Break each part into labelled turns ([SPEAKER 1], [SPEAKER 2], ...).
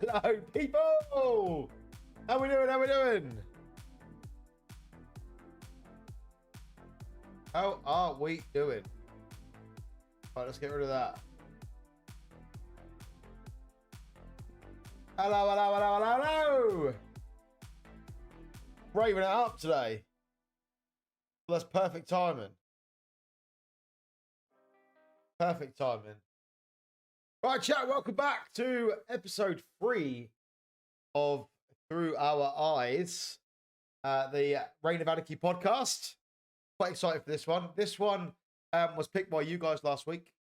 [SPEAKER 1] Hello, people! How we doing? How we doing? How are we doing? Right, let's get rid of that. Hello, hello, hello, hello, hello! Braving it up today. Well, that's perfect timing. Perfect timing. Right, chat, welcome back to episode 3 of Through Our Eyes, the Reign of Anarchy podcast. Quite excited for this one. This one was picked by you guys last week,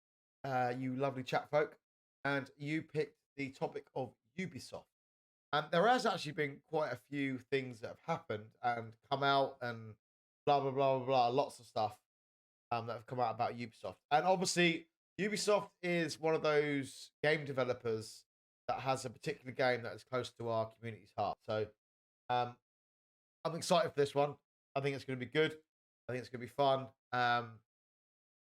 [SPEAKER 1] you lovely chat folk, and you picked the topic of Ubisoft. And there has actually been quite a few things that have happened and come out and blah, blah, blah, blah, blah, lots of stuff that have come out about Ubisoft. And obviously, Ubisoft is one of those game developers that has a particular game that is close to our community's heart. So I'm excited for this one. I think it's going to be good. I think it's going to be fun.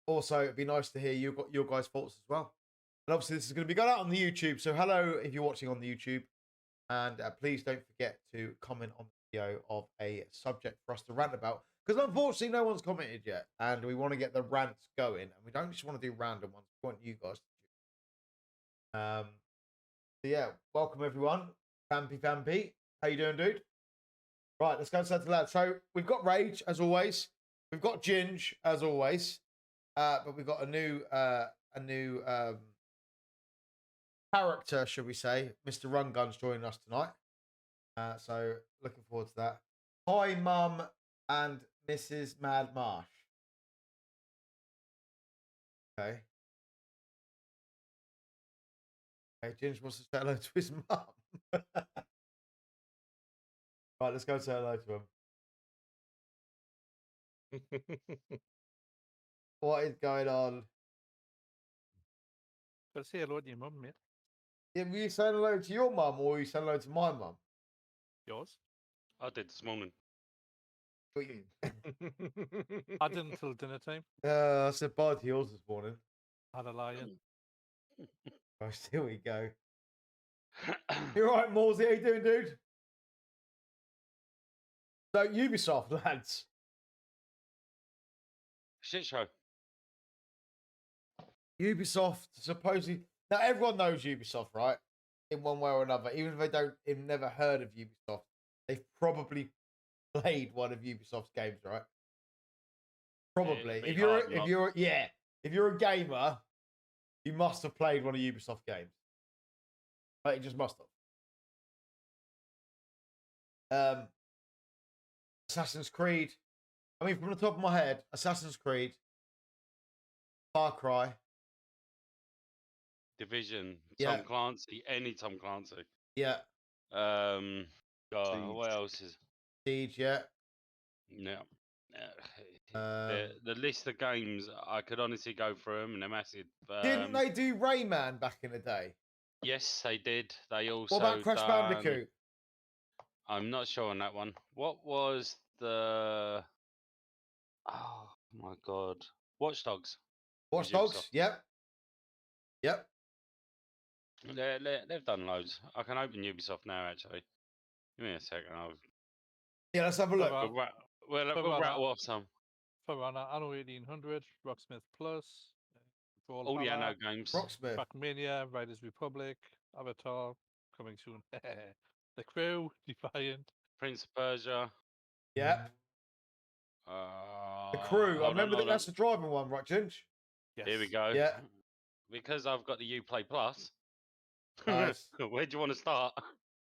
[SPEAKER 1] Also, it'd be nice to hear your guys' thoughts as well. And obviously, this is going to be going out on the YouTube. So hello if you're watching on the YouTube. And please don't forget to comment on the video of a subject for us to rant about. Because unfortunately, no one's commented yet. And we want to get the rants going. And we don't just want to do random ones. We want you guys to so yeah, welcome everyone. Vampy. How you doing, dude? Right, let's go inside the lad. So we've got Rage, as always. We've got Ginge, as always. But we've got a new character, should we say. Mr. Run Gun's joining us tonight. So looking forward to that. Hi, Mum and Mrs. Mad Marsh. Okay. Okay, Ginge wants to say hello to his mum. Right, let's go say hello to him. What is going on?
[SPEAKER 2] Gotta say hello to your mum, mate.
[SPEAKER 1] Yeah, were you saying hello to your mum or were you saying hello to my mum?
[SPEAKER 2] Yours?
[SPEAKER 3] I did this morning.
[SPEAKER 2] I didn't until dinner time.
[SPEAKER 1] I said bye to yours this morning.
[SPEAKER 2] Had a lion.
[SPEAKER 1] Right, here we go. You all right, Morsey? How you doing, dude? So, Ubisoft, lads.
[SPEAKER 3] Shit show.
[SPEAKER 1] Ubisoft, supposedly... Now, everyone knows Ubisoft, right? In one way or another. Even if they've never heard of Ubisoft, they've probably played one of Ubisoft's games, right? Probably. If you're a gamer, you must have played one of Ubisoft games. Like, you just must have. Assassin's Creed. I mean, from the top of my head, Assassin's Creed, Far Cry,
[SPEAKER 3] Division,
[SPEAKER 1] Yeah.
[SPEAKER 3] Tom Clancy, any Tom Clancy.
[SPEAKER 1] yeah,
[SPEAKER 3] God, what else is?
[SPEAKER 1] Siege, yeah.
[SPEAKER 3] Yeah. The list of games, I could honestly go through them, and they're massive.
[SPEAKER 1] Didn't they do Rayman back in the day?
[SPEAKER 3] Yes, they did. They also.
[SPEAKER 1] What about Crash Bandicoot?
[SPEAKER 3] I'm not sure on that one. What was the? Oh my God, Watch Dogs.
[SPEAKER 1] Watch Dogs? Yep. Yep.
[SPEAKER 3] They've done loads. I can open Ubisoft now, actually. Give me a second.
[SPEAKER 1] Yeah, let's have a look.
[SPEAKER 3] We'll rattle off some.
[SPEAKER 2] For Anno 1800, Rocksmith Plus,
[SPEAKER 3] All the Anno games.
[SPEAKER 1] Rocksmith.
[SPEAKER 2] Trackmania, Riders Republic, Avatar, coming soon. The Crew, Defiant.
[SPEAKER 3] Prince of Persia.
[SPEAKER 1] Yeah. The Crew. I remember that's the driving one, right, Ginge?
[SPEAKER 2] Yes.
[SPEAKER 3] Here we go.
[SPEAKER 1] Yeah.
[SPEAKER 3] Because I've got the Uplay Plus.
[SPEAKER 1] Nice.
[SPEAKER 3] Where do you want to start?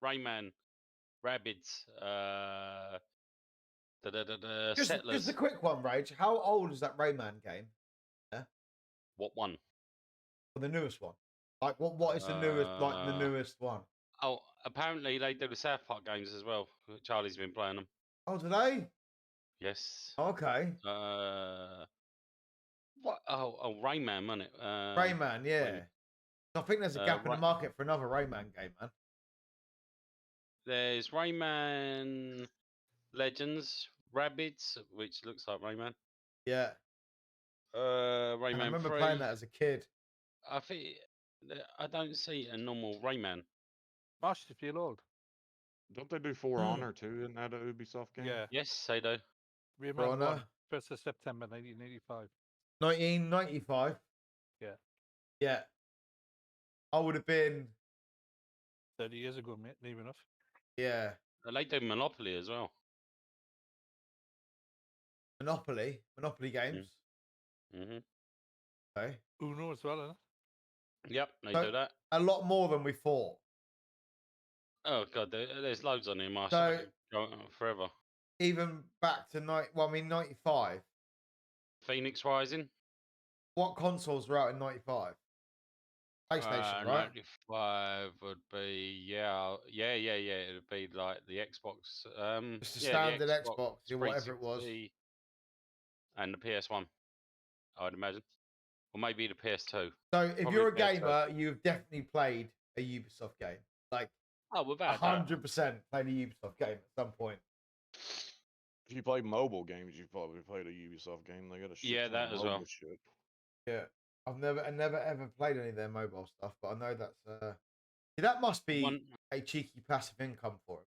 [SPEAKER 3] Rayman, Rabbids, Settlers.
[SPEAKER 1] Just a quick one, Rage. How old is that Rayman game? Yeah.
[SPEAKER 3] What one?
[SPEAKER 1] The newest one. Like what is the newest? Like the newest one.
[SPEAKER 3] Oh, apparently they do the South Park games as well. Charlie's been playing them.
[SPEAKER 1] Oh, do they?
[SPEAKER 3] Yes.
[SPEAKER 1] Okay.
[SPEAKER 3] What? Oh, Rayman, wasn't it?
[SPEAKER 1] Rayman, yeah. I think there's a gap in the market for another Rayman game, man.
[SPEAKER 3] There's Rayman Legends, Rabbids, which looks like Rayman.
[SPEAKER 1] Yeah.
[SPEAKER 3] Rayman.
[SPEAKER 1] I remember
[SPEAKER 3] 3.
[SPEAKER 1] playing that as a kid.
[SPEAKER 3] I think I don't see a normal Rayman.
[SPEAKER 2] March to feel old.
[SPEAKER 4] Don't they do For
[SPEAKER 1] Hmm.
[SPEAKER 4] Honor too? Isn't that a Ubisoft game?
[SPEAKER 2] Yeah.
[SPEAKER 3] Yes, they do.
[SPEAKER 2] Rayman 1,
[SPEAKER 1] Honor.
[SPEAKER 2] 1st of September 1985.
[SPEAKER 1] 1995.
[SPEAKER 2] Yeah.
[SPEAKER 1] Yeah. I would have been.
[SPEAKER 2] 30 years ago, mate. Near enough.
[SPEAKER 1] Yeah.
[SPEAKER 3] They do Monopoly as well.
[SPEAKER 1] Monopoly games.
[SPEAKER 3] Mm-hmm.
[SPEAKER 1] Okay.
[SPEAKER 2] Uno as well, isn't
[SPEAKER 3] Yep, they
[SPEAKER 1] So-
[SPEAKER 3] do that.
[SPEAKER 1] A lot more than we thought.
[SPEAKER 3] Oh god, there's loads on here, Marsh.
[SPEAKER 1] So-
[SPEAKER 3] Go on forever.
[SPEAKER 1] Even back to 95.
[SPEAKER 3] Phoenix Rising.
[SPEAKER 1] What consoles were out in 95? PlayStation, right?
[SPEAKER 3] 95 would be It would be like the Xbox.
[SPEAKER 1] Just a
[SPEAKER 3] the
[SPEAKER 1] standard Xbox, or whatever it was.
[SPEAKER 3] 360 and the PS1. I would imagine, or maybe the PS2.
[SPEAKER 1] So if
[SPEAKER 3] Probably
[SPEAKER 1] you're a
[SPEAKER 3] PS2.
[SPEAKER 1] gamer, you've definitely played a Ubisoft game. Like
[SPEAKER 3] Oh, without that.
[SPEAKER 1] 100% played a Ubisoft game at some point.
[SPEAKER 4] If you play mobile games, you've probably played a Ubisoft game. They got a shit
[SPEAKER 3] Yeah,
[SPEAKER 4] ton
[SPEAKER 3] that
[SPEAKER 4] of
[SPEAKER 3] as
[SPEAKER 4] mobile
[SPEAKER 3] well.
[SPEAKER 4] shit.
[SPEAKER 1] Yeah. I've never ever played any of their mobile stuff, but I know that's that must be a cheeky passive income for it.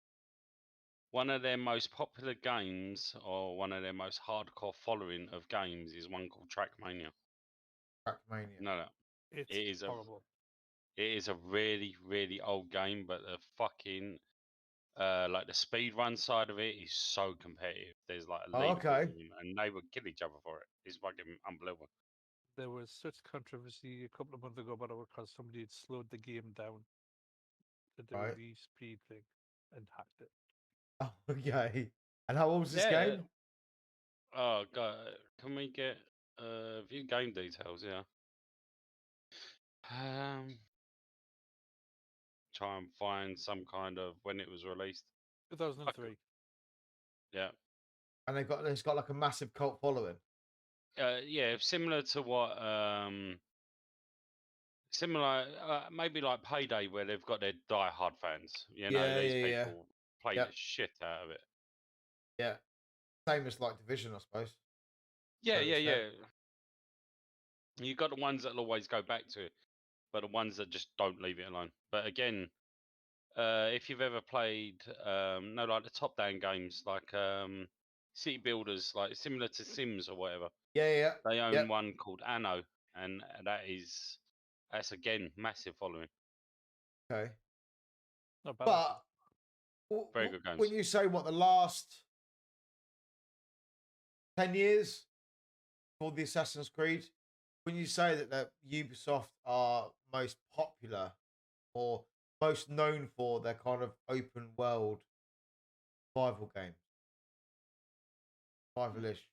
[SPEAKER 3] One of their most popular games, or one of their most hardcore following of games, is one called Trackmania.
[SPEAKER 1] Trackmania.
[SPEAKER 3] No,
[SPEAKER 2] it?
[SPEAKER 3] it is
[SPEAKER 2] horrible.
[SPEAKER 3] It is a really, really old game, but the fucking like the speed run side of it is so competitive. There's like a
[SPEAKER 1] Oh,
[SPEAKER 3] league,
[SPEAKER 1] okay.
[SPEAKER 3] and they would kill each other for it. It's fucking unbelievable.
[SPEAKER 2] There was such controversy a couple of months ago about it because somebody had slowed the game down to do
[SPEAKER 1] Right.
[SPEAKER 2] the speed thing and hacked it.
[SPEAKER 1] Oh, okay. And how old was this
[SPEAKER 3] Yeah.
[SPEAKER 1] game?
[SPEAKER 3] Oh god, can we get view game details? Yeah. Try and find some kind of when it was released.
[SPEAKER 2] 2003.
[SPEAKER 3] Yeah.
[SPEAKER 1] And it's got like a massive cult following.
[SPEAKER 3] Yeah, similar to what similar maybe like Payday, where they've got their die-hard fans. You know,
[SPEAKER 1] Yeah,
[SPEAKER 3] these
[SPEAKER 1] yeah.
[SPEAKER 3] people play
[SPEAKER 1] Yep.
[SPEAKER 3] the shit out of it.
[SPEAKER 1] Yeah. Same as like Division, I suppose.
[SPEAKER 3] Yeah,
[SPEAKER 1] to an extent.
[SPEAKER 3] You got the ones that'll always go back to it, but the ones that just don't leave it alone. But again, if you've ever played no, like the top-down games like City Builders, like similar to Sims or whatever,
[SPEAKER 1] Yeah.
[SPEAKER 3] they own
[SPEAKER 1] Yep.
[SPEAKER 3] one called Anno, and that's again massive following.
[SPEAKER 1] Okay.
[SPEAKER 2] Not bad.
[SPEAKER 1] But
[SPEAKER 3] Very good games.
[SPEAKER 1] when you say what the last 10 years for the Assassin's Creed, when you say that Ubisoft are most popular or most known for their kind of open world survival games, survival-ish.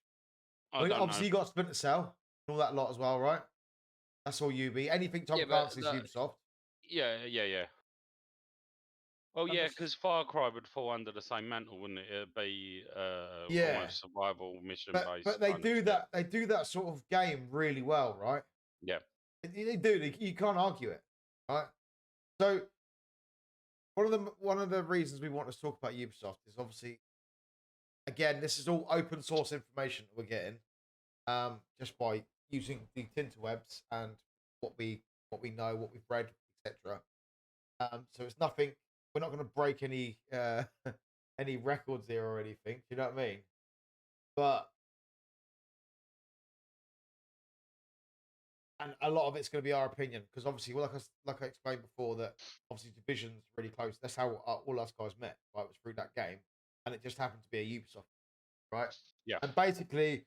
[SPEAKER 3] I don't
[SPEAKER 1] obviously
[SPEAKER 3] know.
[SPEAKER 1] you got Splinter Cell and all that lot as well, right? That's all Ubi. Anything Tom
[SPEAKER 3] Yeah, but
[SPEAKER 1] Clancy's
[SPEAKER 3] that-
[SPEAKER 1] Ubisoft.
[SPEAKER 3] Yeah. Well,
[SPEAKER 2] And
[SPEAKER 3] yeah,
[SPEAKER 2] this-
[SPEAKER 3] because Far Cry would fall under the same mantle, wouldn't it? It'd be
[SPEAKER 1] Yeah.
[SPEAKER 3] almost survival mission
[SPEAKER 1] But
[SPEAKER 3] based.
[SPEAKER 1] they do that. They do that sort of game really well, right?
[SPEAKER 3] Yeah.
[SPEAKER 1] They do. You can't argue it, right? So one of the reasons we want to talk about Ubisoft is obviously, again, this is all open source information that we're getting, just by using the interwebs and what we know, what we've read, etc. So it's nothing. We're not going to break any any records here or anything. Do you know what I mean? But and a lot of it's going to be our opinion because obviously, well, like I explained before, that obviously Division's really close. That's how all us guys met. Right, it was through that game, and it just happened to be a Ubisoft, right?
[SPEAKER 3] Yeah.
[SPEAKER 1] And basically,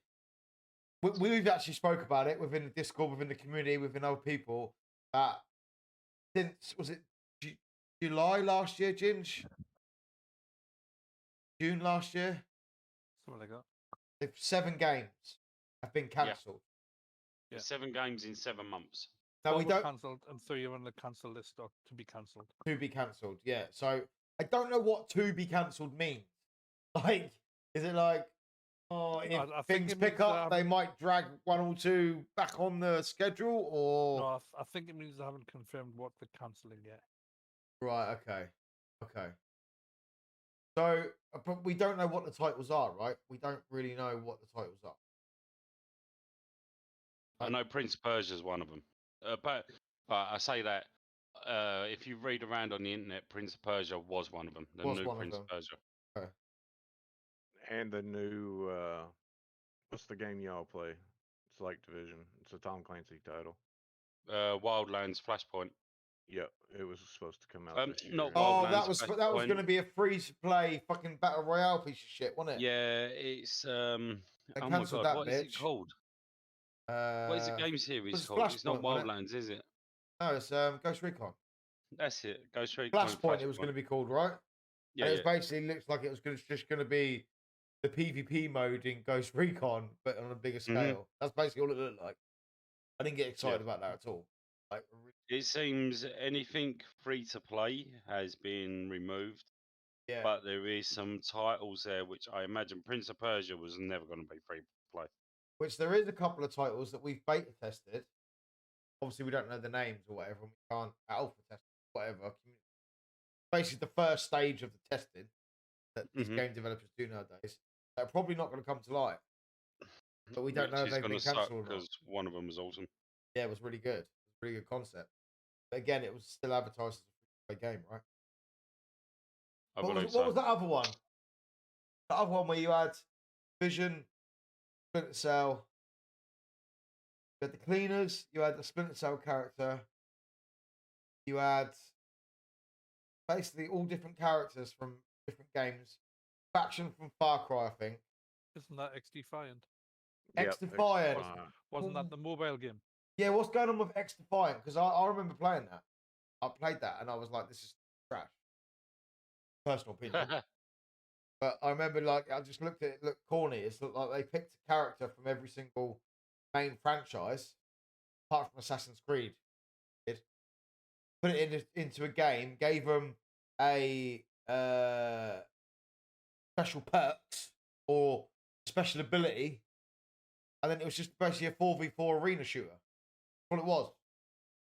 [SPEAKER 1] we've actually spoke about it within the Discord, within the community, within other people. That since was it July last year, Ginge? June last year.
[SPEAKER 2] Something like that.
[SPEAKER 1] If 7 games have been cancelled.
[SPEAKER 2] Yeah.
[SPEAKER 3] 7 games in 7 months.
[SPEAKER 1] Now
[SPEAKER 2] 4
[SPEAKER 1] we
[SPEAKER 2] were
[SPEAKER 1] don't
[SPEAKER 2] cancelled and 3 are on the cancel list or to be cancelled.
[SPEAKER 1] to be cancelled. Yeah. So I don't know what to be cancelled means. Like, is it like, oh, if
[SPEAKER 2] I think
[SPEAKER 1] things
[SPEAKER 2] it
[SPEAKER 1] pick
[SPEAKER 2] means
[SPEAKER 1] up, they might drag 1 or 2 back on the schedule, or
[SPEAKER 2] No, I think it means they haven't confirmed what they're cancelling yet.
[SPEAKER 1] right? Okay. So, but we don't know what the titles are, right? We don't really know what the titles are.
[SPEAKER 3] I know Prince of Persia is one of them. But I say that If you read around on the internet, Prince of Persia was one of them. The
[SPEAKER 1] Was
[SPEAKER 3] new
[SPEAKER 1] one of
[SPEAKER 3] Prince
[SPEAKER 1] them.
[SPEAKER 3] of Persia.
[SPEAKER 1] Okay.
[SPEAKER 4] And the new what's the game y'all play? It's like Division. It's a Tom Clancy title.
[SPEAKER 3] Wildlands Flashpoint.
[SPEAKER 4] Yep, it was supposed to come out this year.
[SPEAKER 3] Not
[SPEAKER 1] Oh,
[SPEAKER 3] Wildlands
[SPEAKER 1] that was
[SPEAKER 3] Flashpoint.
[SPEAKER 1] going to be a free to play fucking battle royale piece of shit, wasn't it?
[SPEAKER 3] Yeah, it's
[SPEAKER 1] They
[SPEAKER 3] oh my
[SPEAKER 1] cancelled
[SPEAKER 3] god,
[SPEAKER 1] that
[SPEAKER 3] what is it
[SPEAKER 1] bitch.
[SPEAKER 3] called? What is the game series
[SPEAKER 1] was
[SPEAKER 3] called? It's not
[SPEAKER 1] Flashpoint, wasn't it?
[SPEAKER 3] Wildlands, is it?
[SPEAKER 1] No, it's Ghost Recon.
[SPEAKER 3] That's it. Ghost Recon
[SPEAKER 1] Flashpoint. It was going to be called, right?
[SPEAKER 3] Yeah,
[SPEAKER 1] And it was
[SPEAKER 3] yeah.
[SPEAKER 1] basically looks like it was just going to be the PvP mode in Ghost Recon, but on a bigger scale. That's basically all it looked like. I didn't get excited about that at all. Like,
[SPEAKER 3] It seems anything free to play has been removed,
[SPEAKER 1] yeah.
[SPEAKER 3] but there is some titles there which I imagine Prince of Persia was never going to be free to play.
[SPEAKER 1] Which there is a couple of titles that we've beta tested. Obviously, we don't know the names or whatever, and we can't alpha test whatever. Basically, the first stage of the testing that these game developers do nowadays. They're probably not going to come to light, but we don't know if they've been cancelled or not.
[SPEAKER 3] Because one of them was awesome.
[SPEAKER 1] Yeah, it was really good. It was a really good concept. But again, it was still advertised as a free game, right? What was that other one? The other one where you had Vision, Splinter Cell, you had the Cleaners, you had the Splinter Cell character, you had basically all different characters from different games. Faction from Far Cry, I think.
[SPEAKER 2] Isn't that X Defiant?
[SPEAKER 1] X Defiant.
[SPEAKER 2] Wasn't that the mobile game?
[SPEAKER 1] Yeah, what's going on with X Defiant? Because I remember playing that. I played that and I was like, this is trash. Personal opinion. But I remember, like, I just looked at it, looked corny. It's like they picked a character from every single main franchise, apart from Assassin's Creed. Put it into a game, gave them a special perks or special ability, and then it was just basically a 4v4 arena shooter. That's what it was.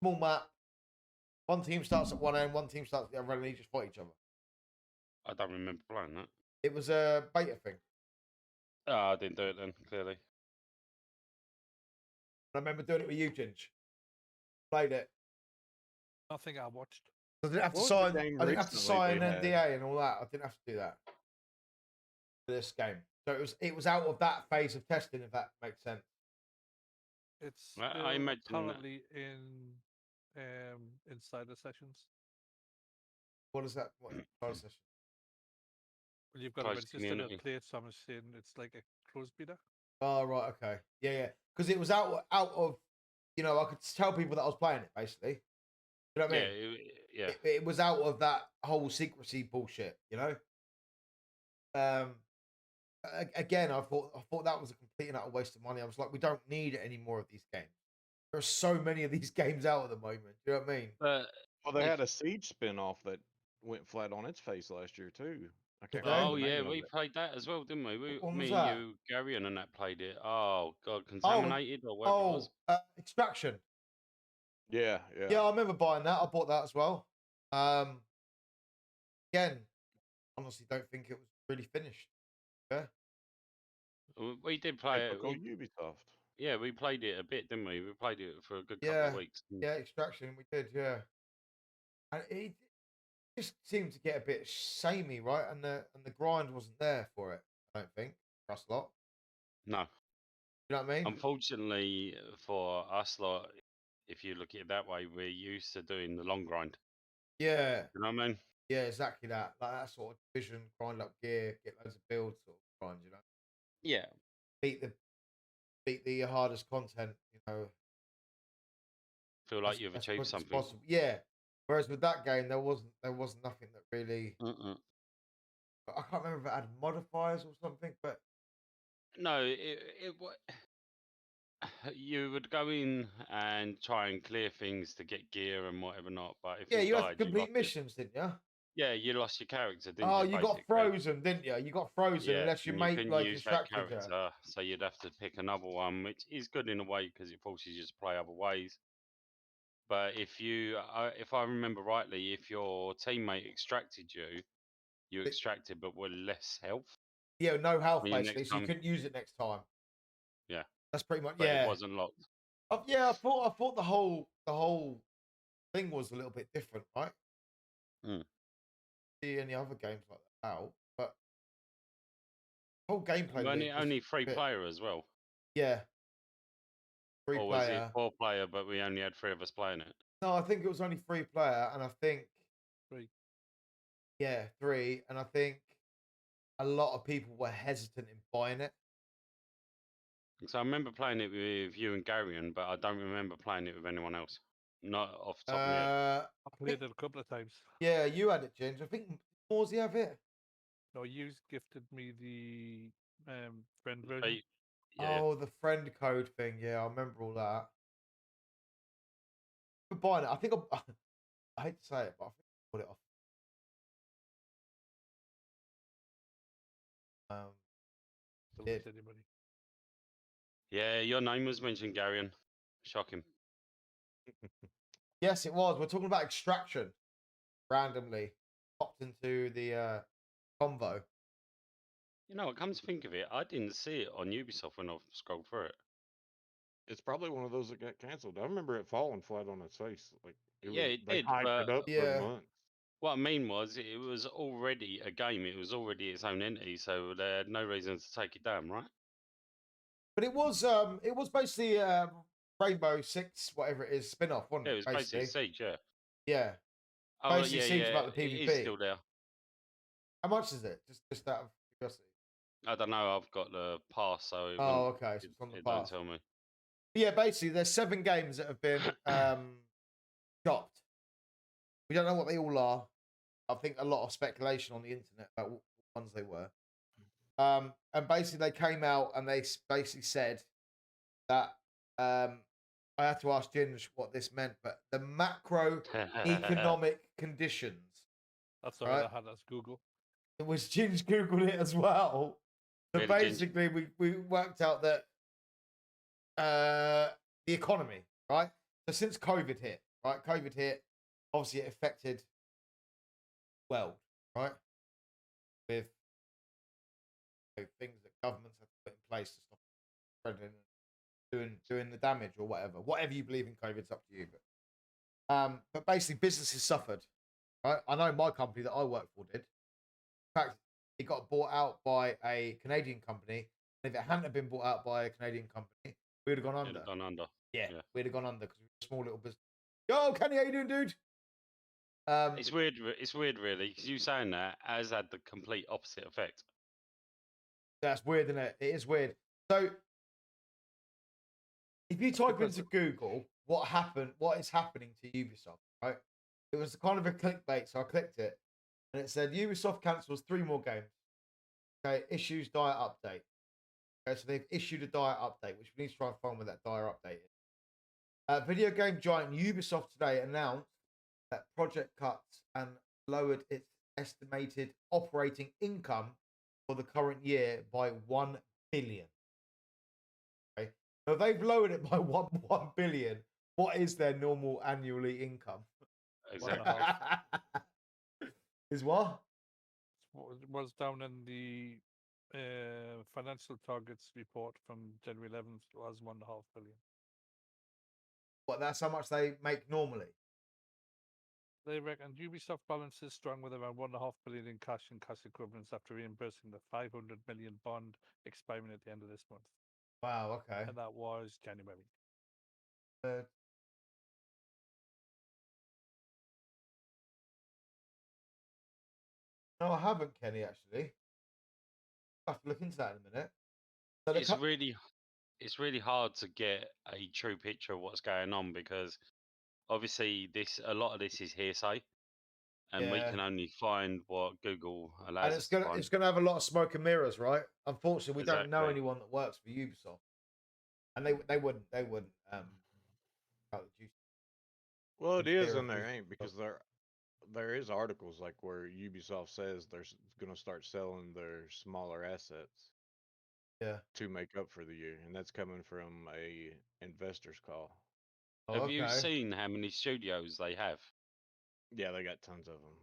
[SPEAKER 1] Small map. One team starts at one end, one team starts at the other end, and they just fight each other.
[SPEAKER 3] I don't remember playing that.
[SPEAKER 1] It was a beta thing.
[SPEAKER 3] Oh, I didn't do it then, clearly.
[SPEAKER 1] I remember doing it with you, Ginge. Played it.
[SPEAKER 2] Nothing I watched.
[SPEAKER 1] I didn't have to sign. I didn't have to sign an NDA and all that. I didn't have to do that for this game. So it was out of that phase of testing, if that makes sense.
[SPEAKER 2] It's
[SPEAKER 3] I imagine
[SPEAKER 2] currently inside the sessions.
[SPEAKER 1] What is that? What session?
[SPEAKER 2] Well, you've got to register to play it, so I'm saying it's like a closed beta.
[SPEAKER 1] Oh right, okay, yeah. Because it was out of, I could tell people that I was playing it basically. You know what I mean?
[SPEAKER 3] Yeah.
[SPEAKER 1] It was out of that whole secrecy bullshit, Again, I thought that was a complete and utter waste of money. I was like, we don't need any more of these games. There are so many of these games out at the moment. Do you know what I mean?
[SPEAKER 4] Well, they had a Siege spin-off that went flat on its face last year too. I can't
[SPEAKER 3] remember the name of we played that as well, didn't we? Me, you, Gary, and that played it. Oh god, Contaminated or whatever it was.
[SPEAKER 1] Extraction.
[SPEAKER 4] Yeah.
[SPEAKER 1] Yeah, I remember buying that. I bought that as well. Again, honestly, don't think it was really finished. Yeah.
[SPEAKER 3] We did play it.
[SPEAKER 4] Ubisoft.
[SPEAKER 3] Yeah, we played it a bit, didn't we? We played it for a good couple of weeks.
[SPEAKER 1] Yeah, Extraction, we did, yeah. And it just seemed to get a bit samey, right? And the grind wasn't there for it, I don't think, for us lot.
[SPEAKER 3] No.
[SPEAKER 1] You know what I mean?
[SPEAKER 3] Unfortunately for us lot, if you look at it that way, we're used to doing the long grind.
[SPEAKER 1] Yeah.
[SPEAKER 3] You know what I mean?
[SPEAKER 1] Yeah, exactly that. Like that sort of division, grind up gear, get loads of builds, sort of grind,
[SPEAKER 3] Yeah.
[SPEAKER 1] Beat the hardest content,
[SPEAKER 3] Feel like you've achieved something.
[SPEAKER 1] Possible. Yeah. Whereas with that game, there wasn't nothing that really. I can't remember if it had modifiers or something, but
[SPEAKER 3] no, you would go in and try and clear things to get gear and whatever not. But if
[SPEAKER 1] you
[SPEAKER 3] died,
[SPEAKER 1] had to complete missions, didn't you?
[SPEAKER 3] Yeah, you lost your character, didn't you?
[SPEAKER 1] Oh, you got frozen, didn't you? You got frozen unless you make like
[SPEAKER 3] use that character. So you'd have to pick another one, which is good in a way because it forces you to play other ways. But if I remember rightly, if your teammate extracted you extracted but with less health.
[SPEAKER 1] Yeah, no health basically, so you couldn't use it next time.
[SPEAKER 3] Yeah,
[SPEAKER 1] that's pretty much.
[SPEAKER 3] But it wasn't locked.
[SPEAKER 1] I thought the whole thing was a little bit different, right?
[SPEAKER 3] Mm.
[SPEAKER 1] See any other games like that out, but whole gameplay
[SPEAKER 3] Only,
[SPEAKER 1] loop was
[SPEAKER 3] only
[SPEAKER 1] a
[SPEAKER 3] free
[SPEAKER 1] bit,
[SPEAKER 3] player as well.
[SPEAKER 1] yeah, free
[SPEAKER 3] Or was it
[SPEAKER 1] player.
[SPEAKER 3] 4-player, but we only had 3 of us playing it?
[SPEAKER 1] No, I think it was only free player, and I think
[SPEAKER 2] 3.
[SPEAKER 1] yeah, 3, and I think a lot of people were hesitant in buying it.
[SPEAKER 3] So I remember playing it with you and Garion, but I don't remember playing it with anyone else. Not off the top of my head.
[SPEAKER 2] I played it a couple of times.
[SPEAKER 1] Yeah, you had it, Ginger. I think Morsey have it.
[SPEAKER 2] No, you gifted me the friend version.
[SPEAKER 3] Yeah.
[SPEAKER 1] Oh, the friend code thing. Yeah, I remember all that. For buying it, I think I hate to say it, but I think I put it off.
[SPEAKER 2] Still
[SPEAKER 1] did.
[SPEAKER 2] with anybody.
[SPEAKER 3] Yeah, your name was mentioned, Garion. Shocking.
[SPEAKER 1] Yes, it was. We're talking about Extraction. Randomly popped into the convo.
[SPEAKER 3] You know, what comes to think of it, I didn't see it on Ubisoft when I scrolled through it.
[SPEAKER 4] It's probably one of those that got canceled. I remember it falling flat on its face. Like
[SPEAKER 3] Yeah, it
[SPEAKER 4] they
[SPEAKER 3] did,
[SPEAKER 4] hyped
[SPEAKER 3] but
[SPEAKER 4] it up
[SPEAKER 1] Yeah.
[SPEAKER 4] for months.
[SPEAKER 3] what I mean was it was already a game. It was already its own entity, so they had no reason to take it down, right?
[SPEAKER 1] But it was basically Rainbow Six, whatever it is, spin-off, wasn't
[SPEAKER 3] Yeah, it
[SPEAKER 1] it?
[SPEAKER 3] was
[SPEAKER 1] Basically.
[SPEAKER 3] basically Siege, yeah.
[SPEAKER 1] Yeah.
[SPEAKER 3] Oh,
[SPEAKER 1] Basically Siege about the
[SPEAKER 3] it is
[SPEAKER 1] PvP.
[SPEAKER 3] still there.
[SPEAKER 1] How much is it? Just out of curiosity.
[SPEAKER 3] I don't know. I've got the pass, so it
[SPEAKER 1] Oh,
[SPEAKER 3] wouldn't-
[SPEAKER 1] okay. So it's on the
[SPEAKER 3] it don't
[SPEAKER 1] path.
[SPEAKER 3] tell me.
[SPEAKER 1] But yeah, basically there's 7 games that have been dropped. We don't know what they all are. I think a lot of speculation on the internet about what ones they were. And basically they came out and they basically said that I had to ask Ginge what this meant, but the macroeconomic conditions.
[SPEAKER 2] That's all
[SPEAKER 1] Right.
[SPEAKER 2] right. I had as Google.
[SPEAKER 1] It was Ginge Googled it as well. So
[SPEAKER 3] Really, Ginge?
[SPEAKER 1] basically we worked out that the economy, right? So since COVID hit, right? COVID hit, obviously it affected the world, right? With things that governments have put in place to stop spreading, doing the damage or whatever you believe in COVID, it's up to you. But basically businesses suffered, right? I know my company that I work for did. In fact, it got bought out by a Canadian company. And if it hadn't have been bought out by a Canadian company, we would have gone under.
[SPEAKER 3] It'd have gone under.
[SPEAKER 1] Yeah,
[SPEAKER 3] Yeah.
[SPEAKER 1] we'd have gone under because we were a small little business. Yo, Kenny, how you doing, dude?
[SPEAKER 3] It's weird. It's weird, really, because you saying that has had the complete opposite effect.
[SPEAKER 1] That's weird, isn't it? It is weird. So, if you type
[SPEAKER 4] Because-
[SPEAKER 1] into Google what is happening to Ubisoft, right? It was kind of a clickbait, so I clicked it, and it said Ubisoft cancels 3 more games. Okay, issues dire update. Okay, so they've issued a dire update, which we need to try and find where that dire update is. Video game giant Ubisoft today announced that project cuts and lowered its estimated operating income for the current year by 1 billion. Okay, so they've lowered it by 1 billion. What is their normal annually income?
[SPEAKER 3] Exactly.
[SPEAKER 1] Is what?
[SPEAKER 2] Was down in the financial targets report from January 11th was 1.5 billion.
[SPEAKER 1] What? That's how much they make normally.
[SPEAKER 2] They reckon Ubisoft balance is strong with around 1.5 billion in cash and cash equivalents after reimbursing the 500 million bond expiring at the end of this month.
[SPEAKER 1] Wow. Okay.
[SPEAKER 2] And that was January.
[SPEAKER 1] No, I haven't, Kenny. Actually, I have to look into that in a minute. So
[SPEAKER 3] It's really hard to get a true picture of what's going on because obviously a lot of this is hearsay, and we
[SPEAKER 1] Yeah.
[SPEAKER 3] can only find what Google
[SPEAKER 1] and
[SPEAKER 3] allows
[SPEAKER 1] it's
[SPEAKER 3] us to
[SPEAKER 1] gonna
[SPEAKER 3] find.
[SPEAKER 1] have a lot of smoke and mirrors, right? Unfortunately, we don't know
[SPEAKER 3] Exactly.
[SPEAKER 1] anyone that works for Ubisoft, and they wouldn't out the juice.
[SPEAKER 4] Well, it is
[SPEAKER 1] Fear
[SPEAKER 4] and
[SPEAKER 1] of
[SPEAKER 4] there
[SPEAKER 1] Ubisoft.
[SPEAKER 4] ain't because there is articles like where Ubisoft says they're going to start selling their smaller assets
[SPEAKER 1] Yeah.
[SPEAKER 4] to make up for the year, and that's coming from a investor's call.
[SPEAKER 1] Oh,
[SPEAKER 3] Have you
[SPEAKER 1] okay.
[SPEAKER 3] seen how many studios they have?
[SPEAKER 4] Yeah, they got tons of them.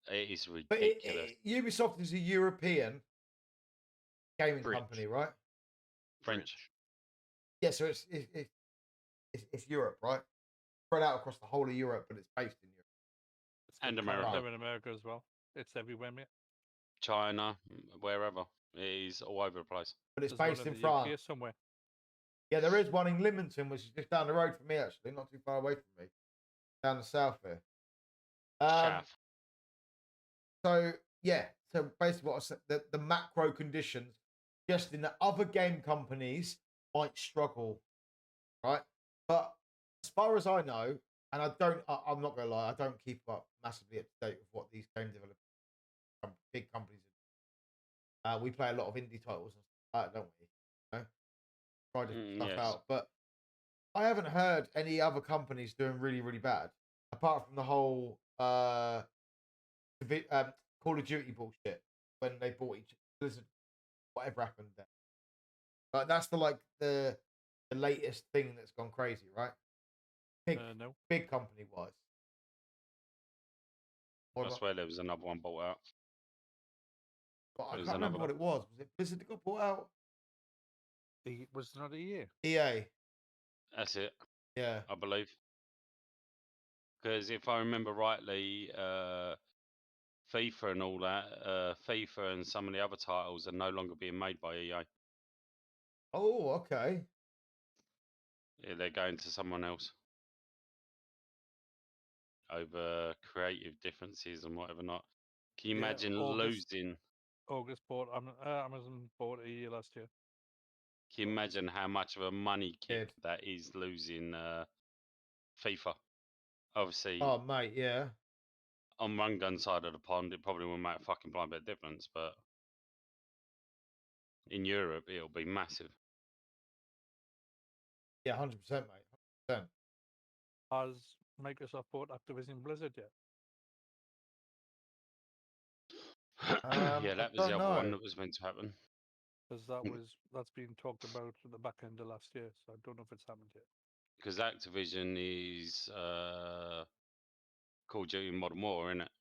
[SPEAKER 3] It is
[SPEAKER 1] But
[SPEAKER 3] ridiculous.
[SPEAKER 1] Ubisoft is a European gaming
[SPEAKER 4] French.
[SPEAKER 1] company, right?
[SPEAKER 3] French.
[SPEAKER 1] Yeah, so it's Europe, right? spread out across the whole of Europe, but it's based in Europe.
[SPEAKER 2] It's got
[SPEAKER 3] And
[SPEAKER 2] Canada
[SPEAKER 3] America.
[SPEAKER 2] in America as well. It's everywhere, mate.
[SPEAKER 3] China, wherever. It is all over the place.
[SPEAKER 1] But it's
[SPEAKER 2] There's one
[SPEAKER 1] based
[SPEAKER 2] in
[SPEAKER 1] in
[SPEAKER 2] the UK
[SPEAKER 1] France.
[SPEAKER 2] somewhere.
[SPEAKER 1] Yeah, there is one in Lymington, which is just down the road from me, actually, not too far away from me, down the south here.
[SPEAKER 3] Chaff.
[SPEAKER 1] So yeah, so basically what I said, the macro conditions, just in that other game companies might struggle, right? But as far as I know, and I'm not gonna lie, I don't keep up massively up to date with what these game developers, big companies are. We play a lot of indie titles and stuff like that, don't we? You know? Try different stuff
[SPEAKER 3] Yes.
[SPEAKER 1] out, but I haven't heard any other companies doing really, really bad, apart from the whole Call of Duty bullshit when they bought each Blizzard, whatever happened there. Like that's the latest thing that's gone crazy, right?
[SPEAKER 2] No.
[SPEAKER 1] Big company wise.
[SPEAKER 3] I swear there was another one bought out.
[SPEAKER 1] But I
[SPEAKER 3] There's
[SPEAKER 1] can't remember
[SPEAKER 3] another-
[SPEAKER 1] what it was. Was it Blizzard that got bought out?
[SPEAKER 2] Was it not a year?
[SPEAKER 1] EA.
[SPEAKER 3] That's it,
[SPEAKER 1] Yeah.
[SPEAKER 3] I believe. Because if I remember rightly, FIFA and all that, FIFA and some of the other titles are no longer being made by EA.
[SPEAKER 1] Oh, okay.
[SPEAKER 3] Yeah, they're going to someone else over creative differences and whatever not. Can you
[SPEAKER 2] Yeah,
[SPEAKER 3] imagine
[SPEAKER 2] August.
[SPEAKER 3] losing?
[SPEAKER 2] August bought Amazon bought a year last year.
[SPEAKER 3] Can you imagine how much of a money kick
[SPEAKER 1] Did.
[SPEAKER 3] that is losing FIFA? Obviously,
[SPEAKER 1] Oh, mate, yeah.
[SPEAKER 3] on one gun side of the pond, it probably won't make a fucking blind bit of difference, but in Europe, it'll be massive.
[SPEAKER 1] Yeah, 100%, mate. 100%.
[SPEAKER 2] Has Microsoft bought Activision Blizzard yet?
[SPEAKER 3] Yeah,
[SPEAKER 1] I
[SPEAKER 3] that was the
[SPEAKER 1] don't
[SPEAKER 3] other one
[SPEAKER 1] know.
[SPEAKER 3] that was meant to happen.
[SPEAKER 2] Because that's been talked about at the back end of last year, so I don't know if it's happened yet.
[SPEAKER 3] Because Activision is Call of Duty Modern Warfare, isn't it?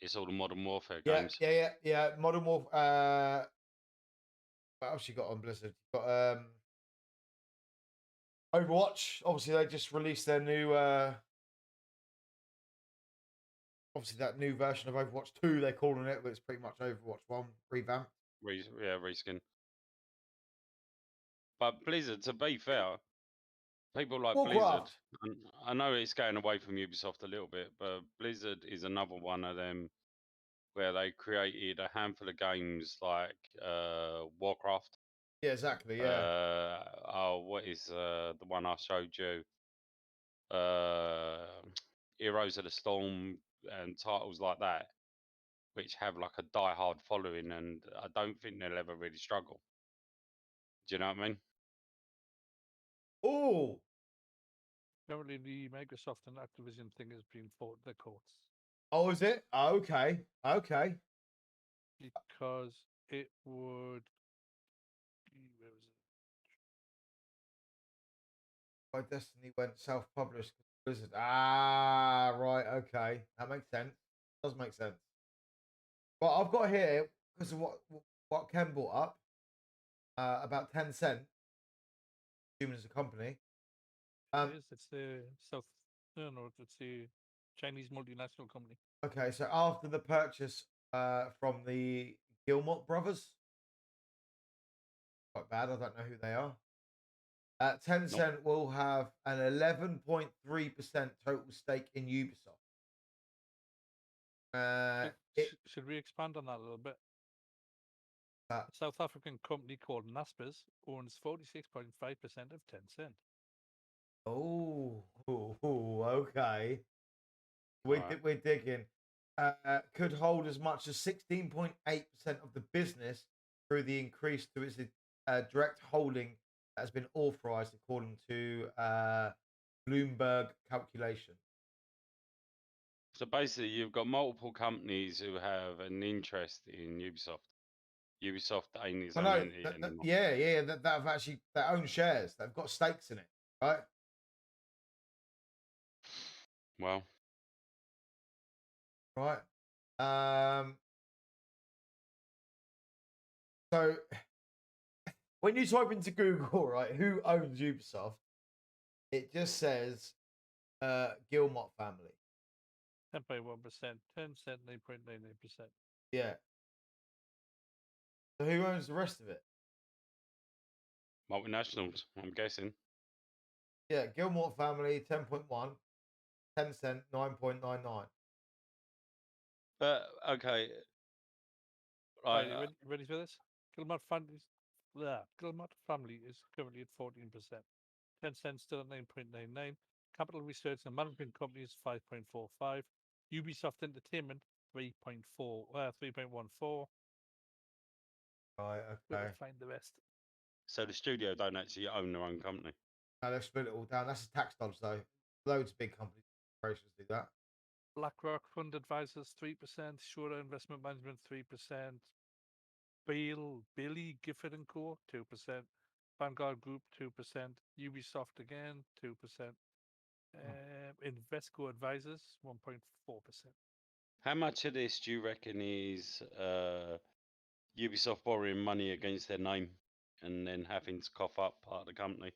[SPEAKER 3] It's all the Modern Warfare
[SPEAKER 1] Yeah,
[SPEAKER 3] games.
[SPEAKER 1] yeah. Modern Warfare. What else you got on Blizzard? You got Overwatch. Obviously, they just released their new. Obviously, that new version of Overwatch 2, they're calling it, but it's pretty much Overwatch 1 revamped.
[SPEAKER 3] Reskin. But Blizzard, to be fair, people like
[SPEAKER 1] Warcraft.
[SPEAKER 3] Blizzard, and I know it's going away from Ubisoft a little bit, but Blizzard is another one of them where they created a handful of games like Warcraft.
[SPEAKER 1] Yeah, exactly. Yeah.
[SPEAKER 3] What is the one I showed you? Heroes of the Storm and titles like that, which have like a die-hard following, and I don't think they'll ever really struggle. Do you know what I mean?
[SPEAKER 1] Oh,
[SPEAKER 2] Apparently, the Microsoft and Activision thing has been fought in the courts
[SPEAKER 1] oh, is it? Okay.
[SPEAKER 2] because it would. Where was it?
[SPEAKER 1] My Destiny went self-published. Blizzard. Ah, right. Okay, that makes sense. Does make sense. Well, I've got here because of what Ken brought up about Tencent, assuming as a company.
[SPEAKER 2] It's the South. No, it's the Chinese multinational company.
[SPEAKER 1] Okay, so after the purchase from the Gilmore brothers, quite bad. I don't know who they are. Tencent will have an 11.3% total stake in Ubisoft.
[SPEAKER 2] Should we expand on that a little bit?
[SPEAKER 1] Uh,
[SPEAKER 2] A South African company called Naspers owns 46.5% of Tencent.
[SPEAKER 1] Okay. We're digging. Could hold as much as 16.8% of the business through the increase to its direct holding that has been authorized according to Bloomberg calculation.
[SPEAKER 3] So basically, you've got multiple companies who have an interest in Ubisoft. Ubisoft ain't its own entity anymore.
[SPEAKER 1] Yeah, that have actually their own shares. They've got stakes in it, right?
[SPEAKER 3] Well,
[SPEAKER 1] Right. So when you type into Google, right, who owns Ubisoft, it just says Gilmot family.
[SPEAKER 2] 10.1%, Tencent 9.99%.
[SPEAKER 1] Yeah. So who owns the rest of it?
[SPEAKER 3] Multinationals, I'm guessing.
[SPEAKER 1] Yeah, Gilmot family 10.1, Tencent 9.99.
[SPEAKER 3] But okay,
[SPEAKER 2] Right,
[SPEAKER 3] like,
[SPEAKER 2] ready for this? Gilmot family is currently at 14%. Tencent still at 9.99. Capital Research and Management Companies 5.45. Ubisoft Entertainment 3.14.
[SPEAKER 1] Right,
[SPEAKER 2] We'll
[SPEAKER 1] okay.
[SPEAKER 2] find the rest.
[SPEAKER 3] so the studio don't actually own their own company.
[SPEAKER 1] No, they've split it all down. That's a tax dodge, though. Loads of big companies do that.
[SPEAKER 2] BlackRock Fund Advisors 3%. Shura Investment Management 3%. Billy Gifford and Co. 2%. Vanguard Group 2%. Ubisoft again 2%. Invesco Advisors 1.4%.
[SPEAKER 3] How much of this do you reckon is Ubisoft borrowing money against their name and then having to cough up part of the company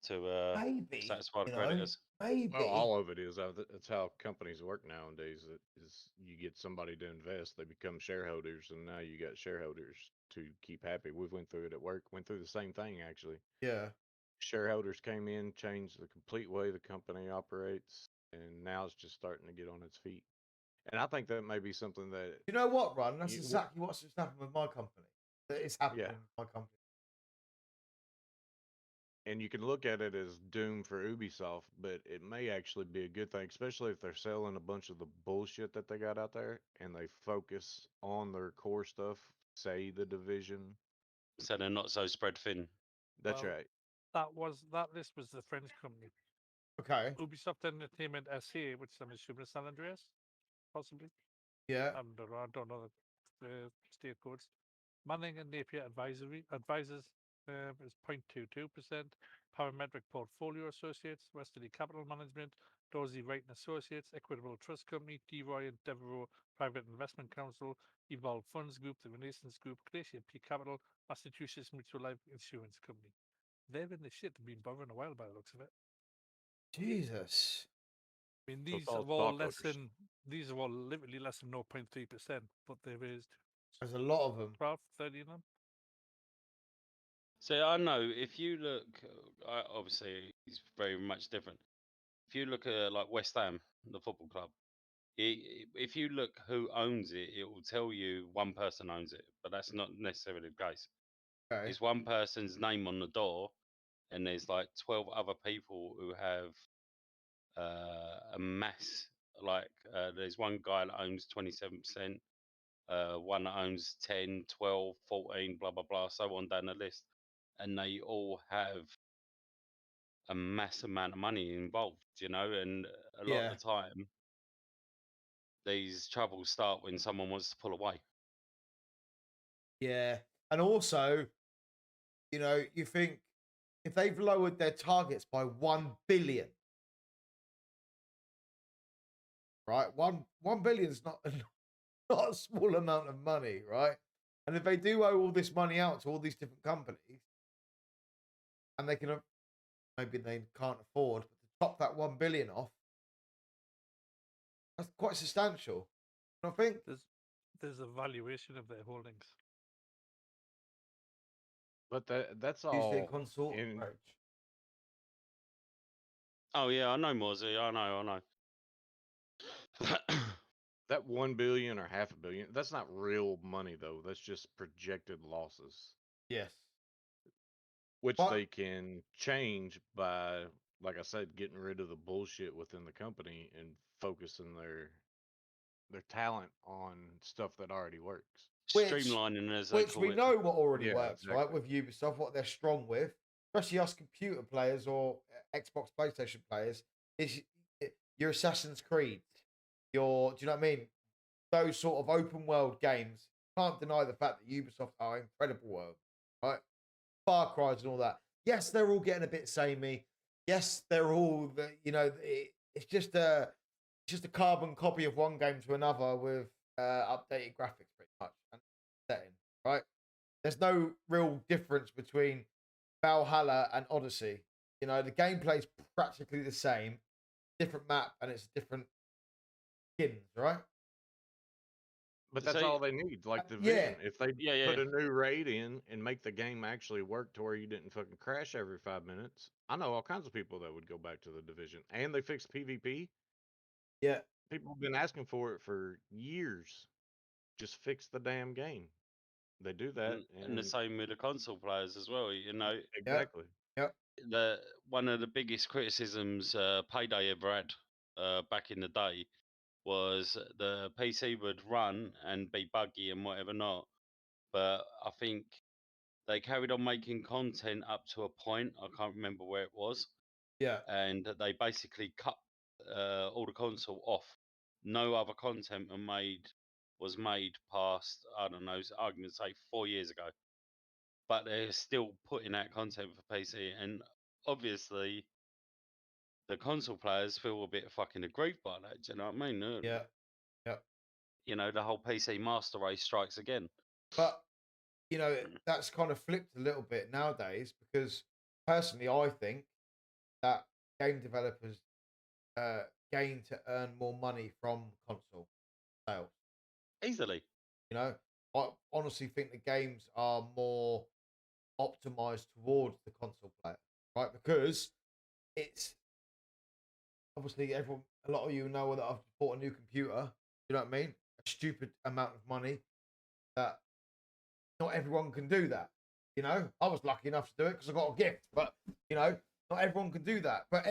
[SPEAKER 3] to
[SPEAKER 1] Maybe,
[SPEAKER 3] satisfy the
[SPEAKER 1] you know,
[SPEAKER 3] creditors?
[SPEAKER 1] maybe.
[SPEAKER 4] Well, all of it is. That's how companies work nowadays. Is you get somebody to invest, they become shareholders, and now you got shareholders to keep happy. We went through it at work. Went through the same thing actually.
[SPEAKER 1] Yeah.
[SPEAKER 4] Shareholders came in, changed the complete way the company operates, and now it's just starting to get on its feet. And I think that may be something that,
[SPEAKER 1] You know what, Ron? That's
[SPEAKER 4] You-
[SPEAKER 1] exactly what's just happened with my company. That is happening
[SPEAKER 4] Yeah.
[SPEAKER 1] with my company.
[SPEAKER 4] and you can look at it as doom for Ubisoft, but it may actually be a good thing, especially if they're selling a bunch of the bullshit that they got out there and they focus on their core stuff, say the Division.
[SPEAKER 3] So they're not so spread thin.
[SPEAKER 4] That's
[SPEAKER 2] Well,
[SPEAKER 4] right.
[SPEAKER 2] that list was the French company.
[SPEAKER 1] Okay.
[SPEAKER 2] Ubisoft Entertainment SE, which I'm assuming is San Andreas, possibly.
[SPEAKER 1] Yeah.
[SPEAKER 2] I don't know the state codes. Manning and Napier Advisors is 0.22%. Parametric Portfolio Associates, Westerly Capital Management, Dorsey Wright and Associates, Equitable Trust Company, DeRoy and Devereaux Private Investment Council, Evolve Funds Group, the Renaissance Group, Glacier P Capital, Massachusetts Mutual Life Insurance Company. They're in the shit. They've been borrowing a while by the looks of it.
[SPEAKER 1] Jesus.
[SPEAKER 2] I mean,
[SPEAKER 4] So it's
[SPEAKER 2] these
[SPEAKER 4] all
[SPEAKER 2] are all less
[SPEAKER 4] stockholders.
[SPEAKER 2] than these are all literally less than 0.3%, but they raised
[SPEAKER 1] There's a lot of them.
[SPEAKER 2] 12, 30 of them.
[SPEAKER 3] So I know if you look, obviously it's very much different. If you look at like West Ham, the football club, if you look who owns it, it will tell you one person owns it, but that's not necessarily the case.
[SPEAKER 1] Okay.
[SPEAKER 3] It's one person's name on the door, and there's like 12 other people who have a mass. Like there's one guy that owns 27%, one that owns 10, 12, 14, blah blah blah, so on down the list, and they all have a mass amount of money involved, you know, and a lot
[SPEAKER 1] Yeah.
[SPEAKER 3] of the time these troubles start when someone wants to pull away.
[SPEAKER 1] Yeah. And also, you know, you think if they've lowered their targets by 1 billion, right? One billion is not not a small amount of money, right? And if they do owe all this money out to all these different companies, and they can maybe they can't afford, but to top that 1 billion off, that's quite substantial. And I think
[SPEAKER 2] There's a valuation of their holdings.
[SPEAKER 4] But that's
[SPEAKER 1] usually a
[SPEAKER 4] all
[SPEAKER 1] consort
[SPEAKER 4] in.
[SPEAKER 1] approach.
[SPEAKER 3] Oh yeah, I know, Morsey. I know.
[SPEAKER 4] That 1 billion or half a billion, that's not real money though. That's just projected losses,
[SPEAKER 1] Yes.
[SPEAKER 4] which
[SPEAKER 1] But
[SPEAKER 4] they can change by, like I said, getting rid of the bullshit within the company and focusing their talent on stuff that already works.
[SPEAKER 1] Which
[SPEAKER 3] Streamlining, as they
[SPEAKER 1] which
[SPEAKER 3] call
[SPEAKER 1] we
[SPEAKER 3] it.
[SPEAKER 1] know what already
[SPEAKER 4] Yeah,
[SPEAKER 1] works, right?
[SPEAKER 4] exactly.
[SPEAKER 1] With Ubisoft, what they're strong with, especially us computer players or Xbox, PlayStation players, is your Assassin's Creed. Your, do you know what I mean? Those sort of open world games. Can't deny the fact that Ubisoft are incredible world, right? Far Cry's and all that. Yes, they're all getting a bit samey. Yes, they're all you know. It's just a carbon copy of one game to another with updated graphics, pretty much, and setting. Right? There's no real difference between Valhalla and Odyssey. You know, the gameplay's practically the same. different map and it's different skins, right?
[SPEAKER 4] But that's
[SPEAKER 3] So-
[SPEAKER 4] all they need, like
[SPEAKER 1] yeah.
[SPEAKER 4] Division. If they
[SPEAKER 3] Yeah,
[SPEAKER 4] put
[SPEAKER 3] yeah.
[SPEAKER 4] a new raid in and make the game actually work to where you didn't fucking crash every 5 minutes, I know all kinds of people that would go back to the Division. And they fixed PvP.
[SPEAKER 1] Yeah.
[SPEAKER 4] People have been asking for it for years. Just fix the damn game. They do that,
[SPEAKER 3] And the same with the console players as well. You know,
[SPEAKER 4] exactly.
[SPEAKER 3] one of the biggest criticisms Payday ever had back in the day was the PC would run and be buggy and whatever not. But I think they carried on making content up to a point. I can't remember where it was.
[SPEAKER 1] Yeah.
[SPEAKER 3] And they basically cut all the console off. No other content was made past, I don't know, I'm going to say 4 years ago. But they're still putting out content for PC, and obviously the console players feel a bit fucking aggrieved by that. Do you know what I mean?
[SPEAKER 1] Yeah. Yeah.
[SPEAKER 3] You know, the whole PC master race strikes again.
[SPEAKER 1] But you know, that's kind of flipped a little bit nowadays because personally, I think that game developers gain to earn more money from console sales.
[SPEAKER 3] Easily.
[SPEAKER 1] You know, I honestly think the games are more optimized towards the console player, right? Because it's obviously a lot of you know that I've bought a new computer. You know what I mean? A stupid amount of money that not everyone can do that. You know, I was lucky enough to do it because I got a gift, but you know, not everyone can do that. But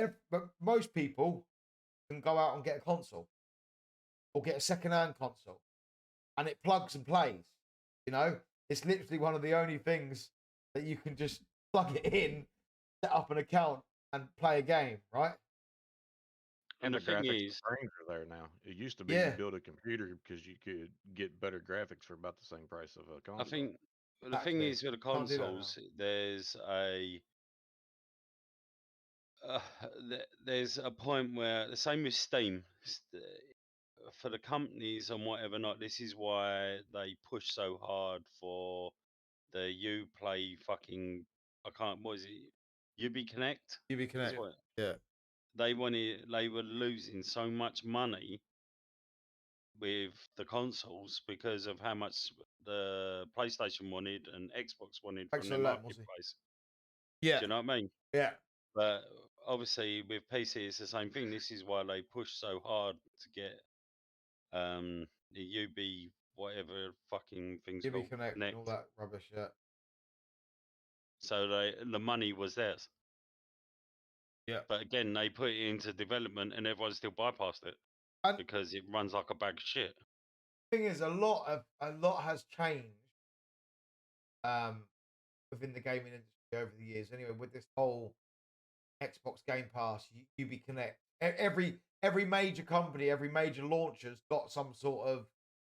[SPEAKER 1] most people can go out and get a console or get a second-hand console, and it plugs and plays. You know, it's literally one of the only things that you can just plug it in, set up an account, and play a game, right?
[SPEAKER 3] And the
[SPEAKER 4] the
[SPEAKER 3] thing
[SPEAKER 4] graphics
[SPEAKER 3] is,
[SPEAKER 4] frames are there now. It used to be
[SPEAKER 1] Yeah.
[SPEAKER 4] you build a computer because you could get better graphics for about the same price of a console.
[SPEAKER 3] I think the thing
[SPEAKER 1] Exactly.
[SPEAKER 3] is with the
[SPEAKER 1] Can't do that now.
[SPEAKER 3] consoles, there's a point where the same with Steam. For the companies and whatever not, this is why they push so hard for the Uplay fucking, I can't, what is it? Ubi Connect?
[SPEAKER 1] UV
[SPEAKER 3] That's
[SPEAKER 1] Connect.
[SPEAKER 3] what
[SPEAKER 1] Yeah.
[SPEAKER 3] they were losing so much money with the consoles because of how much the PlayStation wanted and Xbox wanted
[SPEAKER 1] Thanks
[SPEAKER 3] from
[SPEAKER 1] for
[SPEAKER 3] their
[SPEAKER 1] that, Mozzie.
[SPEAKER 3] marketplace.
[SPEAKER 1] Yeah.
[SPEAKER 3] Do you know what I mean?
[SPEAKER 1] Yeah.
[SPEAKER 3] But obviously with PC it's the same thing. This is why they push so hard to get the UB whatever fucking thing's
[SPEAKER 1] UV
[SPEAKER 3] called
[SPEAKER 1] Connect
[SPEAKER 3] Connect.
[SPEAKER 1] and all that rubbish. Yeah.
[SPEAKER 3] So the money was theirs.
[SPEAKER 1] Yeah.
[SPEAKER 3] But again, they put it into development and everyone still bypassed it
[SPEAKER 1] And
[SPEAKER 3] because it runs like a bag of shit.
[SPEAKER 1] thing is, a lot has changed within the gaming industry over the years. Anyway, with this whole Xbox Game Pass, UB Connect, every major company, every major launcher's got some sort of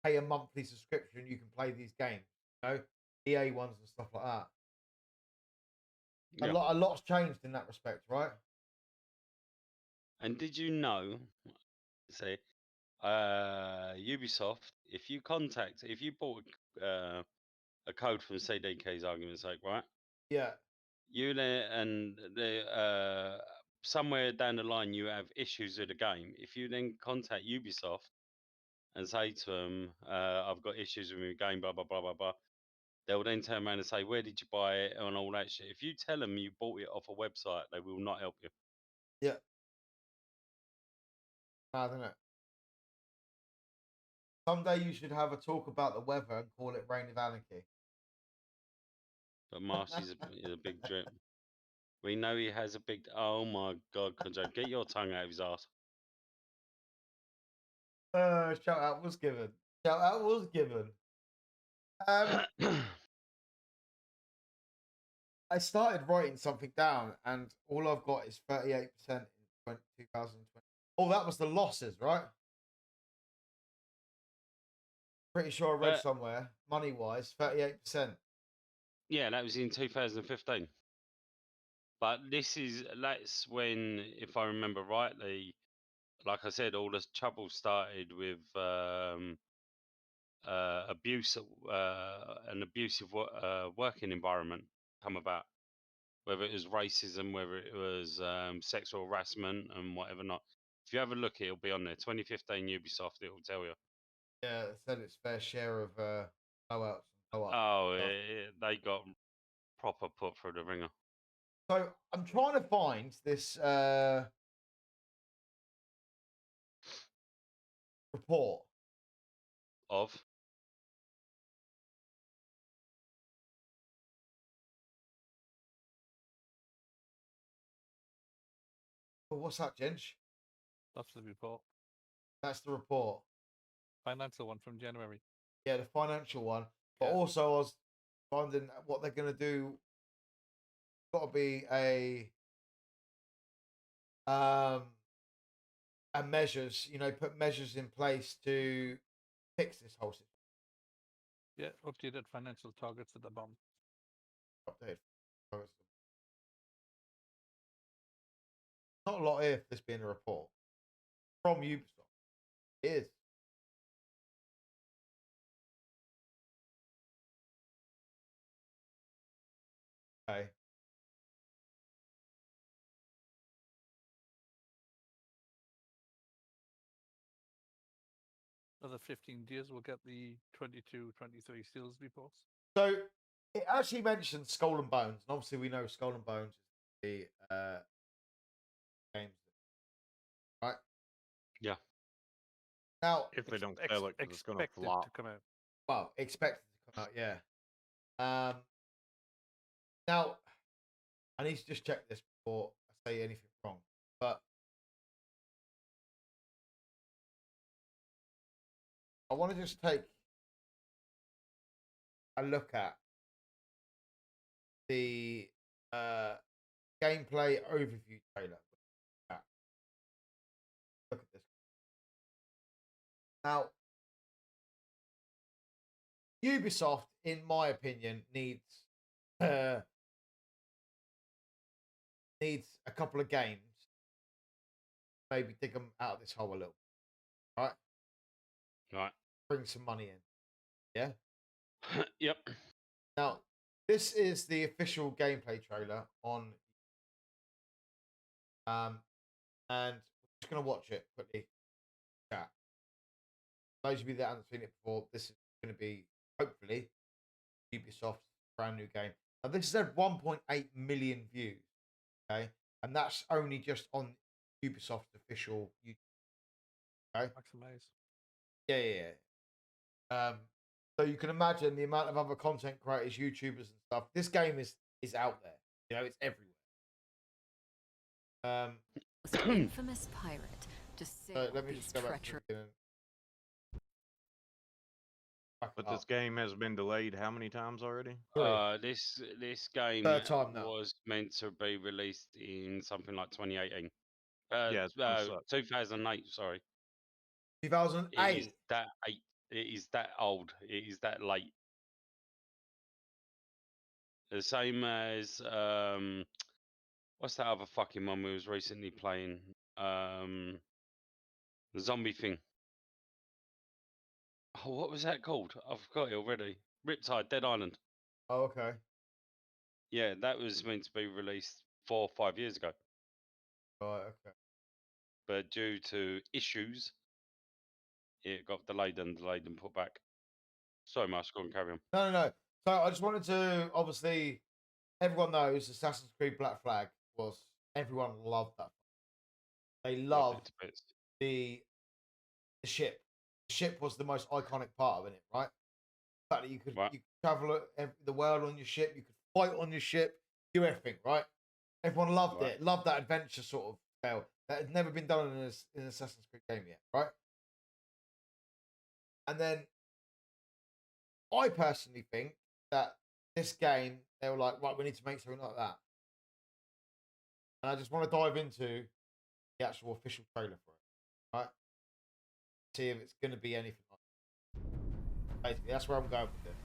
[SPEAKER 1] pay a monthly subscription. You can play these games, you know, EA ones and stuff like that.
[SPEAKER 3] Yeah.
[SPEAKER 1] A lot's changed in that respect, right?
[SPEAKER 3] And did you know, say, Ubisoft, if you bought a code from CD Keys, argument's sake, right?
[SPEAKER 1] Yeah.
[SPEAKER 3] You there and somewhere down the line you have issues with the game. If you then contact Ubisoft and say to them, I've got issues with my game, blah blah blah blah blah, they'll then turn around and say, where did you buy it and all that shit. If you tell them you bought it off a website, they will not help you.
[SPEAKER 1] Yeah. Mad, isn't it? Someday you should have a talk about the weather and call it Reign of Anarchy.
[SPEAKER 3] But Marcy's is a big drip. We know he has a big. Oh my god, Conjo, get your tongue out of his ass.
[SPEAKER 1] Shout out was given. Shout out was given. I started writing something down, and all I've got is 38% in 2020. Oh, that was the losses, right? Pretty sure I read somewhere, money wise, 38%.
[SPEAKER 3] Yeah, that was in 2015. But that's when, if I remember rightly, like I said, all the trouble started with abuse, an abusive working environment come about. Whether it was racism, whether it was sexual harassment, and whatever not. If you have a look, it'll be on there. 2015 Ubisoft. It will tell you.
[SPEAKER 1] Yeah, it said its fair share of blowouts and blow-ups.
[SPEAKER 3] Oh,
[SPEAKER 1] stuff.
[SPEAKER 3] they got proper put through the ringer.
[SPEAKER 1] So I'm trying to find this report.
[SPEAKER 3] Of
[SPEAKER 1] Oh, what's that, Ginge?
[SPEAKER 2] That's the report.
[SPEAKER 1] That's the report.
[SPEAKER 2] Financial one from January.
[SPEAKER 1] Yeah, the financial one. But
[SPEAKER 2] Yeah.
[SPEAKER 1] also, I was finding what they're going to do. Got to be a and measures. You know, put measures in place to fix this whole situation.
[SPEAKER 2] Yeah, updated financial targets at the bottom.
[SPEAKER 1] Update. Not a lot here for this being a report from Ubisoft. It is. Okay.
[SPEAKER 2] Another 15 days, we'll get the 22-23 sales reports.
[SPEAKER 1] So it actually mentions Skull and Bones, and obviously we know Skull and Bones is the games, right?
[SPEAKER 3] Yeah.
[SPEAKER 1] Now,
[SPEAKER 4] If they don't sell it, 'cause it's going to
[SPEAKER 2] Expected
[SPEAKER 4] flop.
[SPEAKER 2] to come out.
[SPEAKER 1] well, expected to come out, yeah. Now, I need to just check this before I say anything wrong, but I want to just take a look at the gameplay overview trailer. Look at this. Now, Ubisoft, in my opinion, needs a couple of games. Maybe dig them out of this hole a little, right?
[SPEAKER 3] Right.
[SPEAKER 1] Bring some money in. Yeah.
[SPEAKER 3] Yep.
[SPEAKER 1] Now, this is the official gameplay trailer on, and we're just gonna watch it quickly. Yeah. Those of you that haven't seen it before, this is going to be hopefully Ubisoft's brand new game. Now, this has had 1.8 million views, okay, and that's only just on Ubisoft's official YouTube. Okay.
[SPEAKER 2] Maximize.
[SPEAKER 1] Yeah. So you can imagine the amount of other content creators, YouTubers, and stuff. This game is out there. You know, it's everywhere.
[SPEAKER 5] Most infamous pirate to sail
[SPEAKER 1] So let me
[SPEAKER 5] these
[SPEAKER 1] just go back to the
[SPEAKER 5] treacherous.
[SPEAKER 1] beginning. Back
[SPEAKER 4] But
[SPEAKER 1] it
[SPEAKER 4] this
[SPEAKER 1] up.
[SPEAKER 4] game has been delayed how many times already?
[SPEAKER 3] This game
[SPEAKER 1] Third time now.
[SPEAKER 3] was meant to be released in something like 2018.
[SPEAKER 4] Yeah, it's gonna suck.
[SPEAKER 3] 2008. Sorry.
[SPEAKER 1] 2008.
[SPEAKER 3] It is that eight. It is that old. It is that late. The same as what's that other fucking one we was recently playing? The zombie thing. Oh, what was that called? I forgot it already. Riptide, Dead Island.
[SPEAKER 1] Oh, okay.
[SPEAKER 3] Yeah, that was meant to be released 4 or 5 years ago,
[SPEAKER 1] Right. Okay.
[SPEAKER 3] but due to issues, it got delayed and put back. Sorry, Mark, go and carry on.
[SPEAKER 1] No. So I just wanted to, obviously, everyone knows Assassin's Creed Black Flag was, everyone loved that. They
[SPEAKER 3] Loved it
[SPEAKER 1] loved
[SPEAKER 3] to bits.
[SPEAKER 1] the ship. The ship was the most iconic part of it, right? The fact that you could
[SPEAKER 3] Right.
[SPEAKER 1] you could travel the world on your ship, you could fight on your ship, do everything, right? Everyone loved
[SPEAKER 3] Right.
[SPEAKER 1] it, loved that adventure sort of style that had never been done in an Assassin's Creed game yet, right? And then I personally think that this game, they were like, right, we need to make something like that. And I just want to dive into the actual official trailer for it, right? See if it's going to be anything like that. Basically, that's where I'm going with it.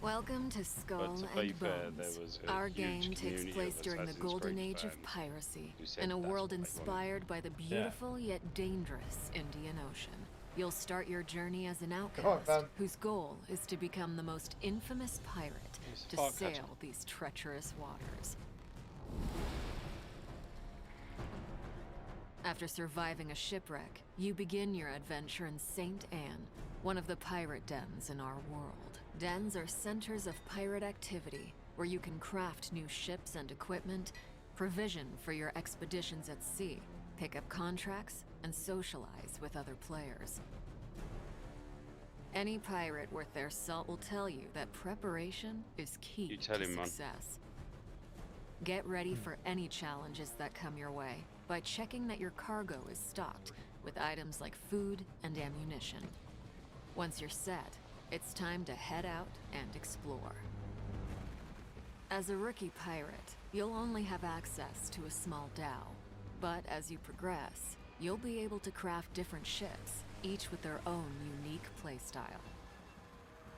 [SPEAKER 5] Welcome to Skull
[SPEAKER 3] to be
[SPEAKER 5] and
[SPEAKER 3] fair,
[SPEAKER 5] Bones.
[SPEAKER 3] there was a
[SPEAKER 5] Our
[SPEAKER 3] huge
[SPEAKER 5] game takes
[SPEAKER 3] community
[SPEAKER 5] place
[SPEAKER 3] of
[SPEAKER 5] during the
[SPEAKER 3] Assassin's
[SPEAKER 5] golden
[SPEAKER 3] Creed
[SPEAKER 5] age of
[SPEAKER 3] fans
[SPEAKER 5] piracy,
[SPEAKER 3] who said
[SPEAKER 5] in a
[SPEAKER 3] that's
[SPEAKER 5] world
[SPEAKER 3] what they wanted.
[SPEAKER 5] inspired by the beautiful yet dangerous Indian Ocean. You'll start your journey as an outcast
[SPEAKER 1] man.
[SPEAKER 5] whose goal is to become the most infamous pirate
[SPEAKER 3] It's
[SPEAKER 5] to
[SPEAKER 3] Farcatcher.
[SPEAKER 5] sail these treacherous waters. After surviving a shipwreck, you begin your adventure in St. Anne, one of the pirate dens in our world. Dens are centers of pirate activity, where you can craft new ships and equipment, provision for your expeditions at sea, pick up contracts, and socialize with other players. Any pirate worth their salt will tell you that preparation is key
[SPEAKER 3] You tell
[SPEAKER 5] to
[SPEAKER 3] him, man.
[SPEAKER 5] success. Get ready for any challenges that come your way by checking that your cargo is stocked with items like food and ammunition. Once you're set, it's time to head out and explore. As a rookie pirate, you'll only have access to a small dhow, but as you progress, you'll be able to craft different ships, each with their own unique playstyle.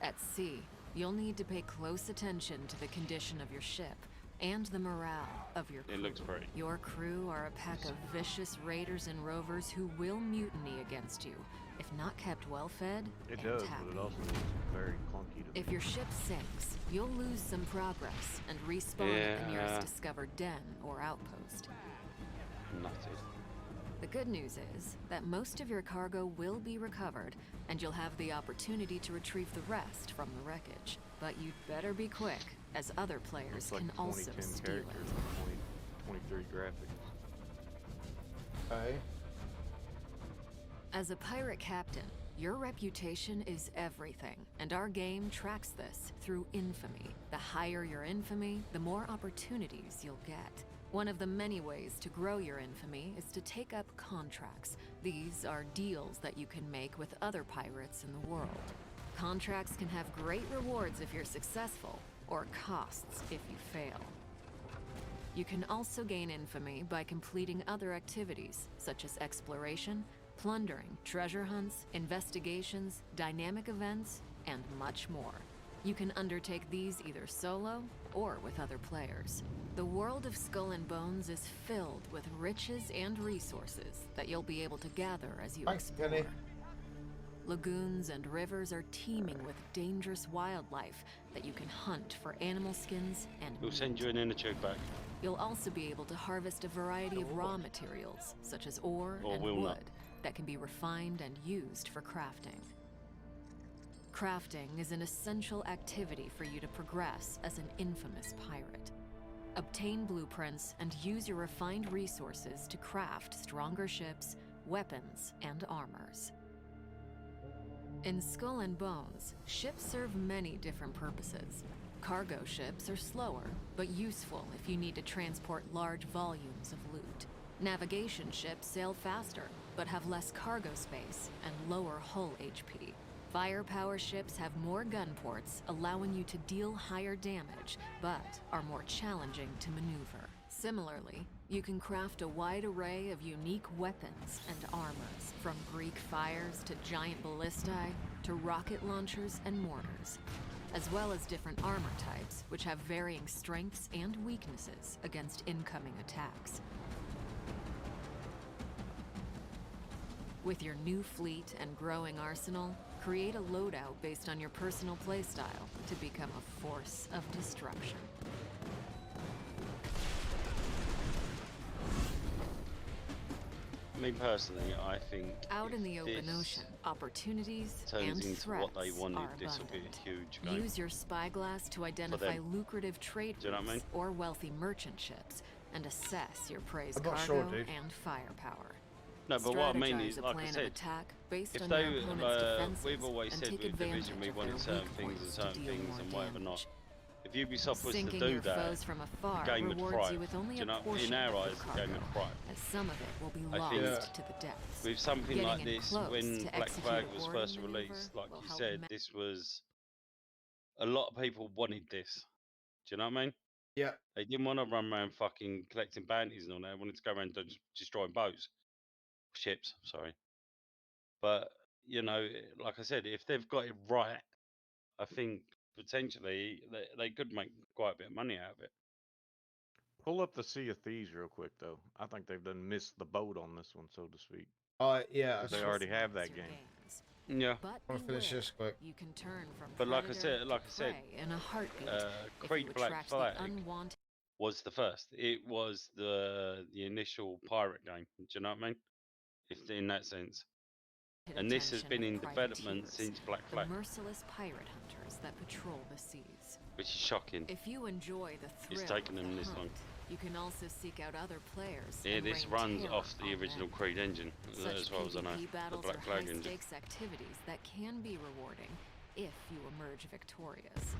[SPEAKER 5] At sea, you'll need to pay close attention to the condition of your ship and the morale of your crew.
[SPEAKER 3] It looks pretty.
[SPEAKER 5] Your crew are a pack of vicious raiders and rovers who will mutiny against you, if not kept well-fed
[SPEAKER 4] It
[SPEAKER 5] and
[SPEAKER 4] does,
[SPEAKER 5] happy.
[SPEAKER 4] but it also looks very clunky to
[SPEAKER 5] If
[SPEAKER 4] me.
[SPEAKER 5] your ship sinks, you'll lose some progress and respawn at the
[SPEAKER 3] Yeah.
[SPEAKER 5] nearest discovered den or outpost.
[SPEAKER 3] Nutted.
[SPEAKER 5] The good news is that most of your cargo will be recovered, and you'll have the opportunity to retrieve the rest from the wreckage. But you'd better be quick, as other players
[SPEAKER 4] It's like
[SPEAKER 5] can also
[SPEAKER 4] 2010
[SPEAKER 5] steal
[SPEAKER 4] characters
[SPEAKER 5] it.
[SPEAKER 4] and 2023 graphics.
[SPEAKER 1] Okay.
[SPEAKER 5] As a pirate captain, your reputation is everything, and our game tracks this through infamy. The higher your infamy, the more opportunities you'll get. One of the many ways to grow your infamy is to take up contracts. These are deals that you can make with other pirates in the world. Contracts can have great rewards if you're successful, or costs if you fail. You can also gain infamy by completing other activities, such as exploration, plundering, treasure hunts, investigations, dynamic events, and much more. You can undertake these either solo or with other players. The world of Skull and Bones is filled with riches and resources that you'll be able to gather as you
[SPEAKER 1] Thanks,
[SPEAKER 5] explore.
[SPEAKER 1] Kenny.
[SPEAKER 5] Lagoons and rivers are teeming with dangerous wildlife that you can hunt for animal skins and
[SPEAKER 3] We'll send
[SPEAKER 5] meat.
[SPEAKER 3] you an inner tube back.
[SPEAKER 5] You'll also be able to harvest a variety of raw materials, such as ore
[SPEAKER 3] Or
[SPEAKER 5] and
[SPEAKER 3] will
[SPEAKER 5] wood,
[SPEAKER 3] not.
[SPEAKER 5] that can be refined and used for crafting. Crafting is an essential activity for you to progress as an infamous pirate. Obtain blueprints and use your refined resources to craft stronger ships, weapons, and armors. In Skull and Bones, ships serve many different purposes. Cargo ships are slower, but useful if you need to transport large volumes of loot. Navigation ships sail faster, but have less cargo space and lower hull HP. Firepower ships have more gun ports, allowing you to deal higher damage, but are more challenging to maneuver. Similarly, you can craft a wide array of unique weapons and armors, from Greek fires to giant ballistae to rocket launchers and mortars, as well as different armor types, which have varying strengths and weaknesses against incoming attacks. With your new fleet and growing arsenal, create a loadout based on your personal playstyle to become a force of destruction.
[SPEAKER 3] Me personally, I think
[SPEAKER 5] Out in
[SPEAKER 3] if
[SPEAKER 5] the open
[SPEAKER 3] this
[SPEAKER 5] ocean, opportunities
[SPEAKER 3] turns
[SPEAKER 5] and
[SPEAKER 3] into
[SPEAKER 5] threats
[SPEAKER 3] what they wanted,
[SPEAKER 5] are
[SPEAKER 3] this will be
[SPEAKER 5] abundant.
[SPEAKER 3] a huge game.
[SPEAKER 5] Use your spyglass to identify
[SPEAKER 3] them.
[SPEAKER 5] lucrative trade
[SPEAKER 3] Do you know what I
[SPEAKER 5] routes
[SPEAKER 3] mean?
[SPEAKER 5] or wealthy merchant ships and assess your prey's
[SPEAKER 1] I'm not
[SPEAKER 5] cargo
[SPEAKER 1] sure, dude.
[SPEAKER 5] and firepower.
[SPEAKER 3] No, but what I mean
[SPEAKER 5] Strategize
[SPEAKER 3] is,
[SPEAKER 5] a
[SPEAKER 3] like I
[SPEAKER 5] plan of
[SPEAKER 3] said,
[SPEAKER 5] attack based
[SPEAKER 3] if
[SPEAKER 5] on
[SPEAKER 3] they,
[SPEAKER 5] your opponent's defenses
[SPEAKER 3] we've always
[SPEAKER 5] and
[SPEAKER 3] said
[SPEAKER 5] take
[SPEAKER 3] with
[SPEAKER 5] advantage
[SPEAKER 3] Division we
[SPEAKER 5] of
[SPEAKER 3] wanted
[SPEAKER 5] their
[SPEAKER 3] certain
[SPEAKER 5] weak
[SPEAKER 3] things and
[SPEAKER 5] points to
[SPEAKER 3] certain
[SPEAKER 5] deal
[SPEAKER 3] things
[SPEAKER 5] more
[SPEAKER 3] and whatever not.
[SPEAKER 5] damage.
[SPEAKER 3] If Ubisoft was to
[SPEAKER 5] Sinking
[SPEAKER 3] do
[SPEAKER 5] your
[SPEAKER 3] that,
[SPEAKER 5] foes from afar
[SPEAKER 3] the game would
[SPEAKER 5] rewards
[SPEAKER 3] thrive.
[SPEAKER 5] you with only
[SPEAKER 3] Do you
[SPEAKER 5] a
[SPEAKER 3] know,
[SPEAKER 5] portion
[SPEAKER 3] in our
[SPEAKER 5] of your
[SPEAKER 3] eyes, the game
[SPEAKER 5] cargo,
[SPEAKER 3] would thrive.
[SPEAKER 5] as some of it will be
[SPEAKER 3] I
[SPEAKER 5] lost
[SPEAKER 3] think-
[SPEAKER 5] to the depths.
[SPEAKER 3] With something
[SPEAKER 5] Getting
[SPEAKER 3] like
[SPEAKER 5] in
[SPEAKER 3] this,
[SPEAKER 5] close
[SPEAKER 3] when
[SPEAKER 5] to
[SPEAKER 3] Black
[SPEAKER 5] execute
[SPEAKER 3] Flag
[SPEAKER 5] a
[SPEAKER 3] was
[SPEAKER 5] boarding
[SPEAKER 3] first
[SPEAKER 5] maneuver
[SPEAKER 3] released, like
[SPEAKER 5] will
[SPEAKER 3] you
[SPEAKER 5] help
[SPEAKER 3] said, this was a lot of people wanted this. Do you know what I mean?
[SPEAKER 1] Yeah.
[SPEAKER 3] They didn't want to run around fucking collecting bounties and all that. They wanted to go around destroying boats, ships. Sorry, but you know, like I said, if they've got it right, I think potentially they could make quite a bit of money out of it.
[SPEAKER 4] Pull up the Sea of Thieves real quick, though. I think they've done missed the boat on this one, so to speak.
[SPEAKER 1] Yeah.
[SPEAKER 4] They
[SPEAKER 1] I
[SPEAKER 4] already have
[SPEAKER 5] Maximize
[SPEAKER 4] that
[SPEAKER 5] your
[SPEAKER 4] game.
[SPEAKER 5] gains.
[SPEAKER 3] Yeah,
[SPEAKER 5] But
[SPEAKER 1] want to finish
[SPEAKER 5] beware,
[SPEAKER 1] this quick.
[SPEAKER 5] you can turn from
[SPEAKER 3] but like I
[SPEAKER 5] predator
[SPEAKER 3] said,
[SPEAKER 5] to prey in a heartbeat if you
[SPEAKER 3] Creed Black
[SPEAKER 5] attract the
[SPEAKER 3] Flag
[SPEAKER 5] unwanted
[SPEAKER 3] was the first. It was the initial pirate game. Do you know what I mean? If in that sense. And this has been in development since Black
[SPEAKER 5] the
[SPEAKER 3] Flag,
[SPEAKER 5] merciless pirate hunters that patrol the seas.
[SPEAKER 3] which is shocking.
[SPEAKER 5] If you enjoy the thrill
[SPEAKER 3] It's taken
[SPEAKER 5] of
[SPEAKER 3] them
[SPEAKER 5] the
[SPEAKER 3] this long.
[SPEAKER 5] hunt, you can also seek out other players.
[SPEAKER 3] Yeah,
[SPEAKER 5] and
[SPEAKER 3] this
[SPEAKER 5] rain
[SPEAKER 3] runs
[SPEAKER 5] terror
[SPEAKER 3] off the
[SPEAKER 5] on
[SPEAKER 3] original
[SPEAKER 5] them.
[SPEAKER 3] Creed engine,
[SPEAKER 5] Such
[SPEAKER 3] as well as I know,
[SPEAKER 5] PvP
[SPEAKER 3] the
[SPEAKER 5] battles
[SPEAKER 3] Black
[SPEAKER 5] are
[SPEAKER 3] Flag engine.
[SPEAKER 5] high-stakes activities that can be rewarding if you emerge victorious.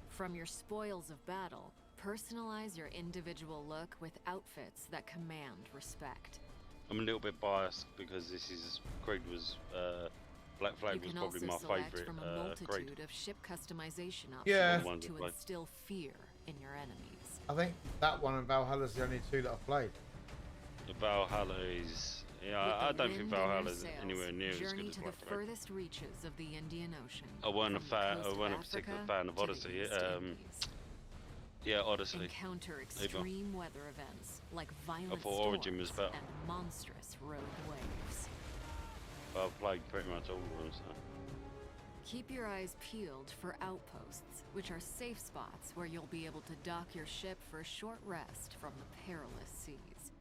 [SPEAKER 5] From your spoils of battle, personalize your individual look with outfits that command respect.
[SPEAKER 3] I'm a little bit biased because Creed was Black Flag
[SPEAKER 5] You
[SPEAKER 3] was
[SPEAKER 5] can
[SPEAKER 3] probably
[SPEAKER 5] also
[SPEAKER 3] my
[SPEAKER 5] select
[SPEAKER 3] favourite
[SPEAKER 5] from a
[SPEAKER 3] Creed.
[SPEAKER 5] multitude of ship customization options
[SPEAKER 1] Yeah.
[SPEAKER 3] The ones
[SPEAKER 5] to
[SPEAKER 3] I played.
[SPEAKER 5] instill fear in your enemies.
[SPEAKER 1] I think that one and Valhalla's the only two that I've played.
[SPEAKER 3] The Valhalla is,
[SPEAKER 5] With
[SPEAKER 3] I
[SPEAKER 5] the
[SPEAKER 3] don't think
[SPEAKER 5] wind in your
[SPEAKER 3] Valhalla's
[SPEAKER 5] sails,
[SPEAKER 3] anywhere near as
[SPEAKER 5] journey
[SPEAKER 3] good as
[SPEAKER 5] to
[SPEAKER 3] Black
[SPEAKER 5] the
[SPEAKER 3] Flag.
[SPEAKER 5] furthest reaches of the Indian Ocean.
[SPEAKER 3] I weren't a
[SPEAKER 5] from the
[SPEAKER 3] fan.
[SPEAKER 5] coast
[SPEAKER 3] I
[SPEAKER 5] of
[SPEAKER 3] weren't a particular
[SPEAKER 5] Africa
[SPEAKER 3] fan of
[SPEAKER 5] to the
[SPEAKER 3] Odyssey.
[SPEAKER 5] East Indies.
[SPEAKER 3] Yeah, Odyssey.
[SPEAKER 5] Encounter extreme weather events like violent
[SPEAKER 3] thought Origin was
[SPEAKER 5] storms
[SPEAKER 3] better.
[SPEAKER 5] and monstrous rogue waves.
[SPEAKER 3] I've played pretty much all of them. So.
[SPEAKER 5] Keep your eyes peeled for outposts, which are safe spots where you'll be able to dock your ship for a short rest from the perilous seas.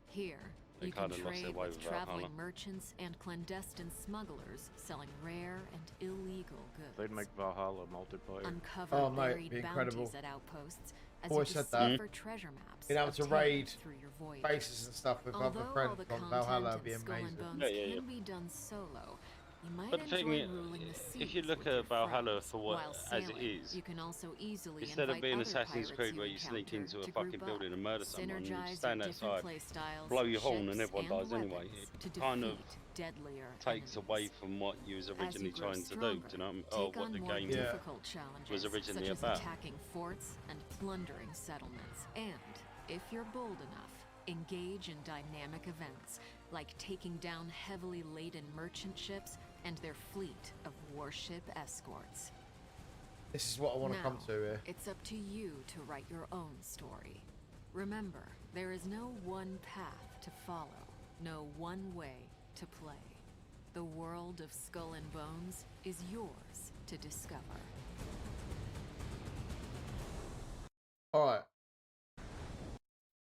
[SPEAKER 5] Here,
[SPEAKER 3] They
[SPEAKER 5] you can
[SPEAKER 3] kinda lost their
[SPEAKER 5] trade
[SPEAKER 3] way
[SPEAKER 5] with
[SPEAKER 3] with Valhalla.
[SPEAKER 5] traveling merchants and clandestine smugglers selling rare and illegal goods.
[SPEAKER 4] They'd make Valhalla multiplayer.
[SPEAKER 5] Uncover
[SPEAKER 1] Oh, mate,
[SPEAKER 5] buried
[SPEAKER 1] be incredible.
[SPEAKER 5] bounties at outposts as
[SPEAKER 1] Always
[SPEAKER 5] you
[SPEAKER 1] said that.
[SPEAKER 5] decipher treasure maps
[SPEAKER 1] Being able to
[SPEAKER 5] obtained
[SPEAKER 1] raid
[SPEAKER 5] through your voyages.
[SPEAKER 1] Bases and stuff with
[SPEAKER 5] Although
[SPEAKER 1] other
[SPEAKER 5] all
[SPEAKER 1] friends
[SPEAKER 5] the
[SPEAKER 1] on
[SPEAKER 5] content
[SPEAKER 1] Valhalla
[SPEAKER 5] in
[SPEAKER 1] would be
[SPEAKER 5] Skull and
[SPEAKER 1] amazing.
[SPEAKER 5] Bones
[SPEAKER 3] Yeah.
[SPEAKER 5] can be done solo, you might
[SPEAKER 3] But the
[SPEAKER 5] enjoy
[SPEAKER 3] thing is,
[SPEAKER 5] ruling the
[SPEAKER 3] if you
[SPEAKER 5] seas
[SPEAKER 3] look
[SPEAKER 5] with your
[SPEAKER 3] at Valhalla
[SPEAKER 5] friends.
[SPEAKER 3] for what
[SPEAKER 5] While
[SPEAKER 3] as it
[SPEAKER 5] sailing,
[SPEAKER 3] is,
[SPEAKER 5] you can also easily
[SPEAKER 3] instead of
[SPEAKER 5] invite
[SPEAKER 3] being
[SPEAKER 5] other
[SPEAKER 3] Assassin's
[SPEAKER 5] pirates
[SPEAKER 3] Creed
[SPEAKER 5] you
[SPEAKER 3] where you sneak
[SPEAKER 5] encounter
[SPEAKER 3] into a
[SPEAKER 5] to
[SPEAKER 3] fucking
[SPEAKER 5] group
[SPEAKER 3] building
[SPEAKER 5] up,
[SPEAKER 3] and murder someone, you
[SPEAKER 5] synergize
[SPEAKER 3] stand
[SPEAKER 5] your different
[SPEAKER 3] outside,
[SPEAKER 5] play styles,
[SPEAKER 3] blow your horn, and
[SPEAKER 5] ships,
[SPEAKER 3] everyone dies anyway.
[SPEAKER 5] weapons
[SPEAKER 3] It
[SPEAKER 5] to
[SPEAKER 3] kind of
[SPEAKER 5] defeat deadlier
[SPEAKER 3] takes away
[SPEAKER 5] enemies.
[SPEAKER 3] from what you was
[SPEAKER 5] As you
[SPEAKER 3] originally
[SPEAKER 5] grow
[SPEAKER 3] trying to do.
[SPEAKER 5] stronger,
[SPEAKER 3] Do you know? Or
[SPEAKER 5] take
[SPEAKER 3] what
[SPEAKER 5] on
[SPEAKER 3] the
[SPEAKER 5] more
[SPEAKER 3] game
[SPEAKER 1] Yeah.
[SPEAKER 5] difficult challenges,
[SPEAKER 3] was originally
[SPEAKER 5] such as
[SPEAKER 3] about.
[SPEAKER 5] attacking forts and plundering settlements. And if you're bold enough, engage in dynamic events like taking down heavily laden merchant ships and their fleet of warship escorts.
[SPEAKER 1] This is what I want to come
[SPEAKER 5] Now,
[SPEAKER 1] to here.
[SPEAKER 5] it's up to you to write your own story. Remember, there is no one path to follow, no one way to play. The world of Skull and Bones is yours to discover.
[SPEAKER 1] All right.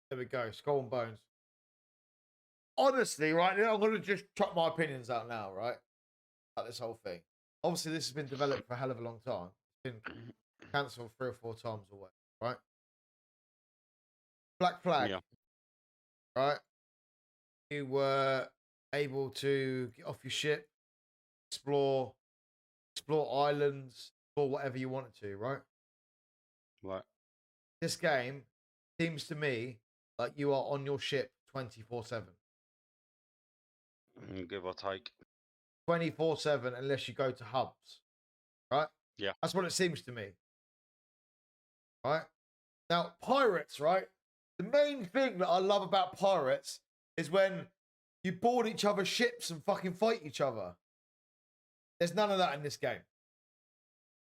[SPEAKER 1] There we go. Skull and Bones. Honestly, right now, I'm going to just chuck my opinions out now, right? About this whole thing. Obviously, this has been developed for a hell of a long time. It's been cancelled 3 or 4 times away, right? Black Flag,
[SPEAKER 3] Yeah.
[SPEAKER 1] right? You were able to get off your ship, explore islands, explore whatever you wanted to, right?
[SPEAKER 3] Right.
[SPEAKER 1] This game seems to me like you are on your ship 24/7.
[SPEAKER 3] Give or take.
[SPEAKER 1] 24/7 unless you go to hubs, right?
[SPEAKER 3] Yeah.
[SPEAKER 1] That's what it seems to me, right? Now, pirates, right? The main thing that I love about pirates is when you board each other's ships and fucking fight each other. There's none of that in this game,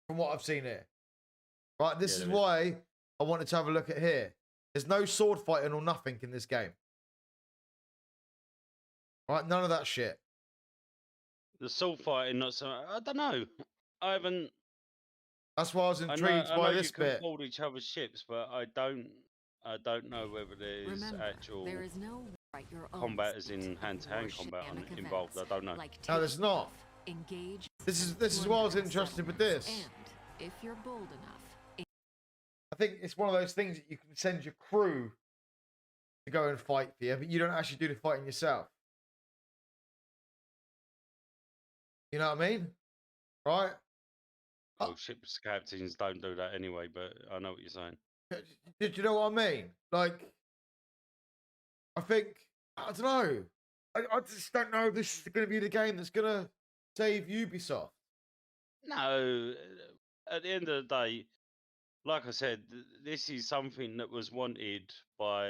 [SPEAKER 1] from what I've seen here. Right? This
[SPEAKER 3] Yeah,
[SPEAKER 1] is
[SPEAKER 3] there is.
[SPEAKER 1] why I wanted to have a look at here. There's no sword fighting or nothing in this game. Right? None of that shit.
[SPEAKER 3] The sword fighting, not so. I don't know. I haven't.
[SPEAKER 1] That's why I was
[SPEAKER 3] I know,
[SPEAKER 1] intrigued
[SPEAKER 3] I
[SPEAKER 1] by
[SPEAKER 3] know
[SPEAKER 1] this
[SPEAKER 3] you can
[SPEAKER 1] bit.
[SPEAKER 3] board each other's ships, but I don't know whether there's
[SPEAKER 5] Remember,
[SPEAKER 3] actual
[SPEAKER 5] there is no write your own
[SPEAKER 3] combat as
[SPEAKER 5] speed
[SPEAKER 3] in
[SPEAKER 5] of
[SPEAKER 3] hand-to-hand
[SPEAKER 5] warship
[SPEAKER 3] combat
[SPEAKER 5] dynamic
[SPEAKER 3] involved. I
[SPEAKER 5] events,
[SPEAKER 3] don't know.
[SPEAKER 5] like
[SPEAKER 1] No, there's
[SPEAKER 5] taking
[SPEAKER 1] not.
[SPEAKER 5] off, engage,
[SPEAKER 1] This
[SPEAKER 5] and
[SPEAKER 1] is why I was
[SPEAKER 5] plundering
[SPEAKER 1] interested with
[SPEAKER 5] settlements.
[SPEAKER 1] this.
[SPEAKER 5] And if you're bold enough,
[SPEAKER 1] I think it's one of those things that you can send your crew to go and fight for you, but you don't actually do the fighting yourself. You know what I mean? Right?
[SPEAKER 3] Oh, ships captains don't do that anyway, but I know what you're saying.
[SPEAKER 1] Did you know what I mean? Like, I think, I don't know. I just don't know if this is going to be the game that's going to save Ubisoft.
[SPEAKER 3] No, at the end of the day, like I said, this is something that was wanted by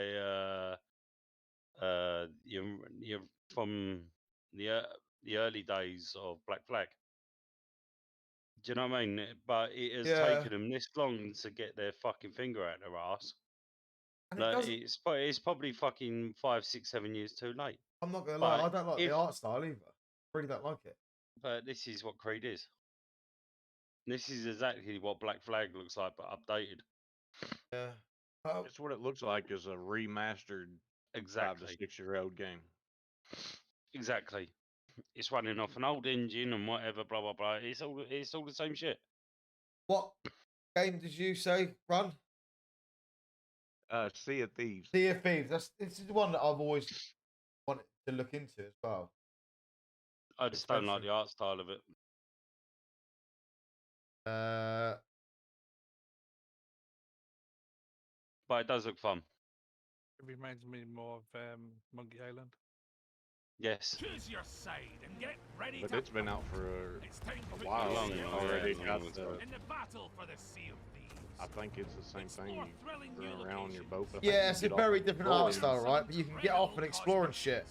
[SPEAKER 3] you from the early days of Black Flag. Do you know what I mean? But it has
[SPEAKER 1] Yeah.
[SPEAKER 3] taken them this long to get their fucking finger out their ass.
[SPEAKER 1] And it
[SPEAKER 3] Like,
[SPEAKER 1] doesn't,
[SPEAKER 3] it's probably fucking 5, 6, 7 years too late.
[SPEAKER 1] I'm not going to lie,
[SPEAKER 3] but
[SPEAKER 1] I don't like
[SPEAKER 3] if-
[SPEAKER 1] the art style either. Really don't like it.
[SPEAKER 3] But this is what Creed is. This is exactly what Black Flag looks like, but updated.
[SPEAKER 1] Yeah. Oh,
[SPEAKER 4] It's what it looks like is a remastered 5 to
[SPEAKER 3] Exactly.
[SPEAKER 4] 6-year-old game.
[SPEAKER 3] Exactly. It's running off an old engine and whatever, blah blah blah. It's all the same shit.
[SPEAKER 1] what game did you say run?
[SPEAKER 4] Sea of Thieves.
[SPEAKER 1] Sea of Thieves. This is the one that I've always wanted to look into as well.
[SPEAKER 3] I just don't like
[SPEAKER 1] Expensive.
[SPEAKER 3] the art style of it. But it does look fun.
[SPEAKER 2] It reminds me more of Monkey Island.
[SPEAKER 3] Yes.
[SPEAKER 6] Choose your side and get ready
[SPEAKER 4] But
[SPEAKER 6] to
[SPEAKER 4] it's been
[SPEAKER 6] fight.
[SPEAKER 4] out for
[SPEAKER 6] It's time to
[SPEAKER 4] a
[SPEAKER 6] put
[SPEAKER 4] while.
[SPEAKER 6] your
[SPEAKER 3] long,
[SPEAKER 6] seal
[SPEAKER 3] yeah,
[SPEAKER 4] Already
[SPEAKER 3] long
[SPEAKER 4] got
[SPEAKER 3] as
[SPEAKER 4] the.
[SPEAKER 3] well.
[SPEAKER 6] in the battle for the Sea of Thieves.
[SPEAKER 4] I think it's the same thing.
[SPEAKER 6] Explore
[SPEAKER 4] You
[SPEAKER 6] thrilling new
[SPEAKER 4] run around your boat.
[SPEAKER 6] locations.
[SPEAKER 4] But I think
[SPEAKER 1] Yeah,
[SPEAKER 4] you
[SPEAKER 1] it's a
[SPEAKER 4] get off
[SPEAKER 1] very
[SPEAKER 4] and
[SPEAKER 1] different
[SPEAKER 4] explore
[SPEAKER 1] art
[SPEAKER 4] them.
[SPEAKER 1] style, right? But you can get off and explore and shit.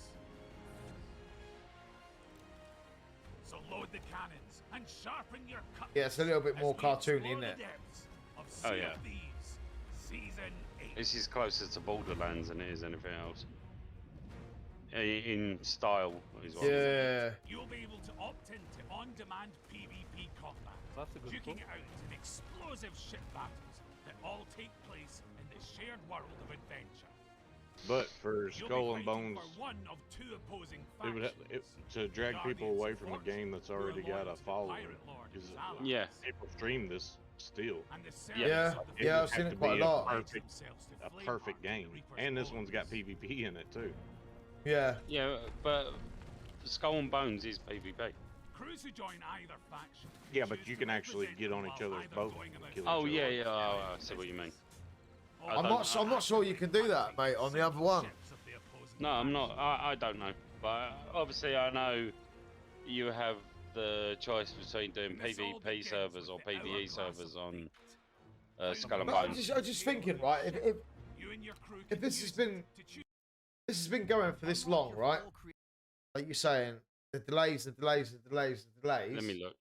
[SPEAKER 6] So load the cannons and sharpen your cutlass.
[SPEAKER 1] Yeah, it's a little bit
[SPEAKER 6] as
[SPEAKER 1] more
[SPEAKER 6] we
[SPEAKER 1] cartoony,
[SPEAKER 6] explore
[SPEAKER 1] isn't it?
[SPEAKER 6] the depths of
[SPEAKER 3] Oh,
[SPEAKER 6] Sea
[SPEAKER 3] yeah.
[SPEAKER 6] of Thieves, Season 8.
[SPEAKER 3] This is closer to Borderlands than it is anything else. In style, is what I mean.
[SPEAKER 1] Yeah.
[SPEAKER 6] You'll be able to opt into on-demand PvP combat,
[SPEAKER 2] That's a good
[SPEAKER 6] duking
[SPEAKER 2] quote.
[SPEAKER 6] it out in explosive ship battles that all take place in the shared world of adventure.
[SPEAKER 4] But for
[SPEAKER 6] You'll
[SPEAKER 4] Skull
[SPEAKER 6] be
[SPEAKER 4] and
[SPEAKER 6] fighting
[SPEAKER 4] Bones,
[SPEAKER 6] for one of two opposing
[SPEAKER 4] it would
[SPEAKER 6] factions.
[SPEAKER 4] to drag people
[SPEAKER 6] Guardians
[SPEAKER 4] away
[SPEAKER 6] of
[SPEAKER 4] from a
[SPEAKER 6] Fortune,
[SPEAKER 4] game that's
[SPEAKER 6] who are
[SPEAKER 4] already got
[SPEAKER 6] loyal
[SPEAKER 4] a
[SPEAKER 6] to the
[SPEAKER 4] following.
[SPEAKER 6] Pirate Lord and
[SPEAKER 4] Because
[SPEAKER 6] his allies,
[SPEAKER 3] Yeah.
[SPEAKER 4] people stream this still.
[SPEAKER 6] and the
[SPEAKER 1] Yeah.
[SPEAKER 6] servants of the
[SPEAKER 4] It
[SPEAKER 1] Yeah,
[SPEAKER 4] would
[SPEAKER 1] I've seen
[SPEAKER 4] have
[SPEAKER 1] it
[SPEAKER 4] to
[SPEAKER 1] quite a
[SPEAKER 4] be
[SPEAKER 1] lot.
[SPEAKER 4] a perfect game, and this one's got PvP in it too.
[SPEAKER 1] Yeah.
[SPEAKER 3] Yeah, but Skull and Bones is PvP.
[SPEAKER 6] Crews who join either faction.
[SPEAKER 4] Yeah,
[SPEAKER 6] choose
[SPEAKER 4] but you
[SPEAKER 6] to
[SPEAKER 4] can actually
[SPEAKER 6] represent
[SPEAKER 4] get
[SPEAKER 6] them
[SPEAKER 4] on each
[SPEAKER 6] while
[SPEAKER 4] other's
[SPEAKER 6] either
[SPEAKER 4] boat
[SPEAKER 6] going
[SPEAKER 4] and
[SPEAKER 6] about
[SPEAKER 4] kill
[SPEAKER 3] Oh
[SPEAKER 4] each
[SPEAKER 3] yeah,
[SPEAKER 4] other.
[SPEAKER 3] yeah. Oh, I see what you mean. I
[SPEAKER 1] I'm
[SPEAKER 3] don't-
[SPEAKER 1] not sure you can do that, mate, on the other one.
[SPEAKER 3] No, I'm not. I don't know. But obviously, I know you have the choice between doing PvP servers or PvE servers on Skull and
[SPEAKER 1] But I'm
[SPEAKER 3] Bones.
[SPEAKER 1] just thinking, right? If this has been going for this long, right? Like you're saying, the delays.
[SPEAKER 3] Let me look.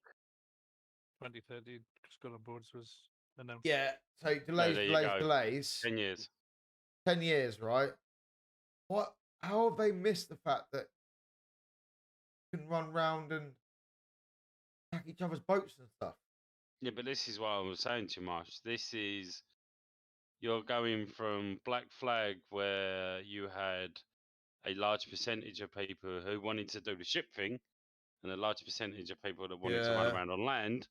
[SPEAKER 2] 2013 Skull and Bones was announced.
[SPEAKER 1] Yeah. So
[SPEAKER 3] No,
[SPEAKER 1] delays,
[SPEAKER 3] there you
[SPEAKER 1] delays,
[SPEAKER 3] go.
[SPEAKER 1] delays.
[SPEAKER 3] 10 years.
[SPEAKER 1] 10 years, right? What? How have they missed the fact that you can run round and attack each other's boats and stuff?
[SPEAKER 3] Yeah, but this is what I was saying too much. This is you're going from Black Flag, where you had a large percentage of people who wanted to do the ship thing, and a large percentage of people that wanted to run
[SPEAKER 1] Yeah.
[SPEAKER 3] around on land.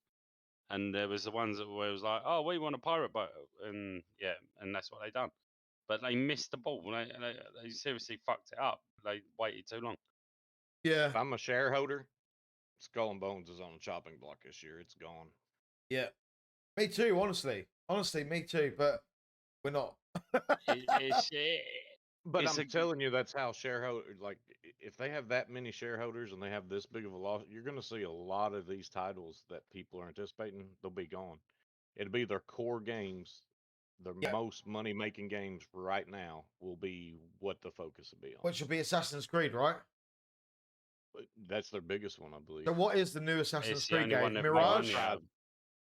[SPEAKER 3] And there was the ones that were was like, oh, we want a pirate boat, and yeah, and that's what they done. But they missed the ball. They seriously fucked it up. They waited too long.
[SPEAKER 1] Yeah.
[SPEAKER 4] If I'm a shareholder, Skull and Bones is on the chopping block this year. It's gone.
[SPEAKER 1] Yeah. Me too, honestly. Honestly, me too. But we're not.
[SPEAKER 4] But
[SPEAKER 3] It's
[SPEAKER 4] I'm telling you, that's how shareholders, like, if they have that many shareholders and they have this big of a loss, you're going to see a lot of these titles that people are anticipating, they'll be gone. It'll be their core games, their
[SPEAKER 1] Yeah.
[SPEAKER 4] most money making games right now will be what the focus will be on.
[SPEAKER 1] Which will be Assassin's Creed, right?
[SPEAKER 4] But that's their biggest one, I believe.
[SPEAKER 1] So what is the new Assassin's
[SPEAKER 3] It's the
[SPEAKER 1] Creed
[SPEAKER 3] only one
[SPEAKER 1] game?
[SPEAKER 3] they've
[SPEAKER 1] Mirage?
[SPEAKER 3] won, yeah.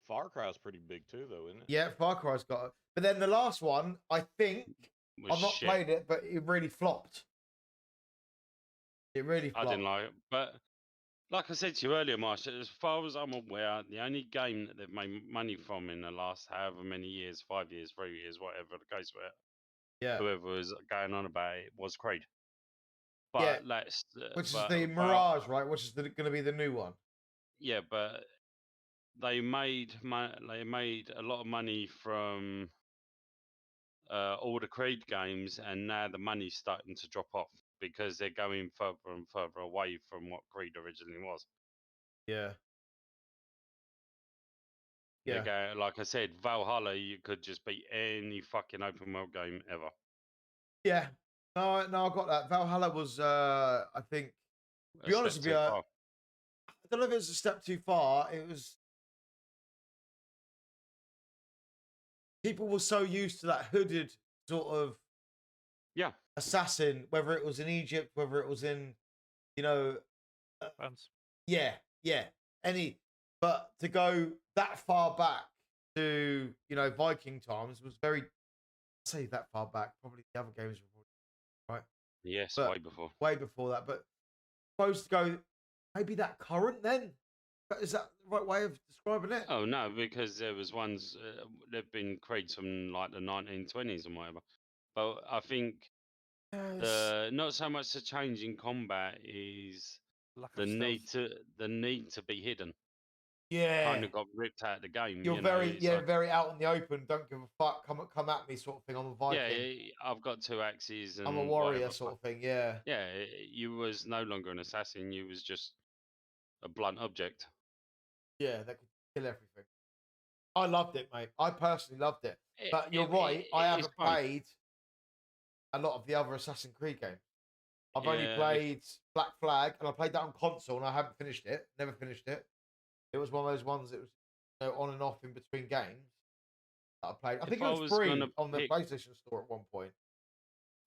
[SPEAKER 4] Far Cry's pretty big too, though, isn't it?
[SPEAKER 1] Yeah, Far Cry's got it. But then the last one, I think,
[SPEAKER 3] Was
[SPEAKER 1] I've not
[SPEAKER 3] shit.
[SPEAKER 1] played it, but it really flopped. It really
[SPEAKER 3] I
[SPEAKER 1] flopped.
[SPEAKER 3] didn't like it. But like I said to you earlier, Marshall, as far as I'm aware, the only game that they've made money from in the last however many years, 5 years, 3 years, whatever the case were,
[SPEAKER 1] Yeah.
[SPEAKER 3] whoever was going on about it was Creed. But
[SPEAKER 1] Yeah.
[SPEAKER 3] that's
[SPEAKER 1] Which is
[SPEAKER 3] but
[SPEAKER 1] the Mirage, right? Which is going to be the new one.
[SPEAKER 3] yeah, but they made a lot of money from all the Creed games, and now the money's starting to drop off because they're going further and further away from what Creed originally was.
[SPEAKER 1] Yeah.
[SPEAKER 3] They're
[SPEAKER 1] Yeah.
[SPEAKER 3] going, like I said, Valhalla, you could just beat any fucking open world game ever.
[SPEAKER 1] Yeah. No, I got that. Valhalla was, I think, to be honest with you, I don't know if it was a step too far. It was. People were so used to that hooded sort of
[SPEAKER 3] Yeah.
[SPEAKER 1] assassin, whether it was in Egypt, whether it was in, you know,
[SPEAKER 2] France.
[SPEAKER 1] yeah, but to go that far back to, you know, Viking times was very, say that far back, probably the other games were right.
[SPEAKER 3] Yes,
[SPEAKER 1] But
[SPEAKER 3] way before.
[SPEAKER 1] way before that, but supposed to go maybe that current then, Is that the right way of describing it?
[SPEAKER 3] Oh no, because there was ones they've been created from like the 1920s and whatever. But I think
[SPEAKER 1] Yes.
[SPEAKER 3] not so much the change in combat is
[SPEAKER 2] Lack
[SPEAKER 3] the
[SPEAKER 2] of
[SPEAKER 3] need
[SPEAKER 2] stealth.
[SPEAKER 3] to be hidden.
[SPEAKER 1] Yeah.
[SPEAKER 3] Kind of got ripped out of the game.
[SPEAKER 1] You're
[SPEAKER 3] You know,
[SPEAKER 1] very
[SPEAKER 3] it's like,
[SPEAKER 1] very out in the open. Don't give a fuck. Come at me, sort of thing. I'm a
[SPEAKER 3] yeah,
[SPEAKER 1] Viking.
[SPEAKER 3] I've got 2 axes and
[SPEAKER 1] I'm a warrior,
[SPEAKER 3] whatever.
[SPEAKER 1] sort of thing. Yeah.
[SPEAKER 3] Yeah, you was no longer an assassin. You was just a blunt object.
[SPEAKER 1] Yeah, that could kill everything. I loved it, mate. I personally loved it. But you're right. I
[SPEAKER 3] It's
[SPEAKER 1] haven't
[SPEAKER 3] fun.
[SPEAKER 1] played a lot of the other Assassin's Creed games. I've only
[SPEAKER 3] Yeah,
[SPEAKER 1] played Black Flag, and I played that on console, and I haven't finished it. Never finished it. It was one of those ones that was on and off in between games that I played. I think
[SPEAKER 3] If
[SPEAKER 1] it
[SPEAKER 3] I
[SPEAKER 1] was
[SPEAKER 3] was gonna
[SPEAKER 1] free on the
[SPEAKER 3] pick,
[SPEAKER 1] PlayStation Store at one point.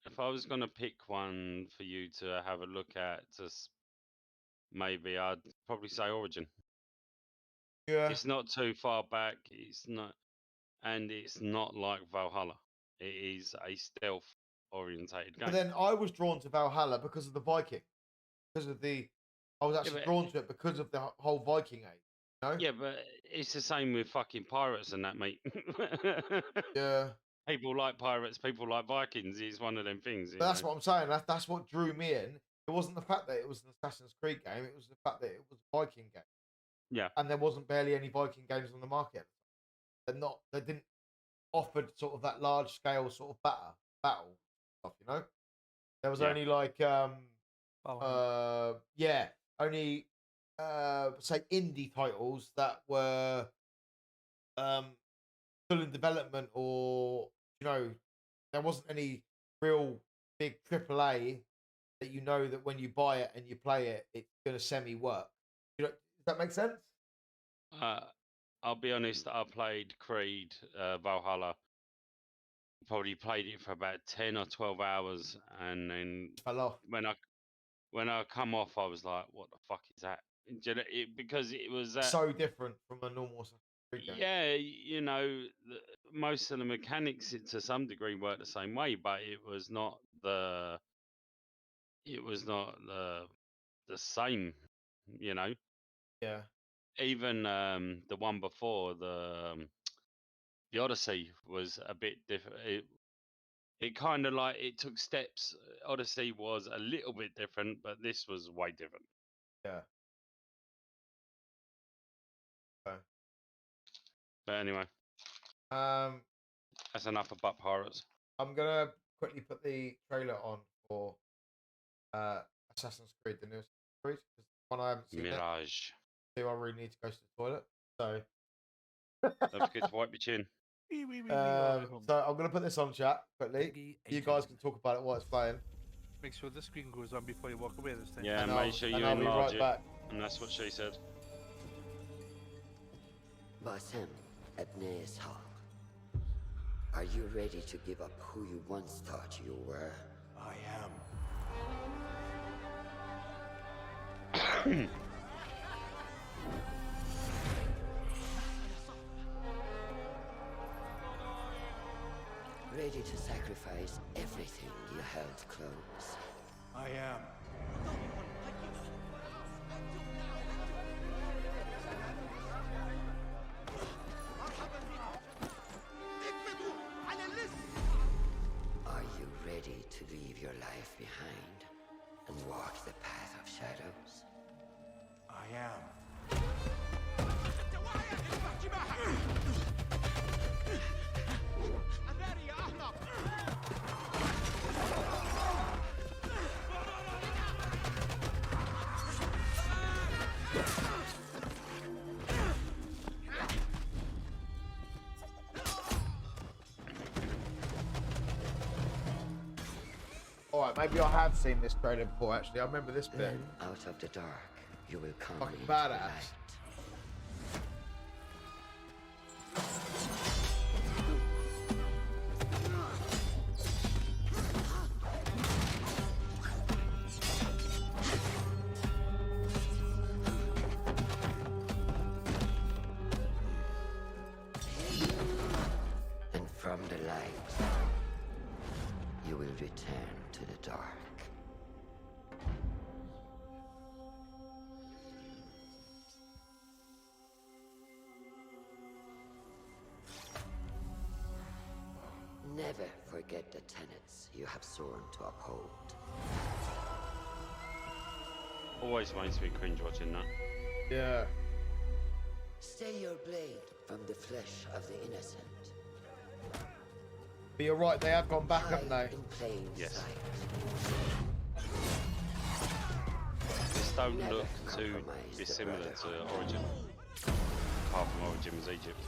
[SPEAKER 3] if I was gonna pick one for you to have a look at, maybe I'd probably say Origin.
[SPEAKER 1] Yeah.
[SPEAKER 3] It's not too far back. It's not, and it's not like Valhalla. It is a stealth orientated game.
[SPEAKER 1] But then I was drawn to Valhalla because of the Viking. Because of the, I was actually
[SPEAKER 3] but-
[SPEAKER 1] drawn to it because of the whole Viking age. You know?
[SPEAKER 3] Yeah, but it's the same with fucking pirates and that, mate.
[SPEAKER 1] Yeah.
[SPEAKER 3] People like pirates. People like Vikings. It's one of them things.
[SPEAKER 1] But that's what I'm saying. That's what drew me in. It wasn't the fact that it was an Assassin's Creed game. It was the fact that it was a Viking game.
[SPEAKER 3] Yeah.
[SPEAKER 1] And there wasn't barely any Viking games on the market. They didn't offer sort of that large scale sort of battle stuff, you know? There was
[SPEAKER 3] Yeah.
[SPEAKER 1] only like
[SPEAKER 2] Valhalla.
[SPEAKER 1] only say indie titles that were still in development, or there wasn't any real big AAA that that when you buy it and you play it, it's gonna semi work. Does that make sense?
[SPEAKER 3] I'll be honest. I played Creed Valhalla. Probably played it for about 10 or 12 hours, and then
[SPEAKER 1] Fell off.
[SPEAKER 3] when I come off, I was like, "What the fuck is that?" Because it was that.
[SPEAKER 1] So different from a normal Assassin's Creed game.
[SPEAKER 3] Yeah, most of the mechanics to some degree work the same way, but it was not the same.
[SPEAKER 1] Yeah.
[SPEAKER 3] Even the one before the Odyssey was a bit different. It kind of like it took steps. Odyssey was a little bit different, but this was way different.
[SPEAKER 1] Yeah. Okay.
[SPEAKER 3] But anyway,
[SPEAKER 1] Um,
[SPEAKER 3] that's enough about pirates.
[SPEAKER 1] I'm gonna quickly put the trailer on for Assassin's Creed, the newest Creed, because one I haven't seen yet.
[SPEAKER 3] Mirage.
[SPEAKER 1] Two, I really need to go to the toilet. So,
[SPEAKER 3] Don't forget to wipe your chin.
[SPEAKER 1] so I'm gonna put this on chat quickly. You guys can talk about it while it's playing.
[SPEAKER 2] Make sure the screen goes on before you walk away this time.
[SPEAKER 3] Yeah,
[SPEAKER 1] And
[SPEAKER 3] make sure you
[SPEAKER 1] I'll be
[SPEAKER 3] enlarge
[SPEAKER 1] right
[SPEAKER 3] it.
[SPEAKER 1] back.
[SPEAKER 3] And that's what she said.
[SPEAKER 7] Basem Ebnesha, are you ready to give up who you once thought you were?
[SPEAKER 6] I am.
[SPEAKER 7] Ready to sacrifice everything you held close?
[SPEAKER 6] I am.
[SPEAKER 7] Are you ready to leave your life behind and walk the path of shadows?
[SPEAKER 6] I am.
[SPEAKER 1] All right, maybe I have seen this trailer before. Actually, I remember this bit.
[SPEAKER 7] Then out of the dark, you will come
[SPEAKER 1] Fucking
[SPEAKER 7] into the
[SPEAKER 1] badass.
[SPEAKER 7] light. And from the light, you will return to the dark. Never forget the tenets you have sworn to uphold.
[SPEAKER 3] Always makes me cringe watching that.
[SPEAKER 1] Yeah.
[SPEAKER 7] Stay your blade from the flesh of the innocent.
[SPEAKER 1] But you're right, they have gone back, haven't they?
[SPEAKER 7] Hide in plain
[SPEAKER 3] Yes.
[SPEAKER 7] sight.
[SPEAKER 3] This don't
[SPEAKER 7] Never
[SPEAKER 3] look too
[SPEAKER 7] compromise the
[SPEAKER 3] dissimilar to
[SPEAKER 7] Brotherhood.
[SPEAKER 3] Origin. Apart from Origin was Egypt.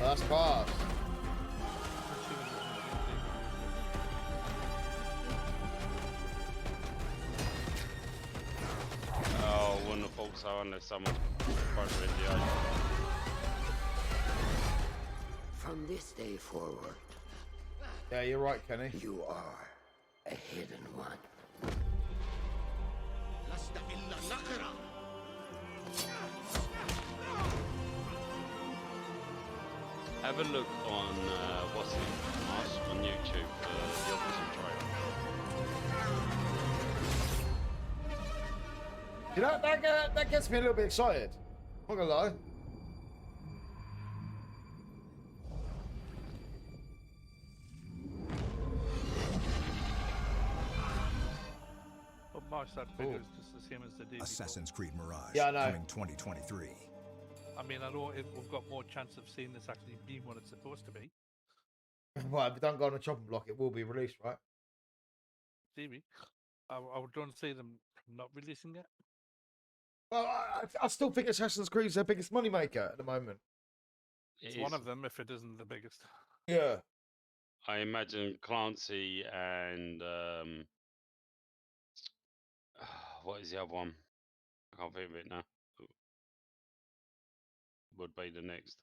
[SPEAKER 1] Oh, that's fast.
[SPEAKER 3] Oh, wouldn't have thought so unless someone broke in the eye.
[SPEAKER 7] From this day forward,
[SPEAKER 1] Yeah, you're right, Kenny.
[SPEAKER 7] you are a hidden one.
[SPEAKER 3] Have a look on what's it, Marsh, on YouTube for the Odyssey trailer.
[SPEAKER 1] You know, that gets me a little bit excited. Not gonna lie.
[SPEAKER 2] But March, that figure is just the same as the day before.
[SPEAKER 8] Assassin's Creed Mirage
[SPEAKER 1] Yeah, I know.
[SPEAKER 8] coming 2023.
[SPEAKER 2] I mean, I know we've got more chance of seeing this actually being what it's supposed to be.
[SPEAKER 1] Well, if we don't go on a chopping block, it will be released, right?
[SPEAKER 2] TV. I don't see them not releasing it.
[SPEAKER 1] Well, I still think Assassin's Creed is their biggest moneymaker at the moment.
[SPEAKER 2] It's
[SPEAKER 3] It
[SPEAKER 2] one
[SPEAKER 3] is.
[SPEAKER 2] of them, if it isn't the biggest.
[SPEAKER 1] Yeah.
[SPEAKER 3] I imagine Clancy and what is the other one? I can't think of it now. Would be the next.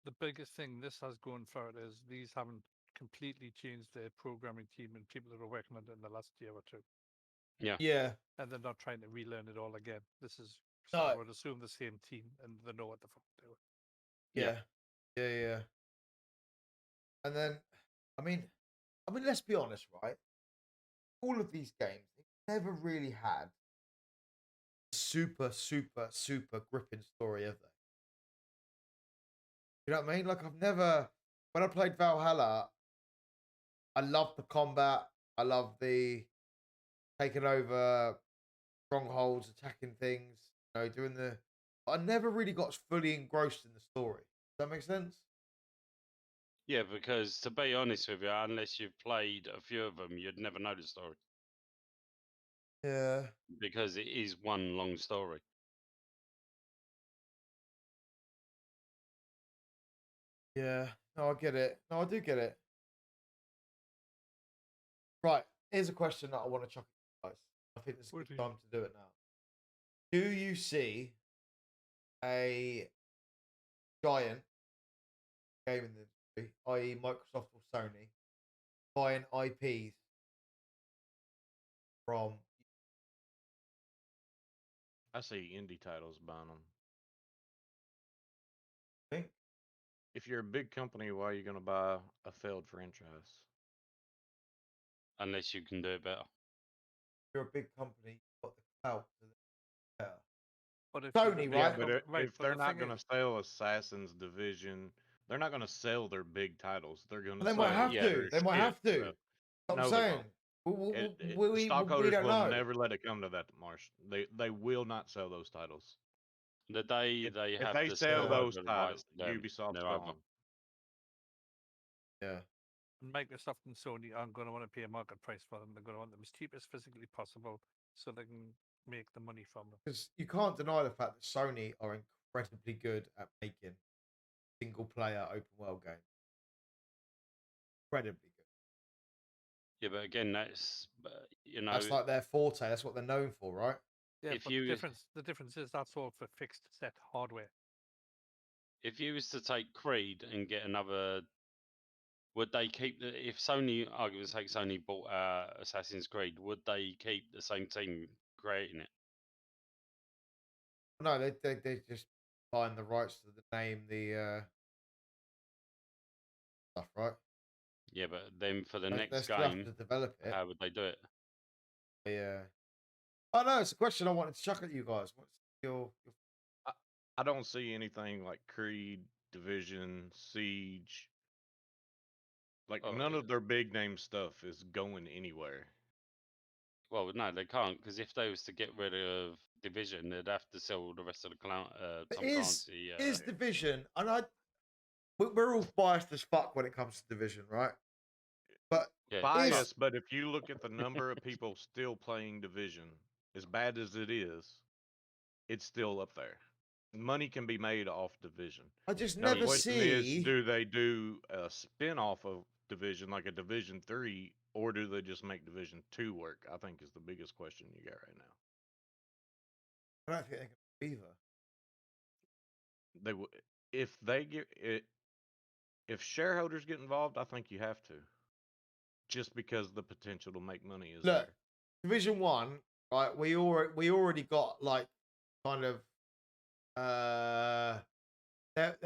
[SPEAKER 2] The biggest thing this has going for it is these haven't completely changed their programming team and people that are working on it in the last year or two.
[SPEAKER 1] Yeah.
[SPEAKER 2] And they're not trying to relearn it all again. This is,
[SPEAKER 1] No.
[SPEAKER 2] I would assume, the same team and they know what the fuck they're doing.
[SPEAKER 1] Yeah. Yeah. And then, I mean, let's be honest, right? All of these games, they've never really had a super gripping story, have they? You know what I mean? Like, I've never, when I played Valhalla, I loved the combat. I loved the taking over strongholds, attacking things, you know, doing the. I never really got fully engrossed in the story. Does that make sense?
[SPEAKER 3] Yeah, because to be honest with you, unless you've played a few of them, you'd never know the story.
[SPEAKER 1] Yeah.
[SPEAKER 3] Because it is one long story.
[SPEAKER 1] Yeah. No, I get it. No, I do get it. Right. Here's a question that I want to chuck at you guys. I think this is a
[SPEAKER 2] What
[SPEAKER 1] good
[SPEAKER 2] do you-
[SPEAKER 1] time to do it now. Do you see a giant gaming industry, i.e. Microsoft or Sony, buying IPs from
[SPEAKER 4] I see indie titles buying them.
[SPEAKER 1] think?
[SPEAKER 4] If you're a big company, why are you going to buy a failed franchise?
[SPEAKER 3] Unless you can do it better.
[SPEAKER 1] You're a big company, you've got the clout to the better.
[SPEAKER 2] But if
[SPEAKER 1] Sony,
[SPEAKER 2] you're a
[SPEAKER 1] right?
[SPEAKER 2] big
[SPEAKER 4] But
[SPEAKER 2] right,
[SPEAKER 4] if
[SPEAKER 2] but
[SPEAKER 4] they're
[SPEAKER 2] the
[SPEAKER 4] not
[SPEAKER 2] thing
[SPEAKER 4] going to
[SPEAKER 2] is-
[SPEAKER 4] sell Assassin's Division, they're not going to sell their big titles. They're going to
[SPEAKER 1] They
[SPEAKER 4] sell
[SPEAKER 1] might have
[SPEAKER 3] yeah,
[SPEAKER 1] to.
[SPEAKER 4] their
[SPEAKER 1] They might
[SPEAKER 4] shit
[SPEAKER 1] have to.
[SPEAKER 4] stuff.
[SPEAKER 1] That's what
[SPEAKER 4] No,
[SPEAKER 1] I'm
[SPEAKER 4] they
[SPEAKER 1] saying.
[SPEAKER 4] won't.
[SPEAKER 1] We
[SPEAKER 4] Stockholders
[SPEAKER 1] don't
[SPEAKER 4] will
[SPEAKER 1] know.
[SPEAKER 4] never let it come to that, Marsh. They will not sell those titles.
[SPEAKER 3] The day
[SPEAKER 4] If,
[SPEAKER 3] they
[SPEAKER 4] if
[SPEAKER 3] have
[SPEAKER 4] they
[SPEAKER 3] to
[SPEAKER 4] sell
[SPEAKER 3] sell
[SPEAKER 4] those
[SPEAKER 3] over the rights
[SPEAKER 4] titles,
[SPEAKER 3] to them,
[SPEAKER 4] Ubisoft's
[SPEAKER 3] they're over.
[SPEAKER 4] gone.
[SPEAKER 1] Yeah.
[SPEAKER 2] Microsoft and Sony aren't going to want to pay a market price for them. They're going to want them as cheap as physically possible so they can make the money from them.
[SPEAKER 1] Because you can't deny the fact that Sony are incredibly good at making single player open world games. Incredibly good.
[SPEAKER 3] Yeah, but again, that's you know,
[SPEAKER 1] That's like their forte. That's what they're known for, right?
[SPEAKER 2] Yeah,
[SPEAKER 3] If
[SPEAKER 2] but
[SPEAKER 3] you-
[SPEAKER 2] the difference is that's all for fixed set hardware.
[SPEAKER 3] if you was to take Creed and get another, would they keep the? If Sony, arguably sake, Sony bought Assassin's Creed, would they keep the same team creating it?
[SPEAKER 1] No, they just buying the rights to the name, the stuff, right?
[SPEAKER 3] Yeah, but then for the
[SPEAKER 1] They
[SPEAKER 3] next
[SPEAKER 1] still have to
[SPEAKER 3] game,
[SPEAKER 1] develop it.
[SPEAKER 3] how would they do it?
[SPEAKER 1] Yeah. Oh no, it's a question I wanted to chuck at you guys. What's your
[SPEAKER 4] I don't see anything like Creed, Division, Siege. Like
[SPEAKER 3] Oh,
[SPEAKER 4] none of their big name stuff is going anywhere.
[SPEAKER 3] well, no, they can't, because if they was to get rid of Division, they'd have to sell the rest of the
[SPEAKER 1] But
[SPEAKER 3] Tom Clancy.
[SPEAKER 1] is Division, and we're all biased as fuck when it comes to Division, right? But
[SPEAKER 3] Yeah,
[SPEAKER 4] Bias, but if you look at the number of people still playing Division, as bad as it is, it's still up there. Money can be made off Division.
[SPEAKER 1] I just
[SPEAKER 4] Now the
[SPEAKER 1] never
[SPEAKER 4] question is,
[SPEAKER 1] see.
[SPEAKER 4] do they do a spin-off of Division like a Division 3, or do they just make Division 2 work? I think is the biggest question you got right now.
[SPEAKER 1] I don't think they can either.
[SPEAKER 4] They if they get it, if shareholders get involved, I think you have to, just because the potential to make money is
[SPEAKER 1] Look,
[SPEAKER 4] there.
[SPEAKER 1] Division 1, right? We already got like kind of there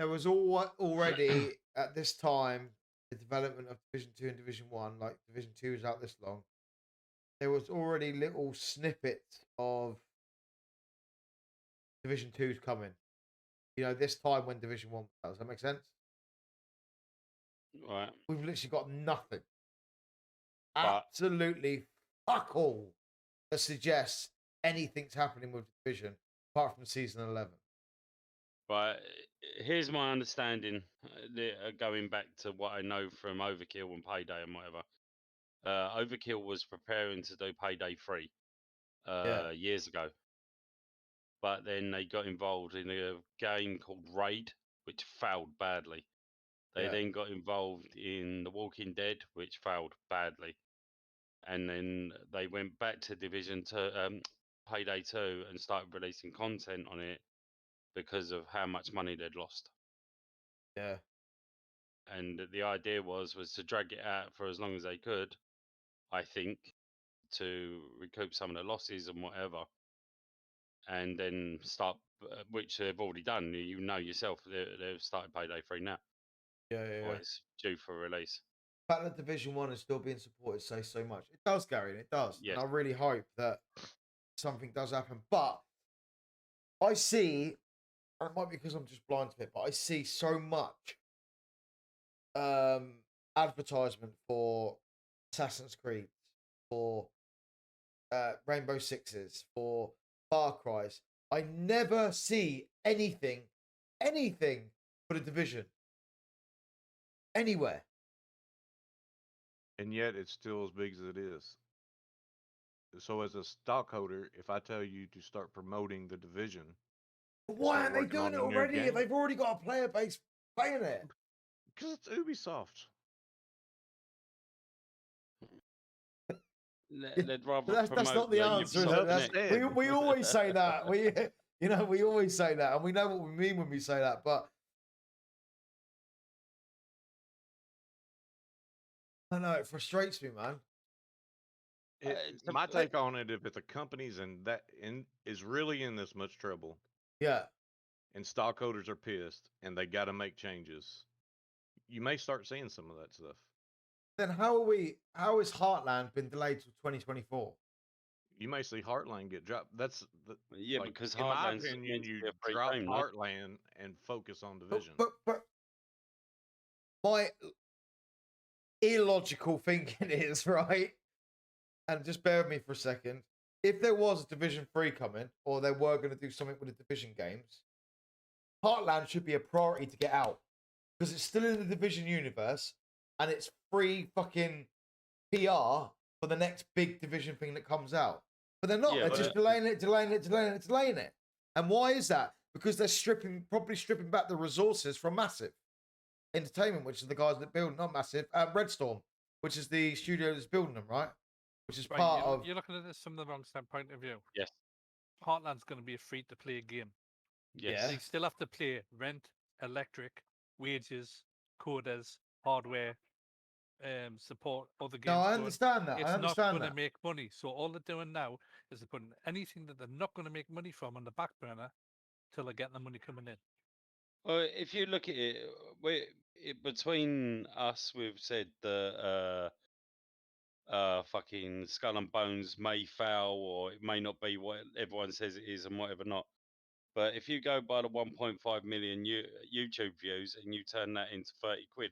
[SPEAKER 1] was already at this time the development of Division 2 and Division 1, like Division 2 is out this long. There was already little snippets of Division 2's coming. You know, this time when Division 1 was out. Does that make sense?
[SPEAKER 3] right.
[SPEAKER 1] We've literally got nothing.
[SPEAKER 3] But-
[SPEAKER 1] Absolutely fuck all that suggests anything's happening with Division apart from season 11.
[SPEAKER 3] But here's my understanding, going back to what I know from Overkill and Payday and whatever. Overkill was preparing to do Payday 3 years ago. But then they got involved in a game called Raid, which failed badly. They then got involved in The Walking Dead, which failed badly. And then they went back to Division 2, Payday 2, and started releasing content on it because of how much money they'd lost.
[SPEAKER 1] Yeah.
[SPEAKER 3] And the idea was to drag it out for as long as they could, I think, to recoup some of the losses and whatever, and then start, which they've already done. You know yourself, they've started Payday 3 now, or it's due for release.
[SPEAKER 1] The fact that Division 1 is still being supported says so much. It does, Gary, and it does.
[SPEAKER 3] Yes.
[SPEAKER 1] And I really hope that something does happen. But I see, and it might be because I'm just blind to it, but I see so much advertisement for Assassin's Creed, for Rainbow Sixes, for Far Cry's. I never see anything for the Division anywhere.
[SPEAKER 4] And yet it's still as big as it is. So as a stockholder, if I tell you to start promoting the Division,
[SPEAKER 1] But why
[SPEAKER 4] start
[SPEAKER 1] aren't they
[SPEAKER 4] working
[SPEAKER 1] doing
[SPEAKER 4] on
[SPEAKER 1] it
[SPEAKER 4] a new
[SPEAKER 1] already?
[SPEAKER 4] game.
[SPEAKER 1] They've already got a player base playing it.
[SPEAKER 4] because it's Ubisoft.
[SPEAKER 3] They'd rather
[SPEAKER 1] That's
[SPEAKER 3] promote
[SPEAKER 1] not the
[SPEAKER 3] the
[SPEAKER 1] answer. Is
[SPEAKER 3] Ubisoft
[SPEAKER 1] it? That's,
[SPEAKER 3] innit?
[SPEAKER 1] we always say that. We always say that, and we know what we mean when we say that. But I know it frustrates me, man.
[SPEAKER 4] My take on it, if the company's is really in this much trouble,
[SPEAKER 1] Yeah.
[SPEAKER 4] and stockholders are pissed, and they got to make changes, you may start seeing some of that stuff.
[SPEAKER 1] Then how is Heartland been delayed till 2024?
[SPEAKER 4] You may see Heartland get dropped. That's
[SPEAKER 3] Yeah, because
[SPEAKER 4] in my
[SPEAKER 3] Heartland's
[SPEAKER 4] opinion,
[SPEAKER 3] meant to
[SPEAKER 4] you
[SPEAKER 3] be a free
[SPEAKER 4] drop
[SPEAKER 3] game, no?
[SPEAKER 4] Heartland and focus on Division.
[SPEAKER 1] But my illogical thinking is, right, and just bear with me for a second, if there was a Division 3 coming, or they were going to do something with the Division games, Heartland should be a priority to get out, because it's still in the Division universe, and it's free fucking PR for the next big Division thing that comes out. But they're not.
[SPEAKER 3] Yeah,
[SPEAKER 1] They're just delaying it. And why is that? Because they're probably stripping back the resources from Massive Entertainment, which is the guys that build, not Massive, Redstorm, which is the studio that's building them, right? Which is part of.
[SPEAKER 2] You're looking at this from the wrong standpoint of view.
[SPEAKER 3] Yes.
[SPEAKER 2] Heartland's going to be a free-to-play game.
[SPEAKER 3] Yes.
[SPEAKER 2] So you still have to pay rent, electric, wages, coders, hardware, support other games.
[SPEAKER 1] No, I
[SPEAKER 2] going.
[SPEAKER 1] understand that.
[SPEAKER 2] It's
[SPEAKER 1] I understand
[SPEAKER 2] not going
[SPEAKER 1] that.
[SPEAKER 2] to make money. So all they're doing now is they're putting anything that they're not going to make money from on the back burner till they're getting the money coming in.
[SPEAKER 3] Well, if you look at it, between us, we've said that fucking Skull and Bones may fail, or it may not be what everyone says it is, and whatever not. But if you go by the 1.5 million YouTube views and you turn that into 30 quid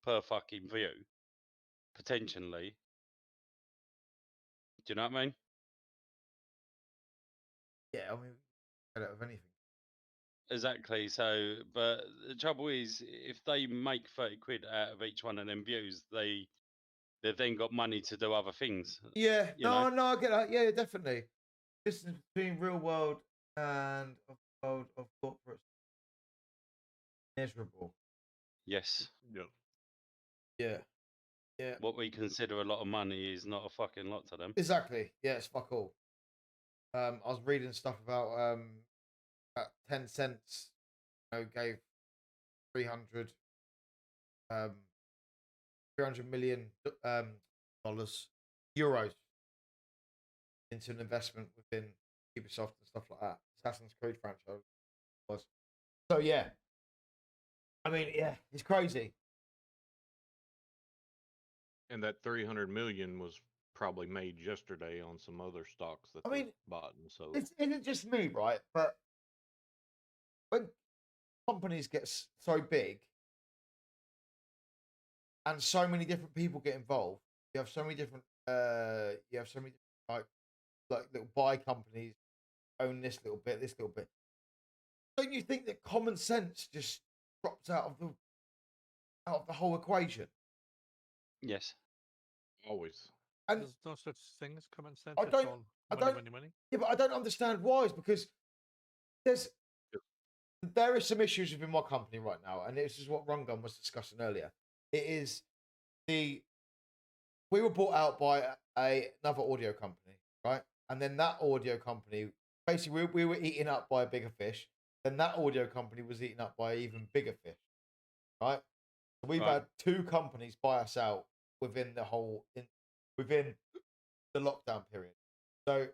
[SPEAKER 3] per fucking view, potentially, do you know what I mean?
[SPEAKER 1] Yeah, I mean, out of anything.
[SPEAKER 3] Exactly. So, but the trouble is, if they make 30 quid out of each one of them views, they've then got money to do other things.
[SPEAKER 1] Yeah,
[SPEAKER 3] You know?
[SPEAKER 1] no, I get that. Yeah, definitely. Distance between real world and of world of corporate miserable.
[SPEAKER 3] Yes.
[SPEAKER 4] Yep.
[SPEAKER 1] Yeah, yeah,
[SPEAKER 3] What we consider a lot of money is not a fucking lot to them.
[SPEAKER 1] exactly. Yeah, it's fuck all. I was reading stuff about 10 cents, gave 300 um 300 million dollars euros into an investment within Ubisoft and stuff like that. Assassin's Creed franchise was. So yeah. I mean, yeah, it's crazy.
[SPEAKER 4] And that 300 million was probably made yesterday on some other stocks that
[SPEAKER 1] I
[SPEAKER 4] they
[SPEAKER 1] mean,
[SPEAKER 4] bought and sold.
[SPEAKER 1] It's isn't just me, right? But when companies get so big and so many different people get involved, you have so many different like little buy companies own this little bit, this little bit. Don't you think that common sense just drops out of the whole equation?
[SPEAKER 3] Yes.
[SPEAKER 4] Always.
[SPEAKER 1] And
[SPEAKER 2] There's no such thing as common sense.
[SPEAKER 1] I
[SPEAKER 2] It's
[SPEAKER 1] don't,
[SPEAKER 2] all
[SPEAKER 1] I
[SPEAKER 2] money,
[SPEAKER 1] don't,
[SPEAKER 2] money, money.
[SPEAKER 1] yeah, but I don't understand why. Is because there's there are some issues within my company right now, and this is what Rungun was discussing earlier. It is we were bought out by another audio company, right? And then that audio company, basically, we were eaten up by a bigger fish. Then that audio company was eaten up by an even bigger fish, right? So we've
[SPEAKER 3] Right.
[SPEAKER 1] had two companies buy us out within within the lockdown period. So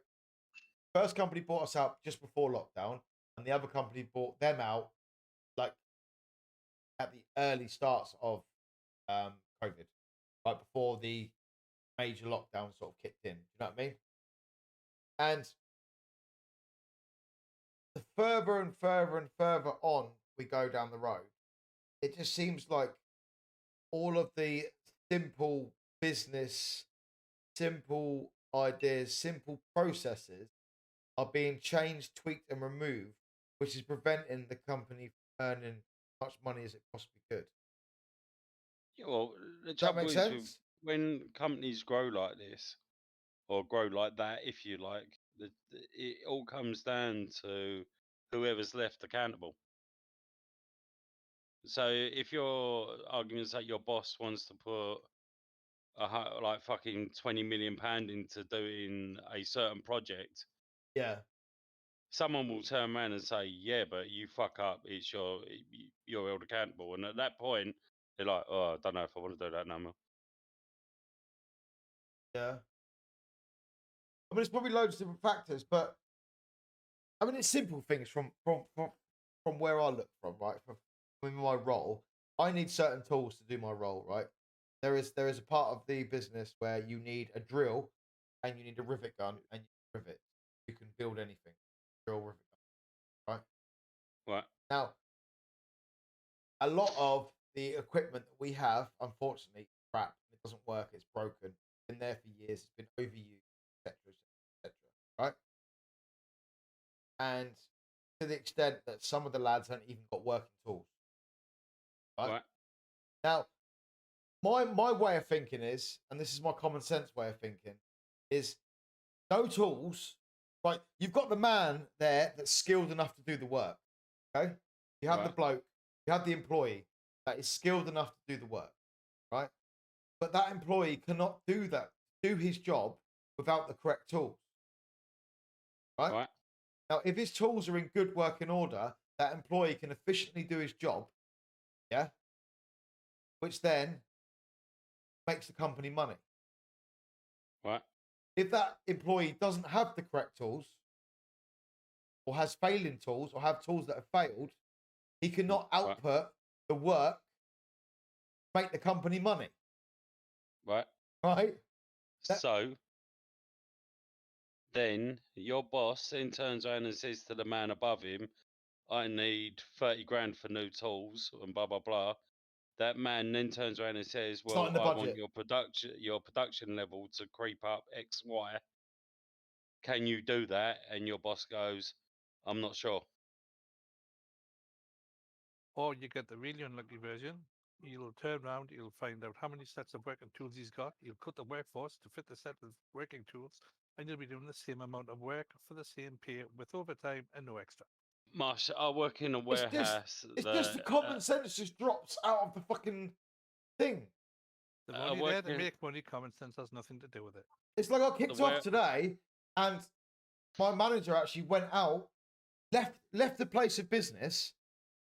[SPEAKER 1] first company bought us out just before lockdown, and the other company bought them out like at the early starts of COVID, right before the major lockdown sort of kicked in. Do you know what I mean? And the further and further and further on we go down the road, it just seems like all of the simple business, simple ideas, simple processes are being changed, tweaked, and removed, which is preventing the company from earning as much money as it possibly could.
[SPEAKER 3] Yeah, well, the
[SPEAKER 1] Does that
[SPEAKER 3] trouble
[SPEAKER 1] make
[SPEAKER 3] is with
[SPEAKER 1] sense?
[SPEAKER 3] when companies grow like this, or grow like that, if you like, it all comes down to whoever's left accountable. So if your argument's that your boss wants to put like fucking £20 million into doing a certain project,
[SPEAKER 1] Yeah.
[SPEAKER 3] someone will turn around and say, "Yeah, but you fuck up. You're held accountable." And at that point, they're like, "Oh, I don't know if I want to do that no more."
[SPEAKER 1] Yeah. I mean, it's probably loads of different factors, but I mean, it's simple things from where I look from, right? From my role, I need certain tools to do my role, right? There is a part of the business where you need a drill and you need a rivet gun and you rivet. You can build anything, drill, rivet gun, right?
[SPEAKER 3] Right,
[SPEAKER 1] Now, a lot of the equipment that we have, unfortunately, is crap. It doesn't work. It's broken. It's been there for years. It's been overused, etc., etc. Right? And to the extent that some of the lads haven't even got working tools. Right?
[SPEAKER 3] right,
[SPEAKER 1] Now, my way of thinking is, and this is my common sense way of thinking, is no tools. Right? You've got the man there that's skilled enough to do the work. Okay? You have the
[SPEAKER 3] right,
[SPEAKER 1] bloke, you have the employee that is skilled enough to do the work, right? But that employee cannot do his job without the correct tools, right?
[SPEAKER 3] right,
[SPEAKER 1] Now, if his tools are in good working order, that employee can efficiently do his job, yeah, which then makes the company money.
[SPEAKER 3] right,
[SPEAKER 1] If that employee doesn't have the correct tools, or has failing tools, or have tools that have failed, he cannot
[SPEAKER 3] Right.
[SPEAKER 1] output the work, make the company money,
[SPEAKER 3] Right.
[SPEAKER 1] right? That-
[SPEAKER 3] So then your boss then turns around and says to the man above him, I need 30 grand for new tools and blah blah blah. That man then turns around and says,
[SPEAKER 1] It's not in
[SPEAKER 3] well,
[SPEAKER 1] the
[SPEAKER 3] I want
[SPEAKER 1] budget.
[SPEAKER 3] your production level to creep up X, Y. Can you do that? And your boss goes, I'm not sure.
[SPEAKER 2] Or you get the really unlucky version. You'll turn around, you'll find out how many sets of working tools he's got. You'll cut the workforce to fit the set of working tools, and you'll be doing the same amount of work for the same pay with overtime and no extra.
[SPEAKER 3] Marsh, I work in a warehouse.
[SPEAKER 1] It's just the common sense just drops out of the fucking thing.
[SPEAKER 2] They're only there to
[SPEAKER 3] working-
[SPEAKER 2] make money. Common sense has nothing to do with it.
[SPEAKER 1] It's like I kicked off today, and my manager actually went out, left the place of business,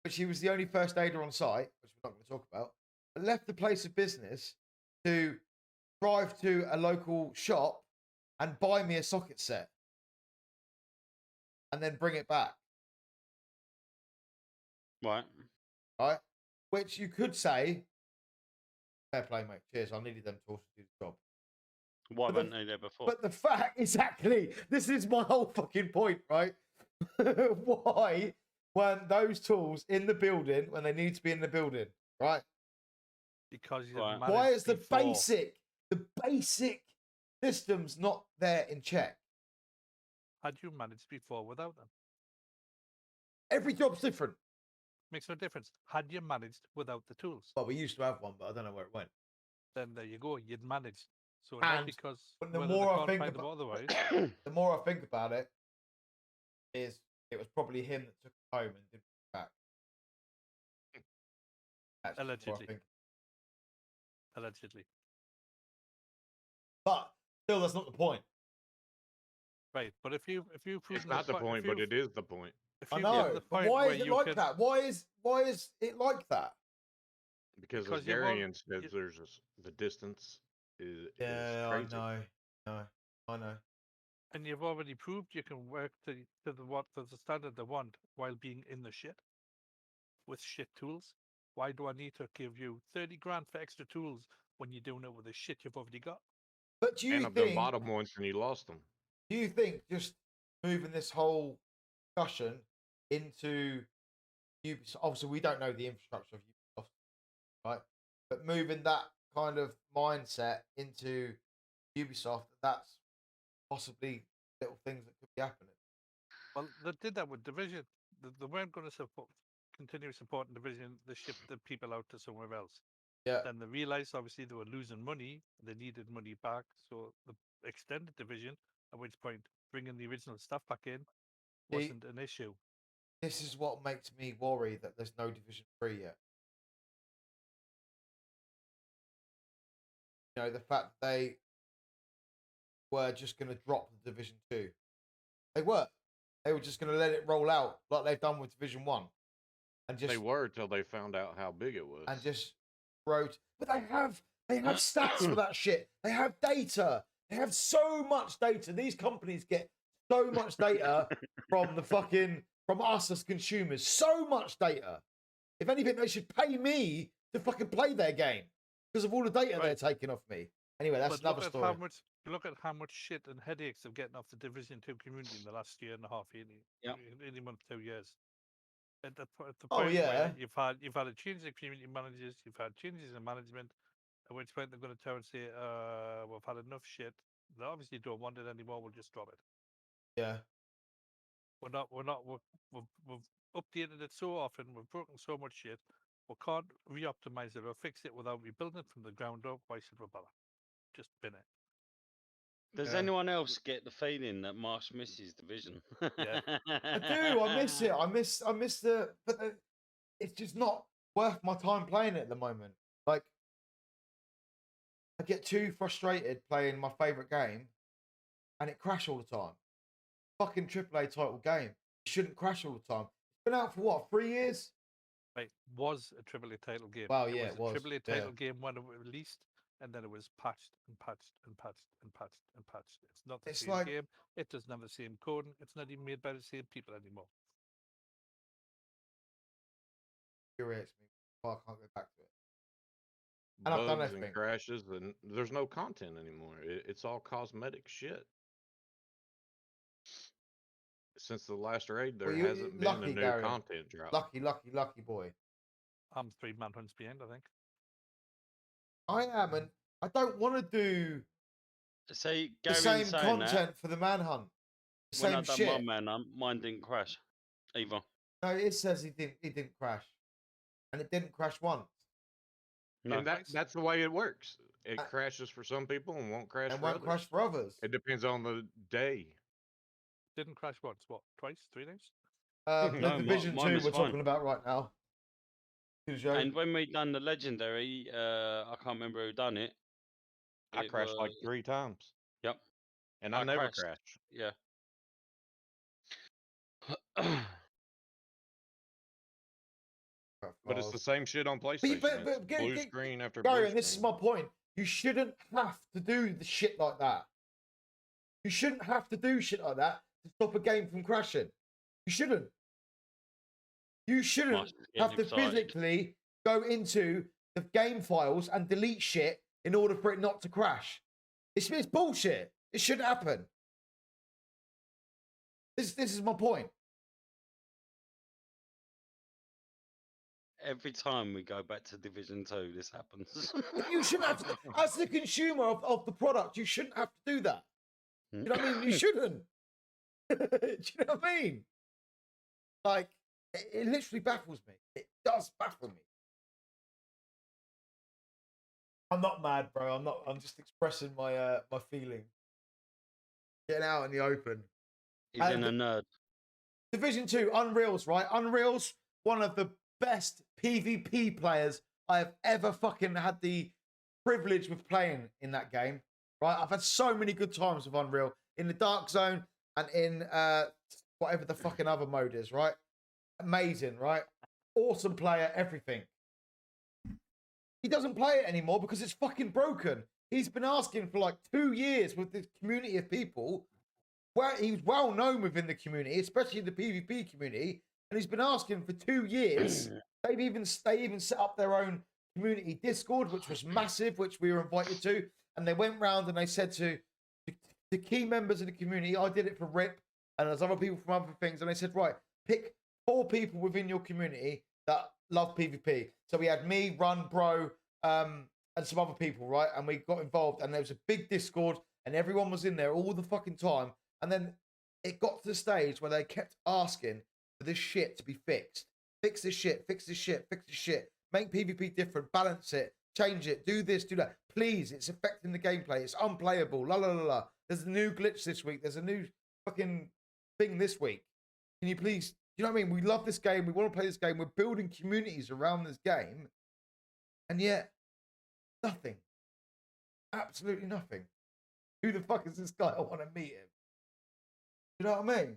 [SPEAKER 1] which he was the only first aider on site, which we're not going to talk about, but left the place of business to drive to a local shop and buy me a socket set and then bring it back.
[SPEAKER 3] Right.
[SPEAKER 1] Right? Which you could say, fair play, mate. Cheers. I needed them to also do the job.
[SPEAKER 3] Why
[SPEAKER 1] But
[SPEAKER 3] weren't they there before?
[SPEAKER 1] But the fact, exactly, this is my whole fucking point, right? Why weren't those tools in the building when they need to be in the building, right?
[SPEAKER 2] Because you
[SPEAKER 3] Right.
[SPEAKER 1] Why is the
[SPEAKER 2] before.
[SPEAKER 1] basic systems not there in check?
[SPEAKER 2] Had you managed before without them?
[SPEAKER 1] Every job's different.
[SPEAKER 2] Makes no difference. Had you managed without the tools?
[SPEAKER 1] Well, we used to have one, but I don't know where it went.
[SPEAKER 2] Then there you go. You'd managed. So
[SPEAKER 1] And
[SPEAKER 2] not because
[SPEAKER 1] but the
[SPEAKER 2] whether
[SPEAKER 1] more
[SPEAKER 2] they
[SPEAKER 1] I
[SPEAKER 2] can't
[SPEAKER 1] think
[SPEAKER 2] find them
[SPEAKER 1] about-
[SPEAKER 2] otherwise.
[SPEAKER 1] The more I think about it, is it was probably him that took it home and didn't put it back. That's the more I
[SPEAKER 2] Allegedly.
[SPEAKER 1] think.
[SPEAKER 2] Allegedly.
[SPEAKER 1] But still, that's not the point.
[SPEAKER 2] Right. But if you
[SPEAKER 4] It's
[SPEAKER 2] proven
[SPEAKER 4] not the
[SPEAKER 2] point,
[SPEAKER 4] point, but it is the point.
[SPEAKER 2] If
[SPEAKER 1] I
[SPEAKER 2] you've
[SPEAKER 1] know,
[SPEAKER 2] gotten the
[SPEAKER 1] but
[SPEAKER 2] point
[SPEAKER 1] why
[SPEAKER 2] where
[SPEAKER 1] is it
[SPEAKER 2] you
[SPEAKER 1] like
[SPEAKER 2] can,
[SPEAKER 1] that? Why is it like that?
[SPEAKER 4] Because
[SPEAKER 2] Because
[SPEAKER 4] as
[SPEAKER 2] you've
[SPEAKER 4] Garion
[SPEAKER 2] al-
[SPEAKER 4] says,
[SPEAKER 2] you-
[SPEAKER 4] there's the distance is
[SPEAKER 1] Yeah,
[SPEAKER 4] crazy.
[SPEAKER 1] I know.
[SPEAKER 2] and you've already proved you can work to the standard they want while being in the shit with shit tools. Why do I need to give you 30 grand for extra tools when you're doing it with the shit you've already got?
[SPEAKER 1] But do you
[SPEAKER 4] And I've done
[SPEAKER 1] think?
[SPEAKER 4] bottom once and you lost them.
[SPEAKER 1] Do you think just moving this whole discussion into Ubisoft? Obviously, we don't know the infrastructure of Ubisoft, right? But moving that kind of mindset into Ubisoft, that's possibly little things that could be happening.
[SPEAKER 2] Well, they did that with Division. They weren't going to continue supporting Division. They shipped the people out to somewhere else.
[SPEAKER 1] Yeah.
[SPEAKER 2] Then they realized obviously they were losing money. They needed money back, so the extended Division. At which point, bringing the original stuff back in wasn't an issue.
[SPEAKER 1] This is what makes me worry that there's no Division 3 yet. You know, the fact they were just going to drop the Division 2. They were. They were just going to let it roll out like they've done with Division 1. And just
[SPEAKER 4] They were till they found out how big it was.
[SPEAKER 1] and just wrote. But they have stats for that shit. They have data. They have so much data. These companies get so much data from us as consumers. So much data. If anything, they should pay me to fucking play their game because of all the data they're taking off me. Anyway, that's
[SPEAKER 2] But
[SPEAKER 1] another
[SPEAKER 2] look at
[SPEAKER 1] story.
[SPEAKER 2] look at how much shit and headaches of getting off the Division 2 community in the last year and a half, any month, 2 years. At the
[SPEAKER 1] Oh,
[SPEAKER 2] point
[SPEAKER 1] yeah.
[SPEAKER 2] where you've had a change in community managers, you've had changes in management, at which point they're going to turn and say, we've had enough shit. They obviously don't want it anymore. We'll just drop it.
[SPEAKER 1] Yeah.
[SPEAKER 2] We've updated it so often. We've broken so much shit. We can't re-optimize it or fix it without rebuilding it from the ground up. Why should we bother? Just bin it.
[SPEAKER 3] Does
[SPEAKER 1] Yeah.
[SPEAKER 3] anyone else get the feeling that Marsh misses Division?
[SPEAKER 2] Yeah.
[SPEAKER 1] I do. I miss it. I miss it's just not worth my time playing it at the moment. Like, I get too frustrated playing my favorite game, and it crashes all the time. Fucking AAA title game. It shouldn't crash all the time. It's been out for what, 3 years?
[SPEAKER 2] Right, was a AAA title game.
[SPEAKER 1] Wow, yeah, it was,
[SPEAKER 2] a AAA
[SPEAKER 1] yeah.
[SPEAKER 2] title game when it was released, and then it was patched and patched and patched and patched and patched. It's not the
[SPEAKER 1] It's
[SPEAKER 2] same
[SPEAKER 1] like-
[SPEAKER 2] game. It doesn't have the same coding. It's not even made by the same people anymore.
[SPEAKER 1] infuriates me. Why I can't go back to it. And I've done
[SPEAKER 4] Bugs
[SPEAKER 1] everything.
[SPEAKER 4] and crashes, and there's no content anymore. It's all cosmetic shit. Since the last raid, there
[SPEAKER 1] Well,
[SPEAKER 4] hasn't been a
[SPEAKER 1] lucky,
[SPEAKER 4] new
[SPEAKER 1] Gary.
[SPEAKER 4] content drop.
[SPEAKER 1] Lucky boy.
[SPEAKER 2] I'm 3 manhunts behind, I think.
[SPEAKER 1] I am, and I don't want to do
[SPEAKER 3] See,
[SPEAKER 1] the
[SPEAKER 3] Gary
[SPEAKER 1] same
[SPEAKER 3] saying
[SPEAKER 1] content for the manhunt. The
[SPEAKER 3] when
[SPEAKER 1] same
[SPEAKER 3] I done
[SPEAKER 1] shit.
[SPEAKER 3] my man, mine didn't crash either.
[SPEAKER 1] No, it says he didn't crash, and it didn't crash once,
[SPEAKER 3] No.
[SPEAKER 4] And that's the way it works. It crashes for some people and won't crash
[SPEAKER 1] and
[SPEAKER 4] for
[SPEAKER 1] won't
[SPEAKER 4] others.
[SPEAKER 1] crash for others.
[SPEAKER 4] It depends on the day.
[SPEAKER 2] Didn't crash once. What? Twice? 3 days?
[SPEAKER 1] The
[SPEAKER 3] No,
[SPEAKER 1] Division
[SPEAKER 3] mine
[SPEAKER 1] 2
[SPEAKER 3] was
[SPEAKER 1] we're
[SPEAKER 3] fine.
[SPEAKER 1] talking about right now.
[SPEAKER 3] And when we done the legendary, I can't remember who done it.
[SPEAKER 4] I
[SPEAKER 3] It
[SPEAKER 4] crashed like
[SPEAKER 3] was-
[SPEAKER 4] 3 times.
[SPEAKER 3] Yep.
[SPEAKER 4] And I never
[SPEAKER 3] crashed.
[SPEAKER 4] crash.
[SPEAKER 3] Yeah.
[SPEAKER 4] But it's the same shit on
[SPEAKER 1] But
[SPEAKER 4] PlayStation. It's blue
[SPEAKER 1] get-
[SPEAKER 4] screen after blue
[SPEAKER 1] Gary,
[SPEAKER 4] screen.
[SPEAKER 1] and this is my point. You shouldn't have to do the shit like that. You shouldn't have to do shit like that to stop a game from crashing. You shouldn't. You shouldn't
[SPEAKER 3] Nice, getting
[SPEAKER 1] have to
[SPEAKER 3] excited.
[SPEAKER 1] physically go into the game files and delete shit in order for it not to crash. It's bullshit. It shouldn't happen. This is my point.
[SPEAKER 3] Every time we go back to Division 2, this happens.
[SPEAKER 1] You shouldn't have to, as the consumer of the product, you shouldn't have to do that. You know what I mean? You shouldn't. Do you know what I mean? Like, it literally baffles me. It does baffle me. I'm not mad, bro. I'm just expressing my my feeling. Getting out in the open.
[SPEAKER 3] He's in a nerd.
[SPEAKER 1] Division 2, Unreal's, right? Unreal's one of the best PvP players I have ever fucking had the privilege with playing in that game, right? I've had so many good times with Unreal in the Dark Zone and in whatever the fucking other mode is, right? Amazing, right? Awesome player, everything. He doesn't play it anymore because it's fucking broken. He's been asking for like 2 years with this community of people. Well, he's well known within the community, especially the PvP community, and he's been asking for 2 years. They even set up their own community Discord, which was massive, which we were invited to, and they went round and they said to the key members of the community, I did it for Rip, and there's other people from other things, and they said, right, pick 4 people within your community that love PvP. So we had me, Run, Bro, and some other people, right? And we got involved, and there was a big Discord, and everyone was in there all the fucking time. And then it got to the stage where they kept asking for this shit to be fixed. Fix this shit, fix this shit, fix this shit. Make PvP different, balance it, change it, do this, do that. Please, it's affecting the gameplay. It's unplayable, la la la la. There's a new glitch this week. There's a new fucking thing this week. Can you please, you know what I mean? We love this game. We want to play this game. We're building communities around this game. And yet, nothing. Absolutely nothing. Who the fuck is this guy? I want to meet him. You know what I mean?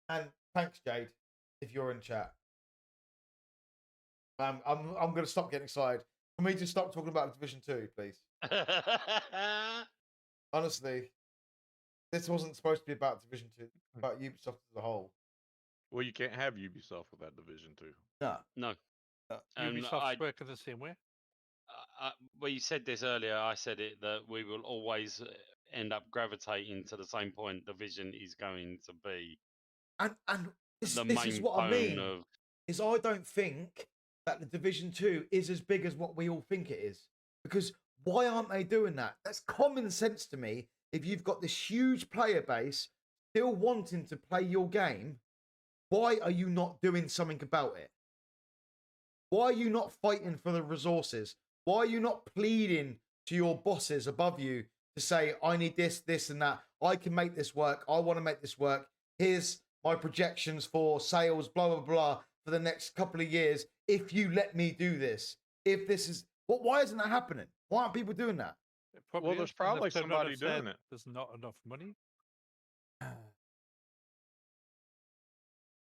[SPEAKER 1] And thanks, Jade, if you're in chat. I'm going to stop getting excited. For me to stop talking about Division 2, please. Honestly, this wasn't supposed to be about Division 2, about Ubisoft as a whole.
[SPEAKER 4] Well, you can't have Ubisoft without Division 2.
[SPEAKER 1] No.
[SPEAKER 3] No. And
[SPEAKER 2] Ubisoft's working the same way.
[SPEAKER 3] Well, you said this earlier. I said it that we will always end up gravitating to the same point. Division is going to be
[SPEAKER 1] And this
[SPEAKER 3] the
[SPEAKER 1] is
[SPEAKER 3] main
[SPEAKER 1] what I mean.
[SPEAKER 3] of.
[SPEAKER 1] Is I don't think that the Division 2 is as big as what we all think it is. Because why aren't they doing that? That's common sense to me. If you've got this huge player base still wanting to play your game, why are you not doing something about it? Why are you not fighting for the resources? Why are you not pleading to your bosses above you to say, I need this, this, and that. I can make this work. I want to make this work. Here's my projections for sales, blah, blah, blah, for the next couple of years. If you let me do this, if this is, why isn't that happening? Why aren't people doing that?
[SPEAKER 4] Well, there's probably somebody doing it.
[SPEAKER 2] There's not enough money.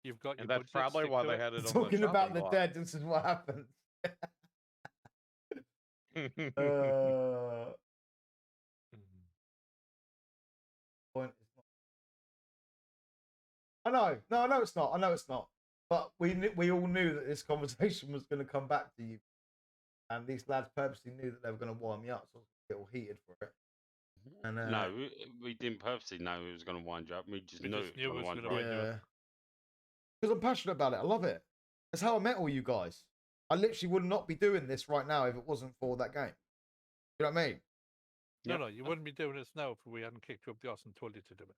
[SPEAKER 2] You've got your
[SPEAKER 4] And that's
[SPEAKER 2] budget,
[SPEAKER 4] probably
[SPEAKER 2] stick
[SPEAKER 4] why
[SPEAKER 2] to
[SPEAKER 4] they
[SPEAKER 2] it.
[SPEAKER 4] had it on
[SPEAKER 1] Talking
[SPEAKER 4] the
[SPEAKER 1] about
[SPEAKER 4] chopping
[SPEAKER 1] the
[SPEAKER 4] block.
[SPEAKER 1] dead, this is what happens. Point is not. I know. No, I know it's not. I know it's not. But we all knew that this conversation was going to come back to you, and these lads purposely knew that they were going to wind me up, so I was a little heated for it. And
[SPEAKER 3] No, we didn't purposely know it was going to wind you up. We just
[SPEAKER 2] We
[SPEAKER 3] knew
[SPEAKER 2] just
[SPEAKER 3] it was going to wind you
[SPEAKER 2] gonna
[SPEAKER 3] up.
[SPEAKER 2] wind you up.
[SPEAKER 1] yeah, because I'm passionate about it. I love it. That's how I met all you guys. I literally would not be doing this right now if it wasn't for that game. You know what I mean?
[SPEAKER 2] No, you wouldn't be doing this now if we hadn't kicked you up the arse and told you to do it.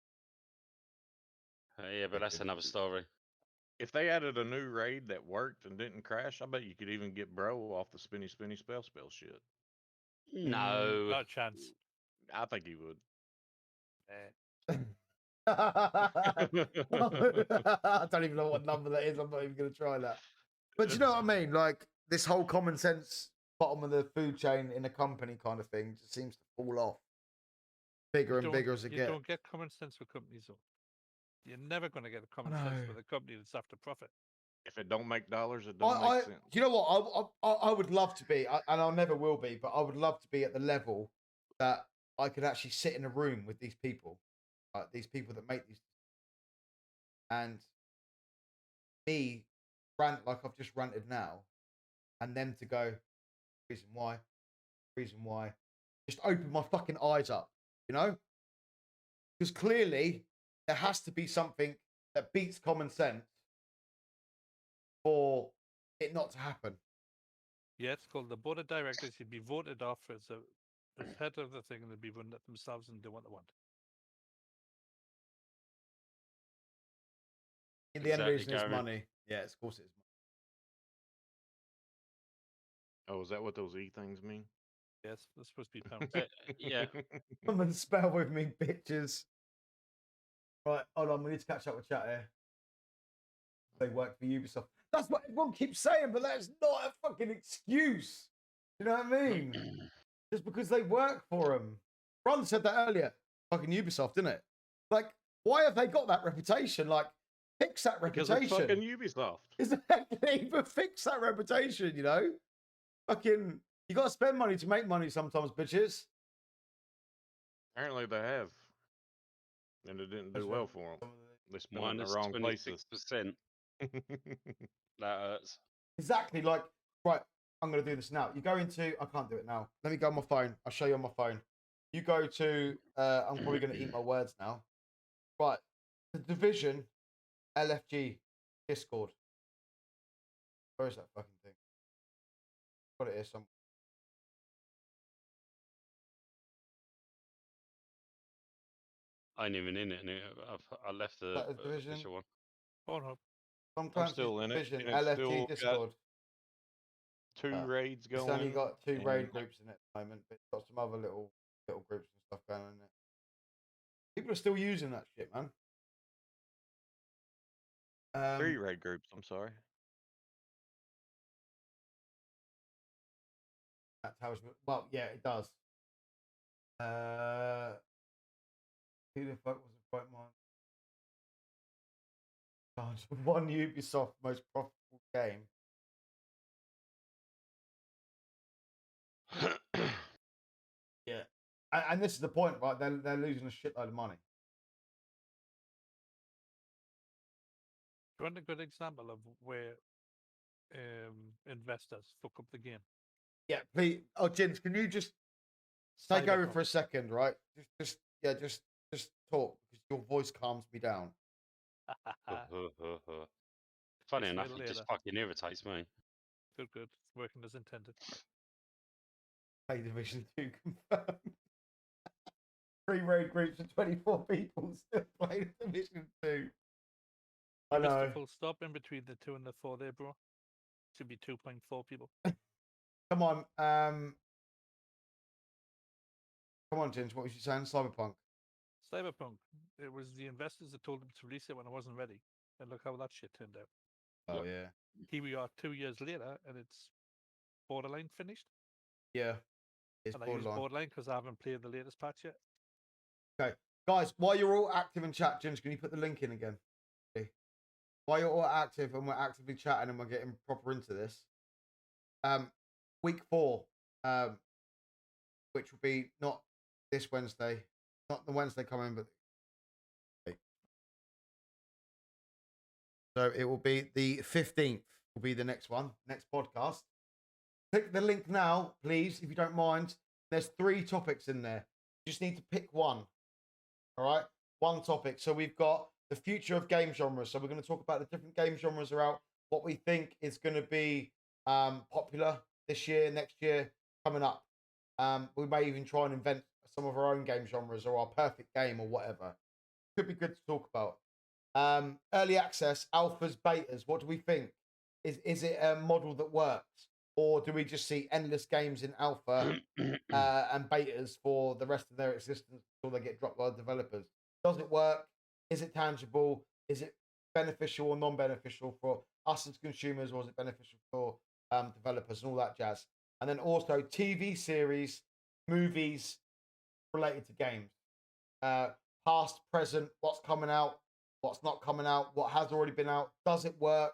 [SPEAKER 3] Yeah, but that's another story.
[SPEAKER 4] If they added a new raid that worked and didn't crash, I bet you could even get bro off the spinny spell shit.
[SPEAKER 3] No.
[SPEAKER 2] Not a chance.
[SPEAKER 4] I think he would.
[SPEAKER 1] I don't even know what number that is. I'm not even going to try that. But you know what I mean? Like this whole common sense, bottom of the food chain in a company kind of thing just seems to fall off bigger and bigger as it
[SPEAKER 2] You
[SPEAKER 1] gets.
[SPEAKER 2] don't get common sense with companies, though. You're never going to get a common sense
[SPEAKER 1] know.
[SPEAKER 2] with a company that's after profit.
[SPEAKER 4] If it don't make dollars, it don't make sense.
[SPEAKER 1] Do you know what? I would love to be, and I never will be, but I would love to be at the level that I could actually sit in a room with these people that make these, and me rant like I've just ranted now, and them to go, reason why, just open my fucking eyes up, you know? Because clearly there has to be something that beats common sense for it not to happen.
[SPEAKER 2] Yeah, it's called the board of directors. You'd be voted off as head of the thing, and they'd be running it themselves and do what they want.
[SPEAKER 1] In the end
[SPEAKER 3] Exactly,
[SPEAKER 1] reason is
[SPEAKER 3] Gary.
[SPEAKER 1] money. Yeah, of course it is.
[SPEAKER 4] Oh, is that what those E things mean?
[SPEAKER 2] Yes, that's supposed to be pounds.
[SPEAKER 3] Yeah.
[SPEAKER 1] Come and spell with me, bitches. Right, hold on. We need to catch up with chat here. They work for Ubisoft. That's what everyone keeps saying, but that's not a fucking excuse. You know what I mean? Just because they work for them. Ron said that earlier. Fucking Ubisoft, didn't it? Like, why have they got that reputation? Like, fix that
[SPEAKER 4] Because
[SPEAKER 1] reputation.
[SPEAKER 4] it's fucking Ubisoft.
[SPEAKER 1] Exactly, but fix that reputation, you know? Fucking, you got to spend money to make money sometimes, bitches.
[SPEAKER 4] Apparently they have. And it didn't do well for them. They spent it in the
[SPEAKER 3] Minus
[SPEAKER 4] wrong places.
[SPEAKER 3] 26%. That hurts.
[SPEAKER 1] Exactly, like, right, I'm going to do this now. You go into, I can't do it now. Let me go on my phone. I'll show you on my phone. You go to, I'm probably going to eat my words now. Right, the Division LFG Discord. Where is that fucking thing? Got it here somewhere.
[SPEAKER 3] I ain't even in it. And I left the
[SPEAKER 1] That is Division?
[SPEAKER 3] official one.
[SPEAKER 2] Pornhub.
[SPEAKER 1] Tom
[SPEAKER 4] I'm
[SPEAKER 1] Clancy's
[SPEAKER 4] still in it.
[SPEAKER 1] Division
[SPEAKER 4] And it's still
[SPEAKER 1] LFG
[SPEAKER 4] got
[SPEAKER 1] Discord.
[SPEAKER 4] 2 raids
[SPEAKER 1] It's
[SPEAKER 4] going.
[SPEAKER 1] only got 2
[SPEAKER 4] and-
[SPEAKER 1] raid groups in it at the moment, but it's got some other little groups and stuff going on in it. People are still using that shit, man.
[SPEAKER 4] 3 raid groups, I'm sorry.
[SPEAKER 1] That tells me. Well, yeah, it does. Who the fuck was the right one? God, one Ubisoft most profitable game. Yeah, and this is the point, right? They're losing a shitload of money.
[SPEAKER 2] Do you want a good example of where investors fuck up the game?
[SPEAKER 1] Yeah, please. Oh, Jins, can you just take over
[SPEAKER 2] Cyberpunk.
[SPEAKER 1] for a second, right? Just talk because your voice calms me down.
[SPEAKER 3] Funny
[SPEAKER 2] It's a
[SPEAKER 3] enough,
[SPEAKER 2] little
[SPEAKER 3] it just
[SPEAKER 2] later.
[SPEAKER 3] fucking irritates me.
[SPEAKER 2] Good. Working as intended.
[SPEAKER 1] Play Division 2 confirmed. 3 raid groups of 24 people still playing Division 2. I
[SPEAKER 2] You missed
[SPEAKER 1] know.
[SPEAKER 2] a full stop in between the 2 and the 4 there, bro. Should be 2.4 people.
[SPEAKER 1] Come on. Come on, Jins. What was you saying? Cyberpunk.
[SPEAKER 2] Cyberpunk. It was the investors that told them to release it when it wasn't ready. And look how that shit turned out.
[SPEAKER 1] Oh, yeah.
[SPEAKER 2] Here we are 2 years later, and it's borderline finished.
[SPEAKER 1] Yeah. It's
[SPEAKER 2] And I use
[SPEAKER 1] borderline.
[SPEAKER 2] borderline because I haven't played the latest patch yet.
[SPEAKER 1] Okay. Guys, while you're all active in chat, Jins, can you put the link in again? Okay. While you're all active and we're actively chatting and we're getting proper into this, week 4, which will be not this Wednesday, not the Wednesday coming, but So it will be the 15th. Will be the next one, next podcast. Click the link now, please, if you don't mind. There's 3 topics in there. You just need to pick one. All right, one topic. So we've got the future of game genres. So we're going to talk about the different game genres are out, what we think is going to be popular this year, next year, coming up. We may even try and invent some of our own game genres or our perfect game or whatever. Could be good to talk about. Early access, alphas, betas. What do we think? Is it a model that works, or do we just see endless games in alpha and betas for the rest of their existence until they get dropped by the developers? Does it work? Is it tangible? Is it beneficial or non-beneficial for us as consumers, or is it beneficial for developers and all that jazz? And then also TV series, movies related to games, past, present, what's coming out, what's not coming out, what has already been out, does it work?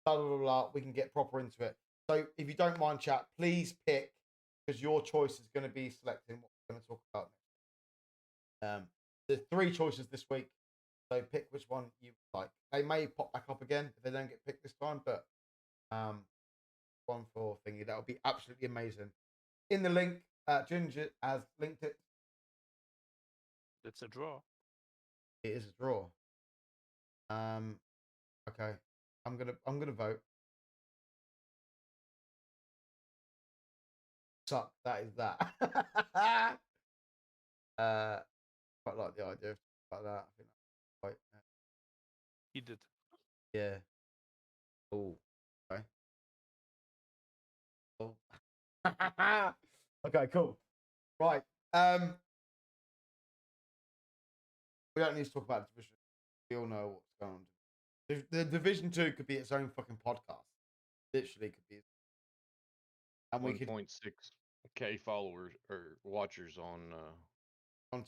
[SPEAKER 1] Blah, blah, blah, blah. We can get proper into it. So if you don't mind, chat, please pick, because your choice is going to be selecting what we're going to talk about next. There's 3 choices this week, so pick which one you like. They may pop back up again if they don't get picked this time, but one for thingy, that would be absolutely amazing. In the link, Ginger has linked it.
[SPEAKER 2] It's a draw.
[SPEAKER 1] It is a draw. Okay, I'm gonna vote. Suck. That is that. Quite like the idea about that. I think that's quite.
[SPEAKER 2] He did.
[SPEAKER 1] Yeah. Oh. Okay. Oh. Okay. Cool. Right. We don't need to talk about the division. We all know what's going on. The Division 2 could be its own fucking podcast. Literally could be. And we could
[SPEAKER 4] 1.6K followers or watchers
[SPEAKER 1] on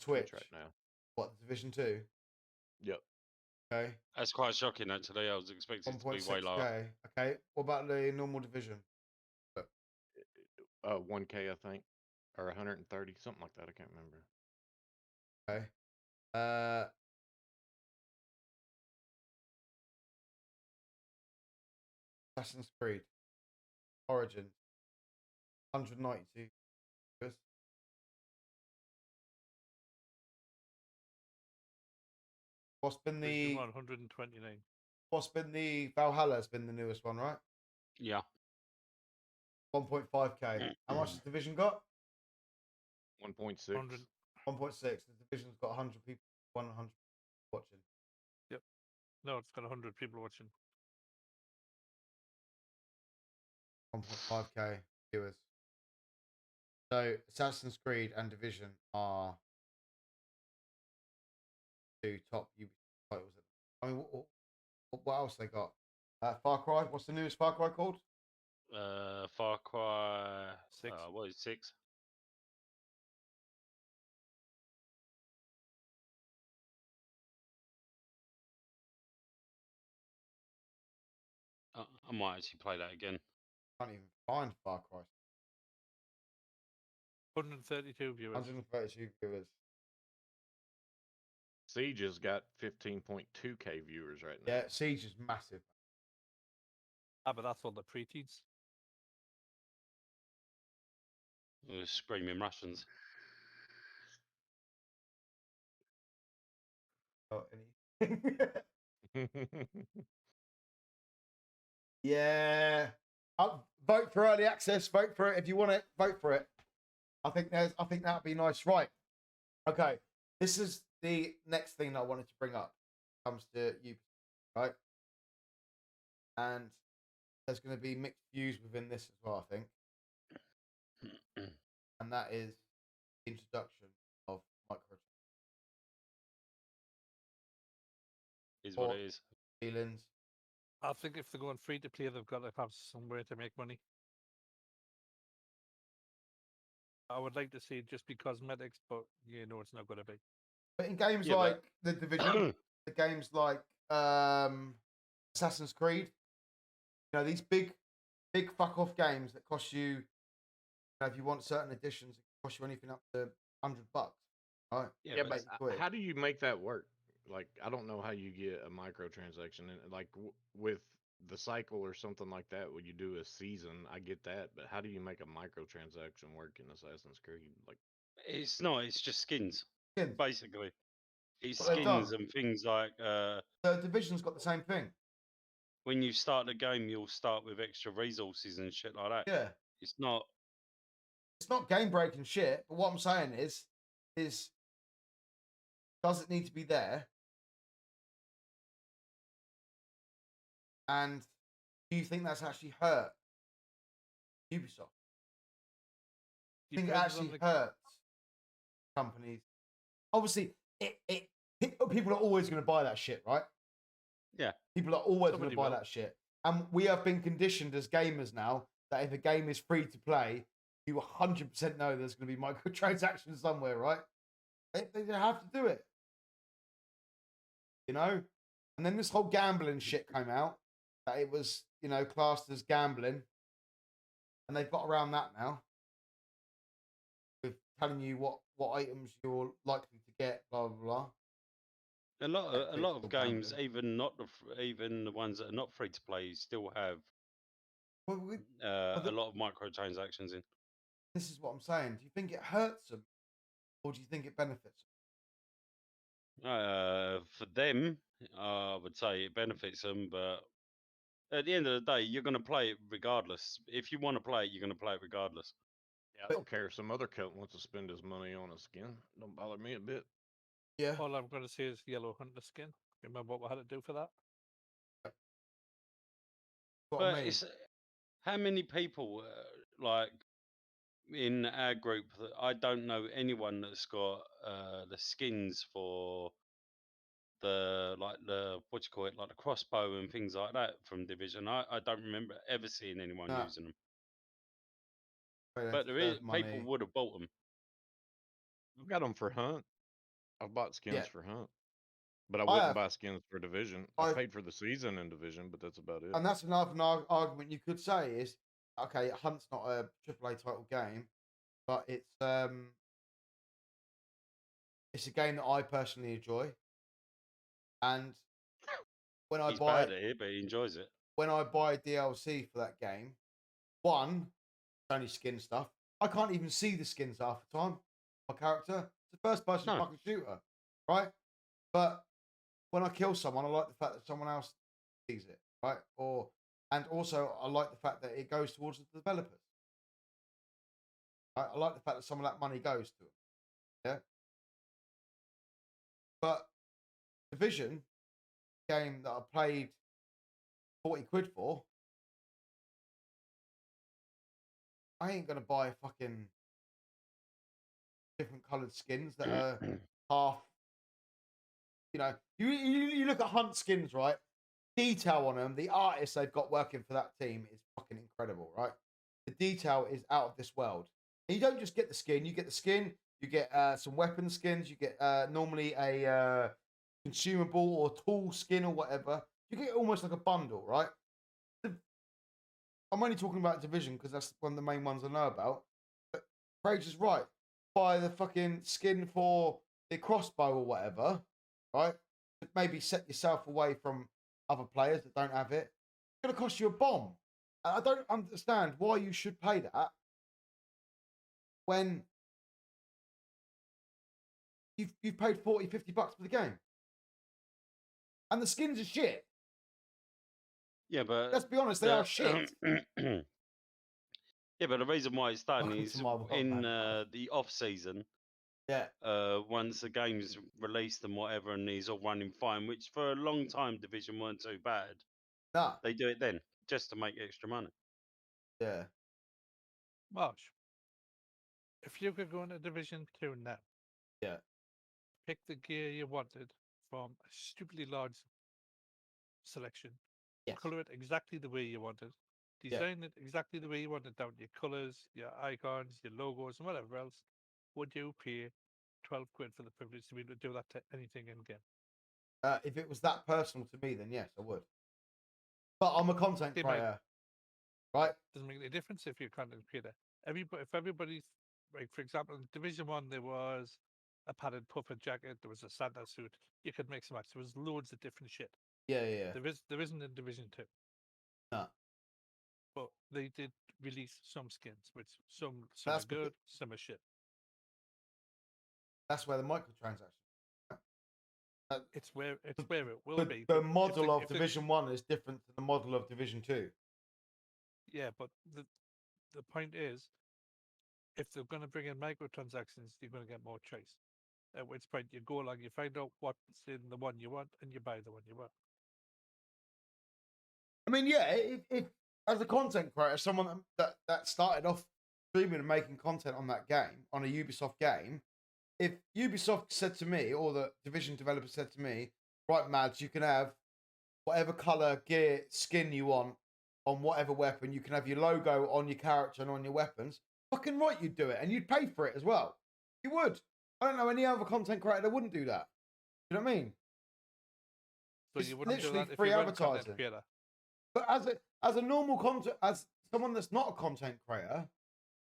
[SPEAKER 1] Twitch
[SPEAKER 4] right now.
[SPEAKER 1] What, Division 2?
[SPEAKER 4] Yep.
[SPEAKER 1] Okay.
[SPEAKER 3] That's quite shocking, actually. I was expecting it to be way lower.
[SPEAKER 1] 1.6K. Okay. What about the normal division?
[SPEAKER 4] 1K, I think, or 130, something like that. I can't remember.
[SPEAKER 1] Okay. Assassin's Creed Origins 192 viewers. What's been the
[SPEAKER 2] 129.
[SPEAKER 1] What's been the Valhalla's been the newest one, right?
[SPEAKER 3] Yeah.
[SPEAKER 1] 1.5K. How much has Division got?
[SPEAKER 4] 1.6.
[SPEAKER 1] 1.6. The Division's got 100 people, 100 watching.
[SPEAKER 2] Yep. No, it's got 100 people watching.
[SPEAKER 1] 1.5K viewers. So Assassin's Creed and Division are 2 top Ubisoft titles. I mean, what else they got? Far Cry. What's the newest Far Cry called?
[SPEAKER 3] Far Cry
[SPEAKER 2] 6.
[SPEAKER 3] What is 6? I might actually play that again.
[SPEAKER 1] Can't even find Far Cry.
[SPEAKER 2] 132 viewers.
[SPEAKER 1] 132 viewers.
[SPEAKER 4] Siege has got 15.2K viewers right now.
[SPEAKER 1] Yeah, Siege is massive.
[SPEAKER 2] Ah, but that's all the preteens.
[SPEAKER 3] Those screaming Russians.
[SPEAKER 1] Oh, yeah. Vote for early access. Vote for it if you want it. Vote for it. I think that'd be nice. Right. Okay. This is the next thing that I wanted to bring up. Comes to you, right? And there's going to be mixed views within this as well, I think. And that is the introduction of microtransactions.
[SPEAKER 3] Is what it is.
[SPEAKER 1] Feelings.
[SPEAKER 2] I think if they're going free to play, they've got to have somewhere to make money. I would like to see just be cosmetics, but you know it's not going to be.
[SPEAKER 1] But in games
[SPEAKER 3] Yeah,
[SPEAKER 1] like The Division, the games like Assassin's Creed, you know, these big fuck off games that cost you, if you want certain editions, it costs you anything up to $100, right?
[SPEAKER 4] Yeah, but how do you make that work? like I don't know how you get a microtransaction and like with the cycle or something like that. When you do a season, I get that, but how do you make a microtransaction work in Assassin's Creed? Like,
[SPEAKER 3] It's not. It's just skins,
[SPEAKER 1] Skins.
[SPEAKER 3] basically. It's
[SPEAKER 1] What they've
[SPEAKER 3] skins
[SPEAKER 1] done.
[SPEAKER 3] and things like
[SPEAKER 1] The Division's got the same thing.
[SPEAKER 3] when you start the game, you'll start with extra resources and shit like that.
[SPEAKER 1] Yeah.
[SPEAKER 3] It's not.
[SPEAKER 1] It's not game breaking shit, but what I'm saying is does it need to be there? And do you think that's actually hurt Ubisoft? Do you think it
[SPEAKER 2] Depends on
[SPEAKER 1] actually
[SPEAKER 2] the-
[SPEAKER 1] hurts companies? Obviously, people are always going to buy that shit, right?
[SPEAKER 3] Yeah.
[SPEAKER 1] People are always going
[SPEAKER 2] Somebody
[SPEAKER 1] to buy
[SPEAKER 2] will.
[SPEAKER 1] that shit. And we have been conditioned as gamers now that if a game is free to play, you 100% know there's going to be microtransactions somewhere, right? They have to do it. You know? And then this whole gambling shit came out, that it was, classed as gambling. And they've got around that now. With telling you what items you're likely to get, blah, blah, blah.
[SPEAKER 3] A lot
[SPEAKER 1] It's
[SPEAKER 3] of
[SPEAKER 1] still
[SPEAKER 3] games,
[SPEAKER 1] gambling.
[SPEAKER 3] even the ones that are not free to play, still have
[SPEAKER 1] Well,
[SPEAKER 3] a lot of microtransactions in.
[SPEAKER 1] this is what I'm saying. Do you think it hurts them? Or do you think it benefits them?
[SPEAKER 3] For them, I would say it benefits them, but at the end of the day, you're going to play it regardless. If you want to play it, you're going to play it regardless.
[SPEAKER 4] yeah, I don't care if some other cunt wants to spend his money on a skin. Don't bother me a bit.
[SPEAKER 1] Yeah.
[SPEAKER 2] All I'm going to say is Yellow Hunter skin. Remember what we had to do for that?
[SPEAKER 1] What
[SPEAKER 3] But
[SPEAKER 1] I mean.
[SPEAKER 3] it's how many people like in our group that I don't know anyone that's got the skins for the what you call it, like the crossbow and things like that from Division. I don't remember ever seeing anyone
[SPEAKER 1] Nah.
[SPEAKER 3] using them.
[SPEAKER 1] They
[SPEAKER 3] But there is
[SPEAKER 1] deserve
[SPEAKER 3] people
[SPEAKER 1] money.
[SPEAKER 3] would have bought them.
[SPEAKER 4] I've got them for hunt. I've bought skins
[SPEAKER 1] Yeah.
[SPEAKER 4] for hunt, but I
[SPEAKER 1] I
[SPEAKER 4] wouldn't
[SPEAKER 1] have.
[SPEAKER 4] buy skins for Division. I paid for the season in Division, but that's about it.
[SPEAKER 1] And that's another argument you could say is, okay, Hunt's not a AAA title game, but it's a game that I personally enjoy. And when I
[SPEAKER 3] He's
[SPEAKER 1] buy
[SPEAKER 3] bad at it, but he enjoys it.
[SPEAKER 1] when I buy DLC for that game, one, it's only skin stuff. I can't even see the skins half the time. My character, it's a first person
[SPEAKER 3] No.
[SPEAKER 1] fucking shooter, right? But when I kill someone, I like the fact that someone else sees it, right? And also I like the fact that it goes towards the developers. I like the fact that some of that money goes to them. Yeah. But Division, game that I played 40 quid for, I ain't gonna buy fucking different coloured skins that are half. You look at Hunt skins, right? Detail on them, the artists they've got working for that team is fucking incredible, right? The detail is out of this world. And you don't just get the skin, you get the skin, you get some weapon skins, you get normally a consumable or tool skin or whatever. You get almost like a bundle, right? I'm only talking about Division because that's one of the main ones I know about. But Rage is right. Buy the fucking skin for the crossbow or whatever, right? Maybe set yourself away from other players that don't have it. It's going to cost you a bomb. I don't understand why you should pay that when you've paid 40, 50 bucks for the game. And the skins are shit.
[SPEAKER 3] Yeah, but
[SPEAKER 1] Let's be honest, they are shit.
[SPEAKER 3] Yeah, but the reason why it's done
[SPEAKER 1] Welcome
[SPEAKER 3] is
[SPEAKER 1] to my world,
[SPEAKER 3] in
[SPEAKER 1] man.
[SPEAKER 3] the off season.
[SPEAKER 1] Yeah.
[SPEAKER 3] Once the game's released and whatever, and these all running fine, which for a long time Division weren't too bad.
[SPEAKER 1] Nah.
[SPEAKER 3] They do it then just to make extra money.
[SPEAKER 1] Yeah.
[SPEAKER 2] Marsh, if you could go into Division 2 now,
[SPEAKER 1] Yeah.
[SPEAKER 2] pick the gear you wanted from a stupidly large selection,
[SPEAKER 1] Yes.
[SPEAKER 2] color it exactly the way you wanted, design it exactly the way you wanted, down to your colors, your icons, your logos, and whatever else, would you pay 12 quid for the privilege to be able to do that to anything in game?
[SPEAKER 1] If it was that personal to me, then yes, I would. But I'm a content
[SPEAKER 2] They
[SPEAKER 1] creator, right?
[SPEAKER 2] Doesn't make any difference if you're a content creator. If everybody's like, for example, in Division 1, there was a padded puffer jacket. There was a Santa suit. You could mix and match. There was loads of different shit.
[SPEAKER 1] Yeah.
[SPEAKER 2] There isn't in Division 2.
[SPEAKER 1] No.
[SPEAKER 2] But they did release some skins, which some
[SPEAKER 1] That's
[SPEAKER 2] are good,
[SPEAKER 1] because-
[SPEAKER 2] some are shit.
[SPEAKER 1] That's where the microtransactions.
[SPEAKER 2] It's where it will
[SPEAKER 1] The,
[SPEAKER 2] be.
[SPEAKER 1] the
[SPEAKER 2] but if
[SPEAKER 1] model
[SPEAKER 2] they-
[SPEAKER 1] of
[SPEAKER 2] if they-
[SPEAKER 1] Division 1 is different to the model of Division 2.
[SPEAKER 2] Yeah, but the point is, if they're going to bring in microtransactions, you're going to get more choice. At which point you go along, you find out what's in the one you want, and you buy the one you want.
[SPEAKER 1] I mean, yeah, if as a content creator, someone that started off streaming and making content on that game, on a Ubisoft game, if Ubisoft said to me, or the Division developer said to me, right, Mads, you can have whatever color gear skin you want on whatever weapon, you can have your logo on your character and on your weapons, fucking right, you'd do it, and you'd pay for it as well. You would. I don't know any other content creator that wouldn't do that. You know what I mean?
[SPEAKER 2] So
[SPEAKER 1] It's
[SPEAKER 2] you wouldn't do
[SPEAKER 1] literally
[SPEAKER 2] that if
[SPEAKER 1] free
[SPEAKER 2] you weren't a content
[SPEAKER 1] advertising.
[SPEAKER 2] creator.
[SPEAKER 1] But as a normal content, as someone that's not a content creator,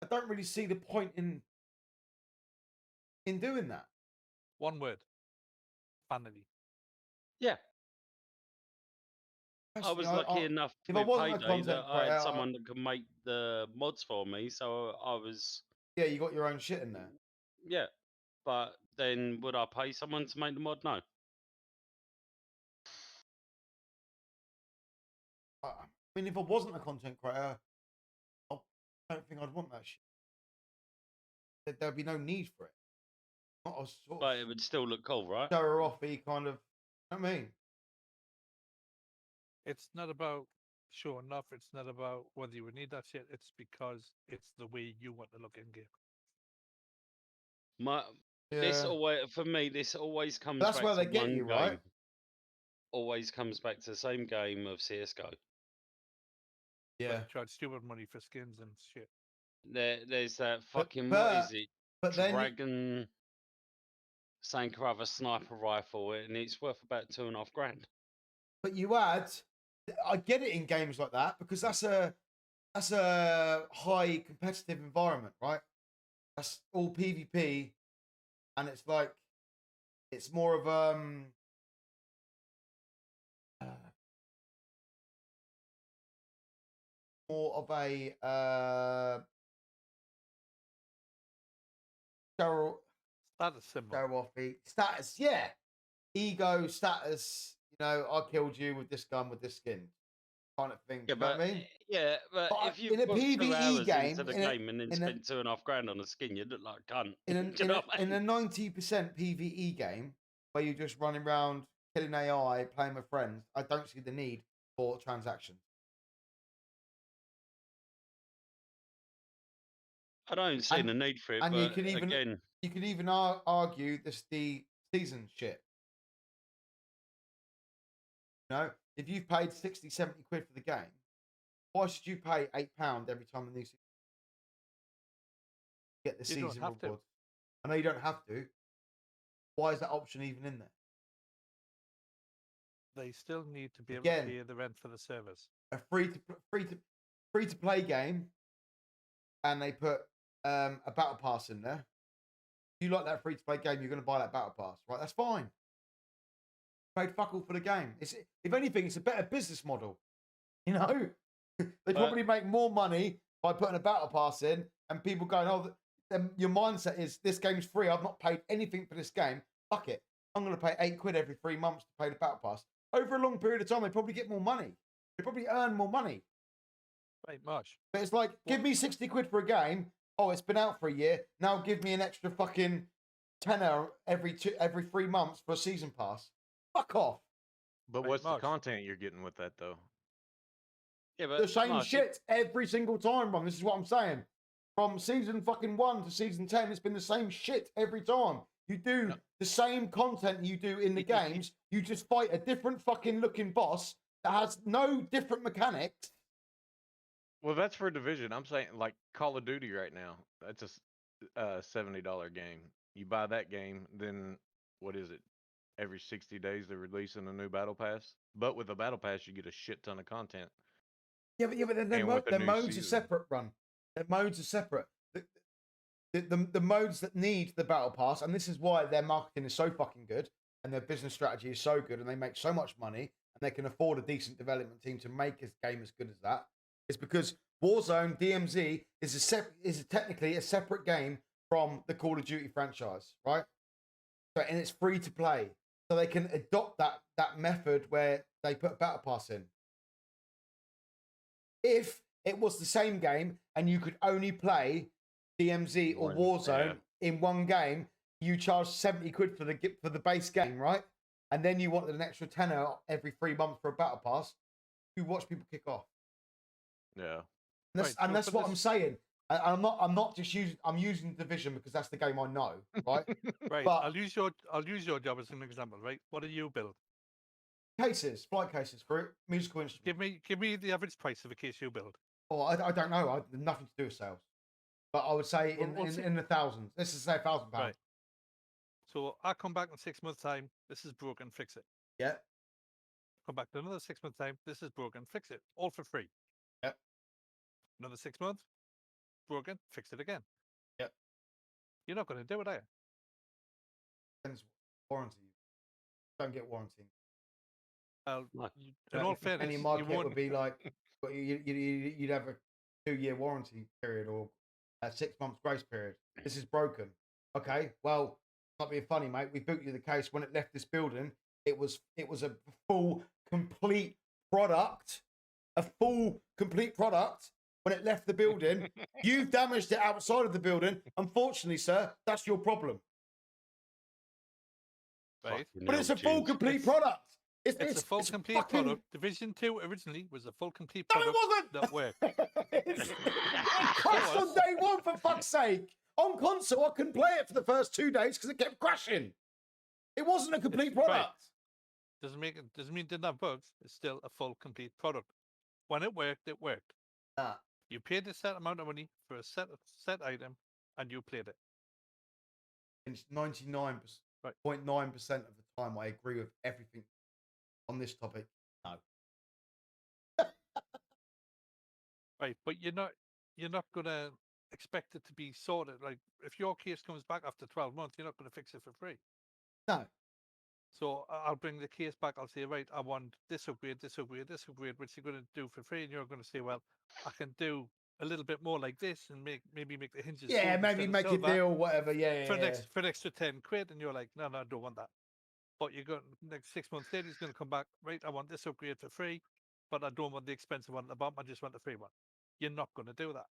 [SPEAKER 1] I don't really see the point in doing that.
[SPEAKER 2] One word: vanity.
[SPEAKER 3] Yeah. I was lucky enough
[SPEAKER 1] if
[SPEAKER 3] with
[SPEAKER 1] I wasn't a
[SPEAKER 3] Payday
[SPEAKER 1] content
[SPEAKER 3] that I
[SPEAKER 1] creator,
[SPEAKER 3] had someone that could make the mods for me, so I was
[SPEAKER 1] yeah, you got your own shit in there.
[SPEAKER 3] yeah. But then would I pay someone to make the mod? No.
[SPEAKER 1] I mean, if I wasn't a content creator, I don't think I'd want that shit. There'd be no need for it. Not a sort
[SPEAKER 3] But
[SPEAKER 1] of
[SPEAKER 3] it would still look cool, right?
[SPEAKER 1] show her offy kind of. You know what I mean,
[SPEAKER 2] It's not about showing off. It's not about whether you would need that shit. It's because it's the way you want to look in game.
[SPEAKER 3] This
[SPEAKER 1] yeah.
[SPEAKER 3] always for me. This always comes
[SPEAKER 1] That's
[SPEAKER 3] back
[SPEAKER 1] where
[SPEAKER 3] to
[SPEAKER 1] they get
[SPEAKER 3] one
[SPEAKER 1] you,
[SPEAKER 3] game.
[SPEAKER 1] right?
[SPEAKER 3] Always comes back to the same game of CS:GO.
[SPEAKER 2] But
[SPEAKER 1] Yeah.
[SPEAKER 2] you charge stupid money for skins and shit.
[SPEAKER 3] There's that fucking
[SPEAKER 1] but-
[SPEAKER 3] what is it?
[SPEAKER 1] But then,
[SPEAKER 3] Dragon something or other sniper rifle, and it's worth about $2.5 grand.
[SPEAKER 1] but you add, I get it in games like that because that's a high competitive environment, right? That's all PvP, and it's like it's more of more of a
[SPEAKER 2] That is similar.
[SPEAKER 1] show offy status, yeah, ego status. You know, I killed you with this gun with this skin, kind of thing.
[SPEAKER 3] Yeah,
[SPEAKER 1] you know
[SPEAKER 3] but
[SPEAKER 1] what I mean?
[SPEAKER 3] but
[SPEAKER 1] But
[SPEAKER 3] if you
[SPEAKER 1] in a
[SPEAKER 3] put 2
[SPEAKER 1] PvE
[SPEAKER 3] hours
[SPEAKER 1] game,
[SPEAKER 3] into the
[SPEAKER 1] in a-
[SPEAKER 3] game and then
[SPEAKER 1] in a-
[SPEAKER 3] spent $2.5 grand on a skin, you look like a cunt.
[SPEAKER 1] In
[SPEAKER 3] Do you know what I
[SPEAKER 1] a
[SPEAKER 3] mean?
[SPEAKER 1] 90% PvE game where you're just running around killing AI, playing with friends, I don't see the need for transactions.
[SPEAKER 3] I don't see
[SPEAKER 1] And-
[SPEAKER 3] the need for it,
[SPEAKER 1] and
[SPEAKER 3] but
[SPEAKER 1] you can even
[SPEAKER 3] again,
[SPEAKER 1] you could even argue this the season shit. You know, if you've paid 60, 70 quid for the game, why should you pay £8 every time the new season? Get the
[SPEAKER 2] You don't
[SPEAKER 1] season
[SPEAKER 2] have to.
[SPEAKER 1] rewards. I know you don't have to. Why is that option even in there?
[SPEAKER 2] They still need to be able
[SPEAKER 1] Again.
[SPEAKER 2] to pay the rent for the service.
[SPEAKER 1] A free to play game, and they put a battle pass in there. If you like that free to play game, you're going to buy that battle pass, right? That's fine. Paid fuck all for the game. It's, if anything, it's a better business model. You know, they probably make more money by putting a battle pass in, and people going, "Oh, then your mindset is this game's free. I've not paid anything for this game. Fuck it. I'm going to pay £8 every 3 months to pay the battle pass." Over a long period of time, they probably get more money. They probably earn more money.
[SPEAKER 2] Right, much.
[SPEAKER 1] But it's like, give me 60 quid for a game. Oh, it's been out for a year. Now give me an extra fucking tenner every 3 months for a season pass. Fuck off.
[SPEAKER 4] But
[SPEAKER 2] Right,
[SPEAKER 4] what's the
[SPEAKER 2] Marsh.
[SPEAKER 4] content you're getting with that though?
[SPEAKER 3] yeah, but
[SPEAKER 1] The same
[SPEAKER 3] Marsh,
[SPEAKER 1] shit every single time, bro. This is what I'm saying. From season fucking 1 to season 10, it's been the same shit every time. You do the same content you do in the games. You just fight a different fucking looking boss that has no different mechanics.
[SPEAKER 4] Well, that's for Division. I'm saying like Call of Duty right now. That's a $70 game. You buy that game, then what is it? Every 60 days they're releasing a new battle pass. But with a battle pass, you get a shit ton of content.
[SPEAKER 1] Yeah, but then
[SPEAKER 4] And with the
[SPEAKER 1] their
[SPEAKER 4] new
[SPEAKER 1] modes are
[SPEAKER 4] season.
[SPEAKER 1] separate, run. Their modes are separate. the modes that need the battle pass, and this is why their marketing is so fucking good and their business strategy is so good, and they make so much money, and they can afford a decent development team to make a game as good as that. Is because Warzone DMZ is technically a separate game from the Call of Duty franchise, right? So, and it's free to play, so they can adopt that method where they put a battle pass in. If it was the same game and you could only play DMZ or Warzone in one game, you charge 70 quid for the base game, right? And then you wanted an extra tenner every 3 months for a battle pass. You watch people kick off.
[SPEAKER 4] Yeah.
[SPEAKER 1] And that's what I'm saying. I'm not just using. I'm using Division because that's the game I know, right?
[SPEAKER 2] Right.
[SPEAKER 1] But
[SPEAKER 2] I'll use your job as an example, right? What do you build?
[SPEAKER 1] flight cases for musical instruments.
[SPEAKER 2] Give me the average price of a case you build.
[SPEAKER 1] Oh, I don't know. Nothing to do with sales. But I would say in the thousands. This is say £1,000.
[SPEAKER 2] Right. So I come back in 6 months' time. This is broken. Fix it.
[SPEAKER 1] Yeah.
[SPEAKER 2] Come back in another 6 months' time. This is broken. Fix it. All for free.
[SPEAKER 1] Yep.
[SPEAKER 2] Another 6 months. Broken. Fix it again.
[SPEAKER 1] Yep.
[SPEAKER 2] You're not going to do it, are you?
[SPEAKER 1] Depends warranty. Don't get warranty.
[SPEAKER 2] In all fairness,
[SPEAKER 1] any market would be like you'd have a 2-year warranty period or a 6 months grace period. This is broken. Okay, well, not being funny, mate. We boot you the case when it left this building. It was a full complete product, when it left the building. You've damaged it outside of the building. Unfortunately, sir, that's your problem.
[SPEAKER 2] Right.
[SPEAKER 1] But it's a full complete product.
[SPEAKER 2] It's a full complete product. Division 2 originally was a full complete
[SPEAKER 1] No,
[SPEAKER 2] product.
[SPEAKER 1] it wasn't.
[SPEAKER 2] That worked.
[SPEAKER 1] It crashed on day one, for fuck's sake. On console, I couldn't play it for the first 2 days because it kept crashing. It wasn't a complete product.
[SPEAKER 2] Right. Doesn't mean it didn't have bugs. It's still a full complete product. When it worked, it worked. You paid a set amount of money for a set item, and you played it.
[SPEAKER 1] It's 99.9% of the time I agree with everything on this topic. No.
[SPEAKER 2] Right, but you're not gonna expect it to be sorted. Like if your case comes back after 12 months, you're not gonna fix it for free.
[SPEAKER 1] No.
[SPEAKER 2] So I'll bring the case back. I'll say, right, I want this upgrade, which you're going to do for free, and you're going to say, well, I can do a little bit more like this, and maybe make the hinges.
[SPEAKER 1] Yeah, maybe make a deal, whatever. Yeah,
[SPEAKER 2] for an extra 10 quid, and you're like, no, I don't want that. But you're going next 6 months later, he's going to come back, right? I want this upgrade for free, but I don't want the expensive one at the bottom. I just want the free one. You're not going to do that.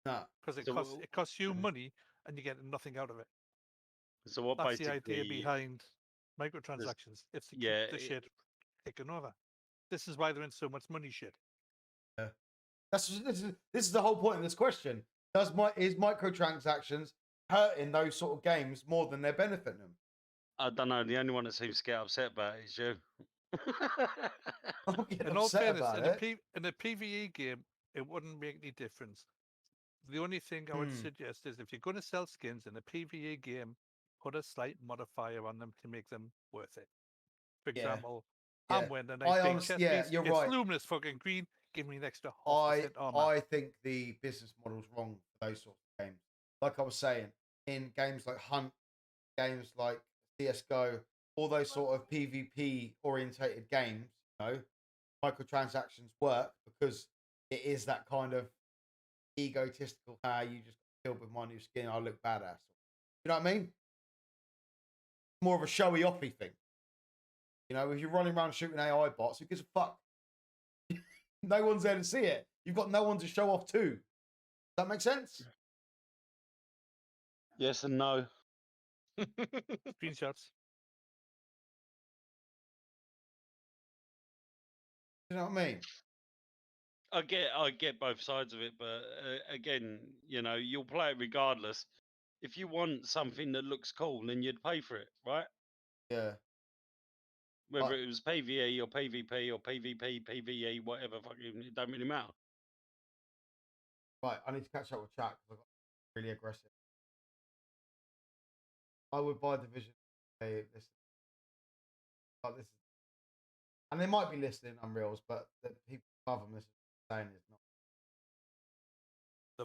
[SPEAKER 1] No,
[SPEAKER 2] because it costs you money, and you get nothing out of it.
[SPEAKER 3] So what
[SPEAKER 2] That's the
[SPEAKER 3] basically
[SPEAKER 2] idea behind microtransactions. It's to keep the shit taken over. This is why they're in so much money shit.
[SPEAKER 1] Yeah. This is the whole point of this question. Is microtransactions hurting those sort of games more than they're benefiting them?
[SPEAKER 3] I don't know. The only one that seems to get upset about it is you.
[SPEAKER 1] In all fairness,
[SPEAKER 2] in a PvE game, it wouldn't make any difference. The only thing I would suggest is if you're going to sell skins in a PvE game, put a slight modifier on them to make them worth it. For example, I'm wearing a nice big chest piece.
[SPEAKER 1] You're
[SPEAKER 2] it's
[SPEAKER 1] right.
[SPEAKER 2] luminous fucking green. Give me an extra 0.5% armor.
[SPEAKER 1] I think the business model's wrong for those sorts of games. Like I was saying, in games like Hunt, games like CSGO, all those sort of PvP orientated games, microtransactions work because it is that kind of egotistical, you just killed with my new skin, I look badass. You know what I mean? More of a showy offy thing. If you're running around shooting AI bots, who gives a fuck? No one's there to see it. You've got no one to show off to. Does that make sense?
[SPEAKER 3] Yes and no.
[SPEAKER 2] Screenshots.
[SPEAKER 1] You know what I mean?
[SPEAKER 3] I get both sides of it, but again, you'll play it regardless. If you want something that looks cool, then you'd pay for it, right?
[SPEAKER 1] Yeah.
[SPEAKER 3] Whether it was PvE or PvP or PvP, PvE, whatever, fucking, it don't really matter.
[SPEAKER 1] Right, I need to catch up with chat because I got really aggressive. I would buy Division. This, and they might be listed in Unreals, but the people above them, this is saying is not.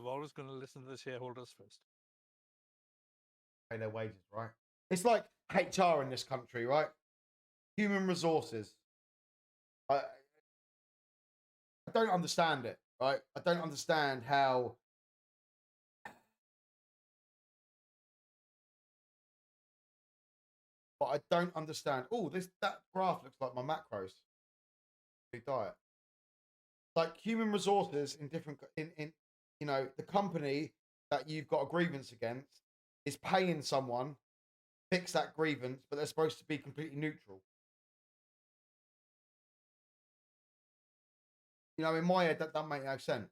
[SPEAKER 2] They're always going to listen to the shareholders first.
[SPEAKER 1] pay their wages, right? It's like HR in this country, right? Human resources. I don't understand it, right? I don't understand how. But I don't understand. Oh, that graph looks like my macros. Diet. Like human resources in different in the company that you've got a grievance against is paying someone fix that grievance, but they're supposed to be completely neutral. In my head, that doesn't make no sense.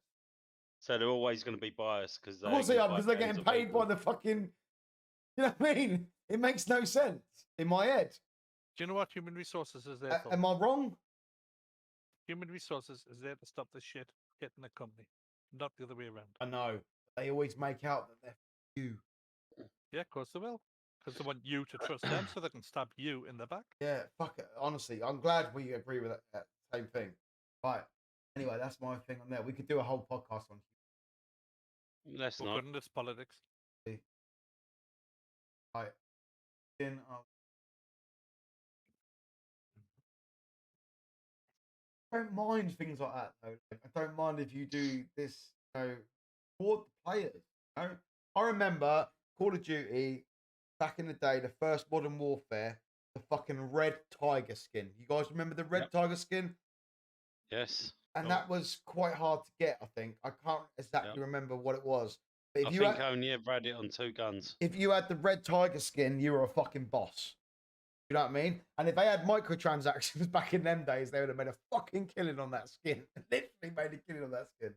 [SPEAKER 3] So they're always going to be biased because
[SPEAKER 1] Of course they are, because they're getting paid by the fucking. You know what I mean? It makes no sense in my head.
[SPEAKER 2] Do you know what human resources is there for?
[SPEAKER 1] Am I wrong?
[SPEAKER 2] Human resources is there to stop this shit hitting the company, not the other way around.
[SPEAKER 1] I know. They always make out that they're you.
[SPEAKER 2] Yeah, of course they will. Because they want you to trust them so they can stab you in the back.
[SPEAKER 1] Yeah, fuck it. Honestly, I'm glad we agree with that same thing. Right. Anyway, that's my thing on there. We could do a whole podcast on.
[SPEAKER 3] That's not.
[SPEAKER 2] Couldn't, it's politics.
[SPEAKER 1] Right. I don't mind things like that, though. I don't mind if you do this, for the players. I remember Call of Duty back in the day, the first Modern Warfare, the fucking red tiger skin. You guys remember the red tiger skin?
[SPEAKER 3] Yes.
[SPEAKER 1] And that was quite hard to get, I think. I can't exactly remember what it was. But
[SPEAKER 3] I think I only ever had it on 2 guns.
[SPEAKER 1] If you had the red tiger skin, you were a fucking boss. You know what I mean? And if they had microtransactions back in them days, they would have made a fucking killing on that skin. Literally made a killing on that skin.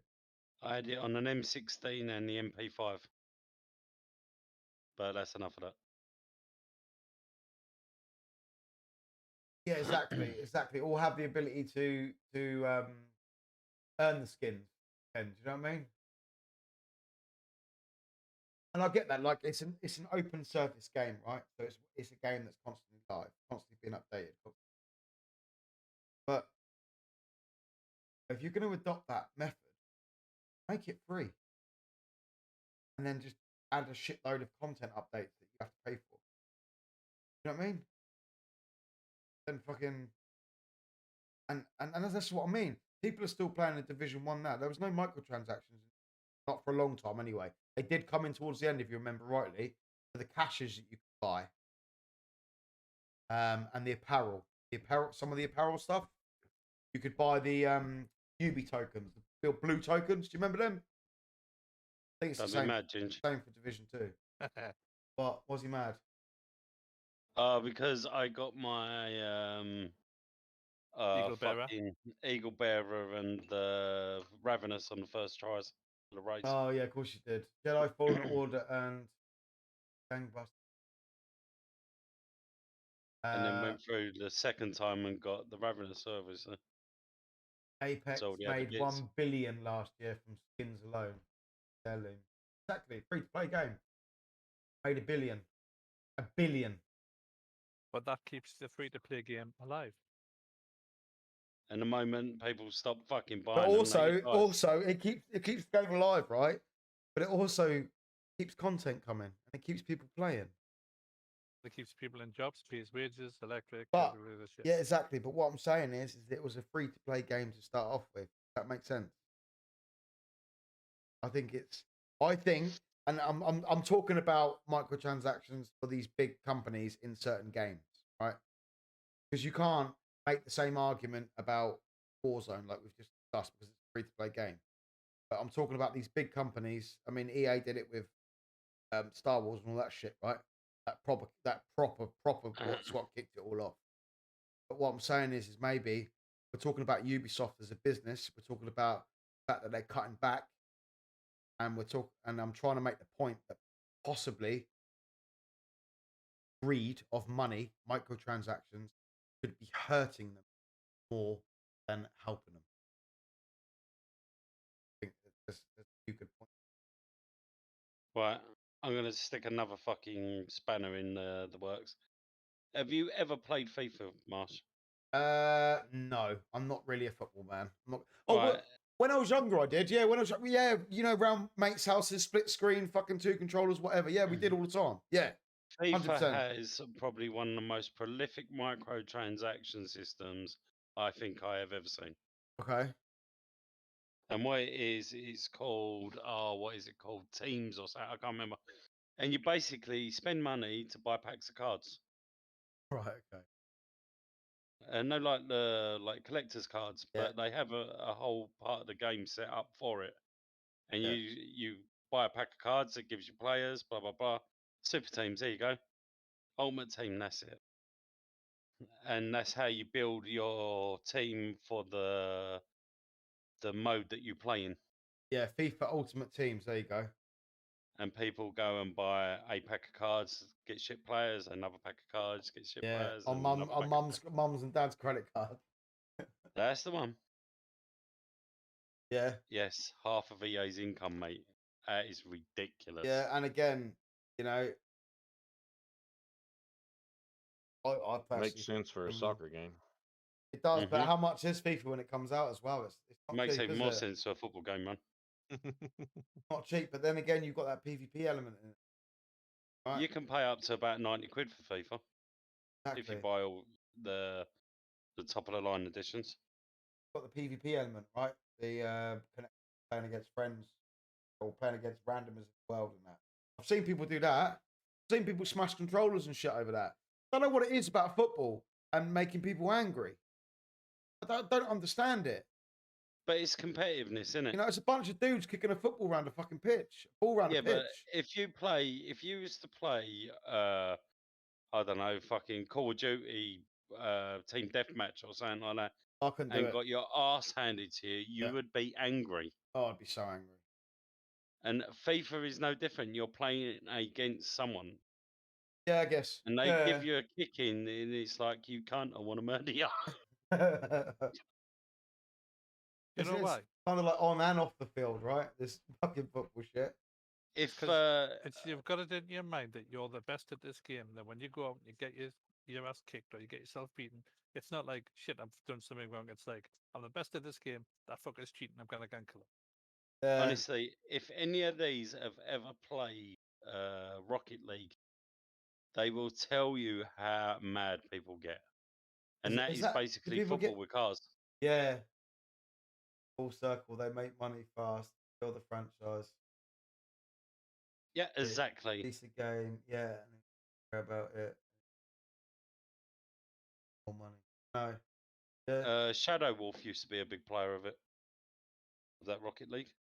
[SPEAKER 3] I had it on an M16 and the MP5. But that's enough of that.
[SPEAKER 1] Yeah, exactly. All have the ability to earn the skins. Do you know what I mean? And I get that. Like it's an open surface game, right? So it's a game that's constantly live, constantly being updated. But if you're going to adopt that method, make it free, and then just add a shitload of content updates that you have to pay for. You know what I mean? Then fucking and that's what I mean. People are still playing the Division 1 now. There was no microtransactions, not for a long time anyway. They did come in towards the end, if you remember rightly, for the caches that you could buy. And the apparel. Some of the apparel stuff. You could buy the Ubi tokens, the blue tokens. Do you remember them? I think it's the same for Division 2. But was he mad?
[SPEAKER 3] Because I got my Eagle Bearer and Ravenous on the first tries of the race.
[SPEAKER 1] Oh yeah, of course you did. Jedi Fallen Order and Gangbusters.
[SPEAKER 3] And then went through the second time and got the Ravenous service.
[SPEAKER 1] Apex made 1 billion last year from skins alone. Exactly, free to play game. Made $1 billion. $1 billion.
[SPEAKER 2] But that keeps the free to play game alive.
[SPEAKER 3] And the moment people stop fucking buying,
[SPEAKER 1] but also it keeps the game alive, right? But it also keeps content coming and it keeps people playing.
[SPEAKER 2] It keeps people in jobs, pays wages, electric,
[SPEAKER 1] but,
[SPEAKER 2] shit.
[SPEAKER 1] Yeah, exactly. But what I'm saying is it was a free to play game to start off with. That makes sense. I think, and I'm talking about microtransactions for these big companies in certain games, right? Because you can't make the same argument about Warzone like we've just discussed because it's a free to play game. But I'm talking about these big companies. I mean, EA did it with Star Wars and all that shit, right? That proper what's what kicked it all off. But what I'm saying is maybe we're talking about Ubisoft as a business. We're talking about the fact that they're cutting back, and I'm trying to make the point that possibly greed of money, microtransactions, could be hurting them more than helping them. I think that's a few good points.
[SPEAKER 3] Right. I'm going to stick another fucking spanner in the works. Have you ever played FIFA, Marsh?
[SPEAKER 1] No. I'm not really a football man. When I was younger, I did. Yeah, round mates' houses, split screen, fucking 2 controllers, whatever. Yeah, we did all the time. Yeah.
[SPEAKER 3] FIFA
[SPEAKER 1] 100%.
[SPEAKER 3] has probably one of the most prolific microtransaction systems I think I have ever seen.
[SPEAKER 1] Okay.
[SPEAKER 3] And what it is, it's called, what is it called? Teams or something. I can't remember. And you basically spend money to buy packs of cards.
[SPEAKER 1] Right. Okay.
[SPEAKER 3] And no, like collector's cards,
[SPEAKER 1] Yeah.
[SPEAKER 3] but they have a whole part of the game set up for it. And
[SPEAKER 1] Yeah.
[SPEAKER 3] you buy a pack of cards that gives you players, blah blah blah. Super teams, there you go. Ultimate team, that's it. And that's how you build your team for the mode that you play in.
[SPEAKER 1] Yeah. FIFA Ultimate Teams. There you go.
[SPEAKER 3] And people go and buy a pack of cards, get shit players, another pack of cards, get shit
[SPEAKER 1] Yeah.
[SPEAKER 3] players,
[SPEAKER 1] On
[SPEAKER 3] and another pack of
[SPEAKER 1] mum's and dad's credit card.
[SPEAKER 3] That's the one.
[SPEAKER 1] Yeah.
[SPEAKER 3] Yes, half of EA's income, mate. That is ridiculous.
[SPEAKER 1] Yeah. And again, you know, I personally
[SPEAKER 4] Makes sense for a
[SPEAKER 1] think
[SPEAKER 4] soccer game.
[SPEAKER 1] it does. But
[SPEAKER 3] Mhm.
[SPEAKER 1] how much is FIFA when it comes out as well? It's not
[SPEAKER 3] Makes
[SPEAKER 1] cheap,
[SPEAKER 3] even
[SPEAKER 1] is
[SPEAKER 3] more
[SPEAKER 1] it?
[SPEAKER 3] sense to a football game, man.
[SPEAKER 1] Not cheap. But then again, you've got that PvP element in it. Right.
[SPEAKER 3] You can pay up to about 90 quid for FIFA if
[SPEAKER 1] Exactly.
[SPEAKER 3] you buy all the top of the line editions.
[SPEAKER 1] Got the PvP element, right? The playing against friends or playing against randomers in the world and that. I've seen people do that. I've seen people smash controllers and shit over that. I don't know what it is about football and making people angry. I don't understand it.
[SPEAKER 3] But it's competitiveness, isn't it?
[SPEAKER 1] You know, it's a bunch of dudes kicking a football around a fucking pitch, ball around a pitch.
[SPEAKER 3] But if you used to play, I don't know, fucking Call of Duty, Team Deathmatch or something like that,
[SPEAKER 1] I couldn't do
[SPEAKER 3] and
[SPEAKER 1] it.
[SPEAKER 3] got your ass handed to you, you
[SPEAKER 1] Yeah.
[SPEAKER 3] would be angry.
[SPEAKER 1] Oh, I'd be so angry.
[SPEAKER 3] And FIFA is no different. You're playing against someone,
[SPEAKER 1] Yeah, I guess.
[SPEAKER 3] and they
[SPEAKER 1] Yeah.
[SPEAKER 3] give you a kick in, and it's like, you can't, I want to murder you.
[SPEAKER 2] You know why?
[SPEAKER 1] Kind of like on and off the field, right? This fucking football shit.
[SPEAKER 3] If
[SPEAKER 2] 'Cause you've got it in your mind that you're the best at this game. That when you go out and you get your ass kicked or you get yourself beaten, it's not like shit. I've done something wrong. It's like I'm the best at this game. That fucker's cheating. I'm gonna gank him.
[SPEAKER 3] honestly, if any of these have ever played Rocket League, they will tell you how mad people get. And that is
[SPEAKER 1] do
[SPEAKER 3] basically
[SPEAKER 1] people
[SPEAKER 3] football
[SPEAKER 1] get-
[SPEAKER 3] with cars.
[SPEAKER 1] Yeah. Full circle. They make money fast. Build the franchise.
[SPEAKER 3] Yeah, exactly.
[SPEAKER 1] Decent game. Yeah. And then care about it. More money. No. Yeah.
[SPEAKER 3] Shadow Wolf used to be a big player of it. Of that Rocket League.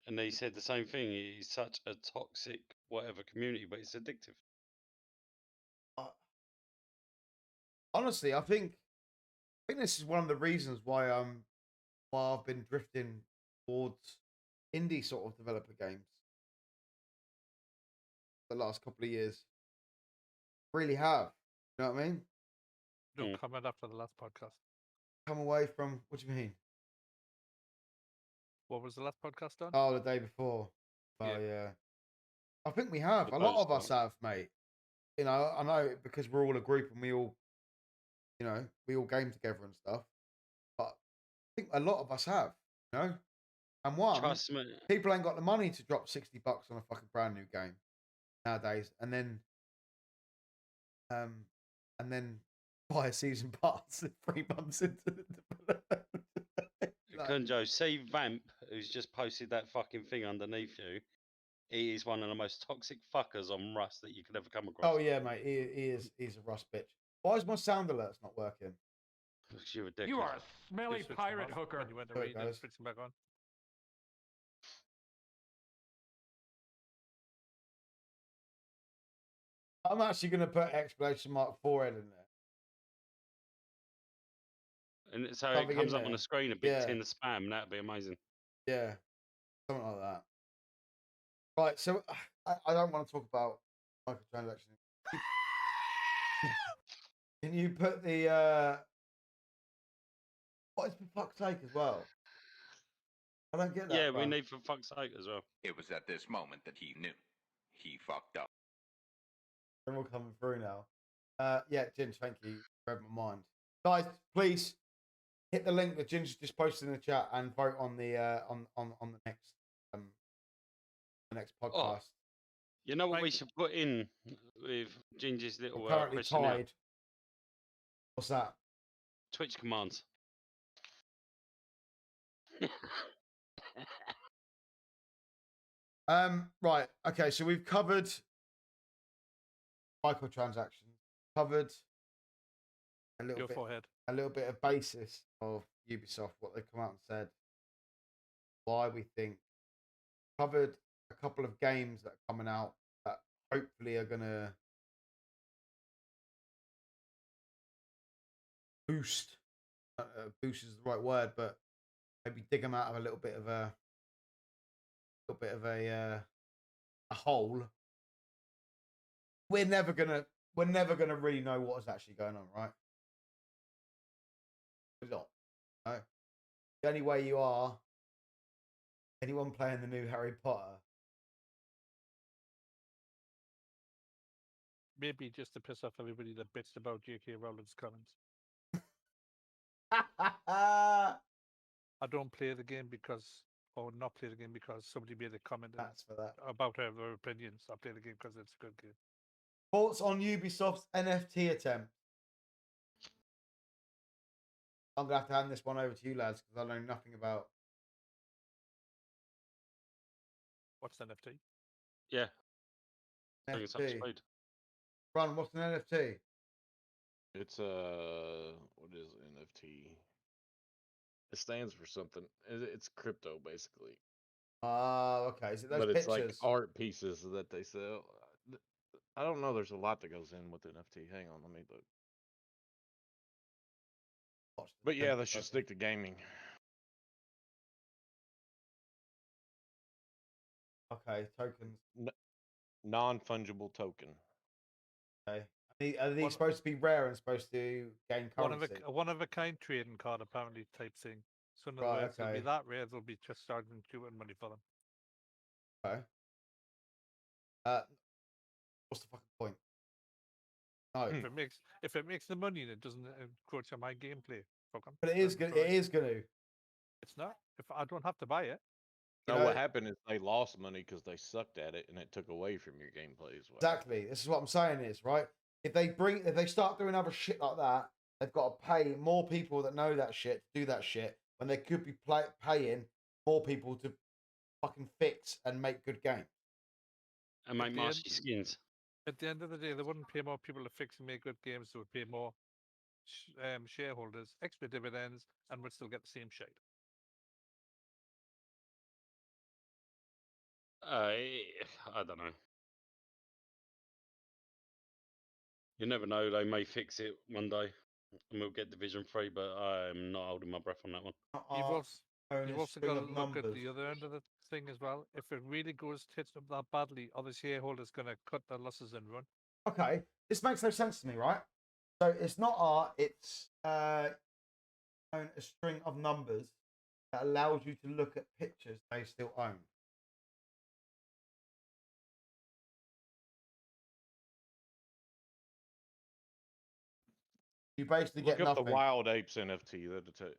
[SPEAKER 3] And they said the same thing. It's such a toxic whatever community, but it's addictive.
[SPEAKER 1] Honestly, I think this is one of the reasons why I've been drifting towards indie sort of developer games the last couple of years. Really have. You know what I mean?
[SPEAKER 2] No comment after the last podcast.
[SPEAKER 1] Come away from, what do you mean?
[SPEAKER 2] What was the last podcast on?
[SPEAKER 1] Oh, the day before. Oh, yeah. I think we have.
[SPEAKER 3] The
[SPEAKER 1] A lot of us
[SPEAKER 3] post
[SPEAKER 1] have, mate. You know, I know because we're all a group and we all game together and stuff. But I think a lot of us have, you know? And one,
[SPEAKER 3] Trust me.
[SPEAKER 1] people ain't got the money to drop $60 on a fucking brand new game nowadays. And then buy a season pass 3 months into the development.
[SPEAKER 3] Kunjo, see Vamp, who's just posted that fucking thing underneath you. He is one of the most toxic fuckers on Rust that you could ever come across.
[SPEAKER 1] Oh yeah, mate. He's a Rust bitch. Why is my sound alerts not working?
[SPEAKER 3] You're ridiculous.
[SPEAKER 6] You are a smelly
[SPEAKER 2] Switch them
[SPEAKER 6] pirate
[SPEAKER 2] off
[SPEAKER 6] hooker.
[SPEAKER 2] When you went to
[SPEAKER 1] There it
[SPEAKER 2] read and
[SPEAKER 1] goes.
[SPEAKER 2] switch them back on.
[SPEAKER 1] I'm actually going to put exclamation mark forehead in there.
[SPEAKER 3] And so
[SPEAKER 1] Something
[SPEAKER 3] it comes
[SPEAKER 1] in
[SPEAKER 3] up on
[SPEAKER 1] there.
[SPEAKER 3] the screen, a big
[SPEAKER 1] Yeah.
[SPEAKER 3] tin of spam. That'd be amazing.
[SPEAKER 1] Yeah, something like that. Right, so I don't want to talk about microtransactions. Can you put the what is for fuck's sake as well? I don't get that.
[SPEAKER 3] Yeah, we
[SPEAKER 1] man.
[SPEAKER 3] need for fuck's sake as well.
[SPEAKER 9] It was at this moment that he knew. He fucked up.
[SPEAKER 1] They're all coming through now. Yeah, Ginge, thank you. You read my mind. Guys, please hit the link that Ginge just posted in the chat and vote on the on the next next
[SPEAKER 3] Oh,
[SPEAKER 1] podcast.
[SPEAKER 3] you know what we
[SPEAKER 2] Right.
[SPEAKER 3] should put in with Ginger's little
[SPEAKER 1] We're currently
[SPEAKER 3] questionnaire?
[SPEAKER 1] tied. What's that?
[SPEAKER 3] Twitch commands.
[SPEAKER 1] Right. Okay. So we've covered microtransactions. Covered a little
[SPEAKER 2] Your
[SPEAKER 1] bit.
[SPEAKER 2] forehead.
[SPEAKER 1] A little bit of basis of Ubisoft, what they've come out and said, why we think. Covered a couple of games that are coming out that hopefully are gonna boost. Boost is the right word, but maybe dig them out of a little bit of a hole. We're never gonna really know what is actually going on, right? We're not. No. The only way you are, anyone playing the new Harry Potter.
[SPEAKER 2] Maybe just to piss off everybody that bitched about J.K. Rowling's comments. I don't play the game because, or not play the game because somebody made a comment
[SPEAKER 1] That's for that.
[SPEAKER 2] about her opinions. I play the game because it's a good game.
[SPEAKER 1] Thoughts on Ubisoft's NFT attempt? I'm gonna have to hand this one over to you lads because I know nothing about.
[SPEAKER 2] What's NFT?
[SPEAKER 3] Yeah. Bring us up to
[SPEAKER 1] NFT.
[SPEAKER 3] speed.
[SPEAKER 1] Run, what's an NFT?
[SPEAKER 4] It's what is NFT? It stands for something. It's crypto basically,
[SPEAKER 1] Oh, okay. Is it those
[SPEAKER 4] but it's like
[SPEAKER 1] pictures?
[SPEAKER 4] art pieces that they sell. I don't know. There's a lot that goes in with NFT. Hang on, let me look.
[SPEAKER 1] Watch the
[SPEAKER 4] But yeah,
[SPEAKER 1] thing,
[SPEAKER 4] they should
[SPEAKER 1] but-
[SPEAKER 4] stick to gaming.
[SPEAKER 1] Okay, tokens.
[SPEAKER 4] Non-fungible token.
[SPEAKER 1] Okay. Are these
[SPEAKER 2] One-
[SPEAKER 1] supposed to be rare and supposed to gain currency?
[SPEAKER 2] One of a kind trading card apparently type thing. So in other
[SPEAKER 1] Right,
[SPEAKER 2] words, it'll be
[SPEAKER 1] okay.
[SPEAKER 2] that rare. They'll be just starting shooting money for them.
[SPEAKER 1] Okay. What's the fucking point? No,
[SPEAKER 2] If it makes the money and it doesn't encroach on my gameplay, fuck 'em.
[SPEAKER 1] but it
[SPEAKER 2] Let
[SPEAKER 1] is
[SPEAKER 2] 'em
[SPEAKER 1] good.
[SPEAKER 2] try.
[SPEAKER 1] It is going to.
[SPEAKER 2] It's not. If I don't have to buy it,
[SPEAKER 1] You
[SPEAKER 4] No,
[SPEAKER 1] know-
[SPEAKER 4] what happened is they lost money because they sucked at it, and it took away from your gameplay as well.
[SPEAKER 1] Exactly. This is what I'm saying is right. If they start doing other shit like that, they've got to pay more people that know that shit to do that shit when they could be paying more people to fucking fix and make good games.
[SPEAKER 3] And make
[SPEAKER 2] the end-
[SPEAKER 3] marshy skins.
[SPEAKER 2] at the end of the day, they wouldn't pay more people to fix and make good games. They would pay more shareholders, extra dividends, and would still get the same shit.
[SPEAKER 3] I don't know. You never know. They may fix it one day, and we'll get Division 3. But I'm not holding my breath on that one.
[SPEAKER 2] You've also got to look at the other end of the thing as well. If it really goes tits up that badly, are the shareholders going to cut their losses and run?
[SPEAKER 1] Okay, this makes no sense to me, right? So it's not art; it's a string of numbers that allows you to look at pictures they still own. You basically
[SPEAKER 4] Look
[SPEAKER 1] get
[SPEAKER 4] up
[SPEAKER 1] nothing.
[SPEAKER 4] the Wild Apes NFT.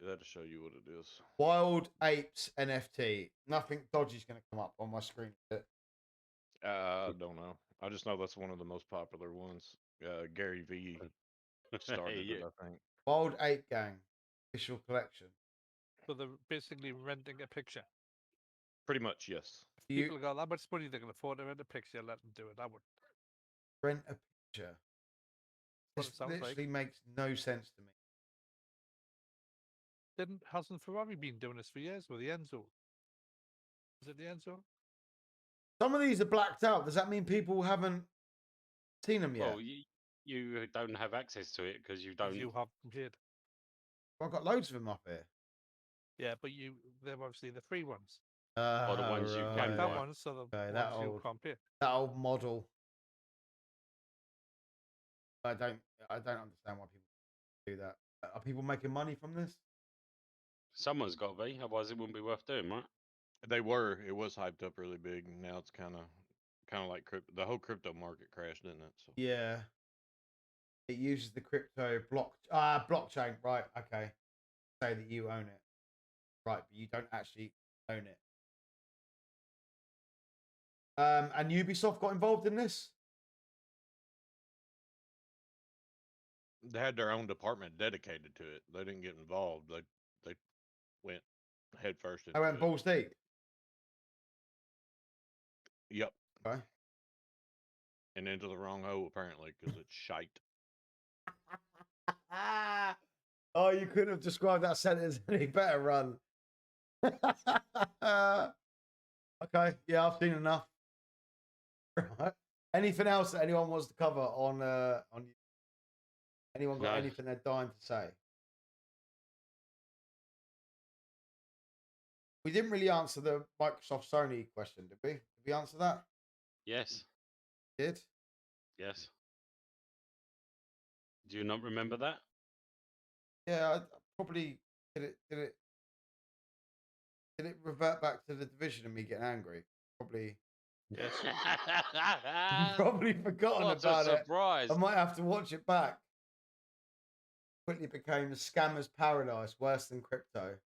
[SPEAKER 4] That'll show you what it is.
[SPEAKER 1] Wild Apes NFT. Nothing dodgy's going to come up on my screen.
[SPEAKER 4] I don't know. I just know that's one of the most popular ones. Gary V started
[SPEAKER 3] Yeah.
[SPEAKER 4] it, I think.
[SPEAKER 1] Wild Ape Gang official collection.
[SPEAKER 2] So they're basically renting a picture.
[SPEAKER 4] Pretty much, yes.
[SPEAKER 2] If people got that much money, they can afford to rent a picture. Let them do it. I would.
[SPEAKER 1] Rent a picture.
[SPEAKER 2] What
[SPEAKER 1] This
[SPEAKER 2] it sounds
[SPEAKER 1] literally
[SPEAKER 2] like.
[SPEAKER 1] makes no sense to me.
[SPEAKER 2] Hasn't Ferrari been doing this for years with the Enzo? Is it the Enzo?
[SPEAKER 1] Some of these are blacked out. Does that mean people haven't seen them yet?
[SPEAKER 3] Well, you don't have access to it because you don't.
[SPEAKER 2] You have played.
[SPEAKER 1] I've got loads of them up here.
[SPEAKER 2] Yeah, but they're obviously the free ones.
[SPEAKER 3] Or the ones you
[SPEAKER 2] Like
[SPEAKER 3] can
[SPEAKER 2] that
[SPEAKER 3] buy.
[SPEAKER 2] one, so the
[SPEAKER 1] Okay,
[SPEAKER 2] ones you can't pay.
[SPEAKER 1] that old model. I don't understand why people do that. Are people making money from this?
[SPEAKER 3] Someone's got to be, otherwise it wouldn't be worth doing, right?
[SPEAKER 4] They were. It was hyped up really big. Now it's kind of like the whole crypto market crashed, didn't it? So
[SPEAKER 1] Yeah. It uses the crypto blockchain, right? Okay. Say that you own it, right? But you don't actually own it. And Ubisoft got involved in this?
[SPEAKER 4] They had their own department dedicated to it. They didn't get involved. They went head first into
[SPEAKER 1] I went
[SPEAKER 4] it.
[SPEAKER 1] balls deep.
[SPEAKER 4] Yep.
[SPEAKER 1] Okay.
[SPEAKER 4] And into the wrong hole apparently because it's shite.
[SPEAKER 1] Oh, you couldn't have described that sentence any better, Run. Okay, yeah, I've seen enough. Right. Anything else that anyone wants to cover on anyone got
[SPEAKER 3] No.
[SPEAKER 1] anything they're dying to say? We didn't really answer the Microsoft Sony question, did we? Did we answer that?
[SPEAKER 3] Yes.
[SPEAKER 1] Did?
[SPEAKER 3] Yes. Do you not remember that?
[SPEAKER 1] Yeah, I probably did it revert back to the division and me getting angry? Probably
[SPEAKER 3] Yes.
[SPEAKER 1] probably forgotten
[SPEAKER 3] What a
[SPEAKER 1] about it.
[SPEAKER 3] surprise.
[SPEAKER 1] I might have to watch it back. Quickly became a scammer's paradise, worse than crypto.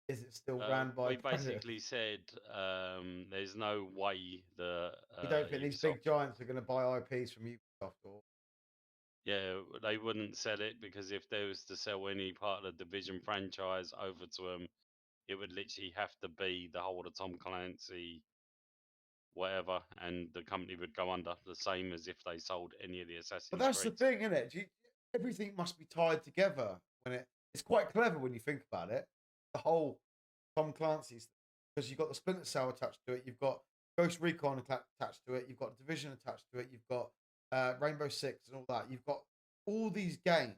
[SPEAKER 1] Is it still ran by
[SPEAKER 3] we
[SPEAKER 1] predators?
[SPEAKER 3] basically said there's no way the
[SPEAKER 1] We don't think these
[SPEAKER 3] Ubisoft,
[SPEAKER 1] big giants are going to buy IPs from Ubisoft, or
[SPEAKER 3] yeah, they wouldn't sell it because if they was to sell any part of the Division franchise over to them, it would literally have to be the whole of Tom Clancy, whatever, and the company would go under, the same as if they sold any of the Assassin's
[SPEAKER 1] but that's
[SPEAKER 3] Creed.
[SPEAKER 1] the thing, isn't it? Everything must be tied together when it's quite clever when you think about it. The whole Tom Clancy's, because you've got the Splinter Cell attached to it, you've got Ghost Recon attached to it, you've got Division attached to it, you've got Rainbow Six and all that. You've got all these games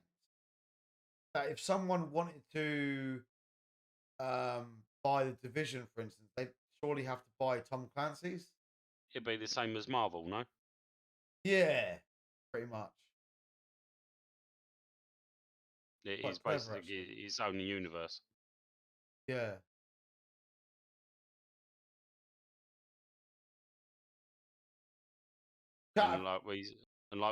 [SPEAKER 1] that if someone wanted to buy the Division, for instance, they'd surely have to buy Tom Clancy's.
[SPEAKER 3] It'd be the same as Marvel, no?
[SPEAKER 1] Yeah, pretty much.
[SPEAKER 3] It
[SPEAKER 1] Quite
[SPEAKER 3] is
[SPEAKER 1] clever,
[SPEAKER 3] basically
[SPEAKER 1] actually.
[SPEAKER 3] its own universe.
[SPEAKER 1] Yeah.
[SPEAKER 3] And like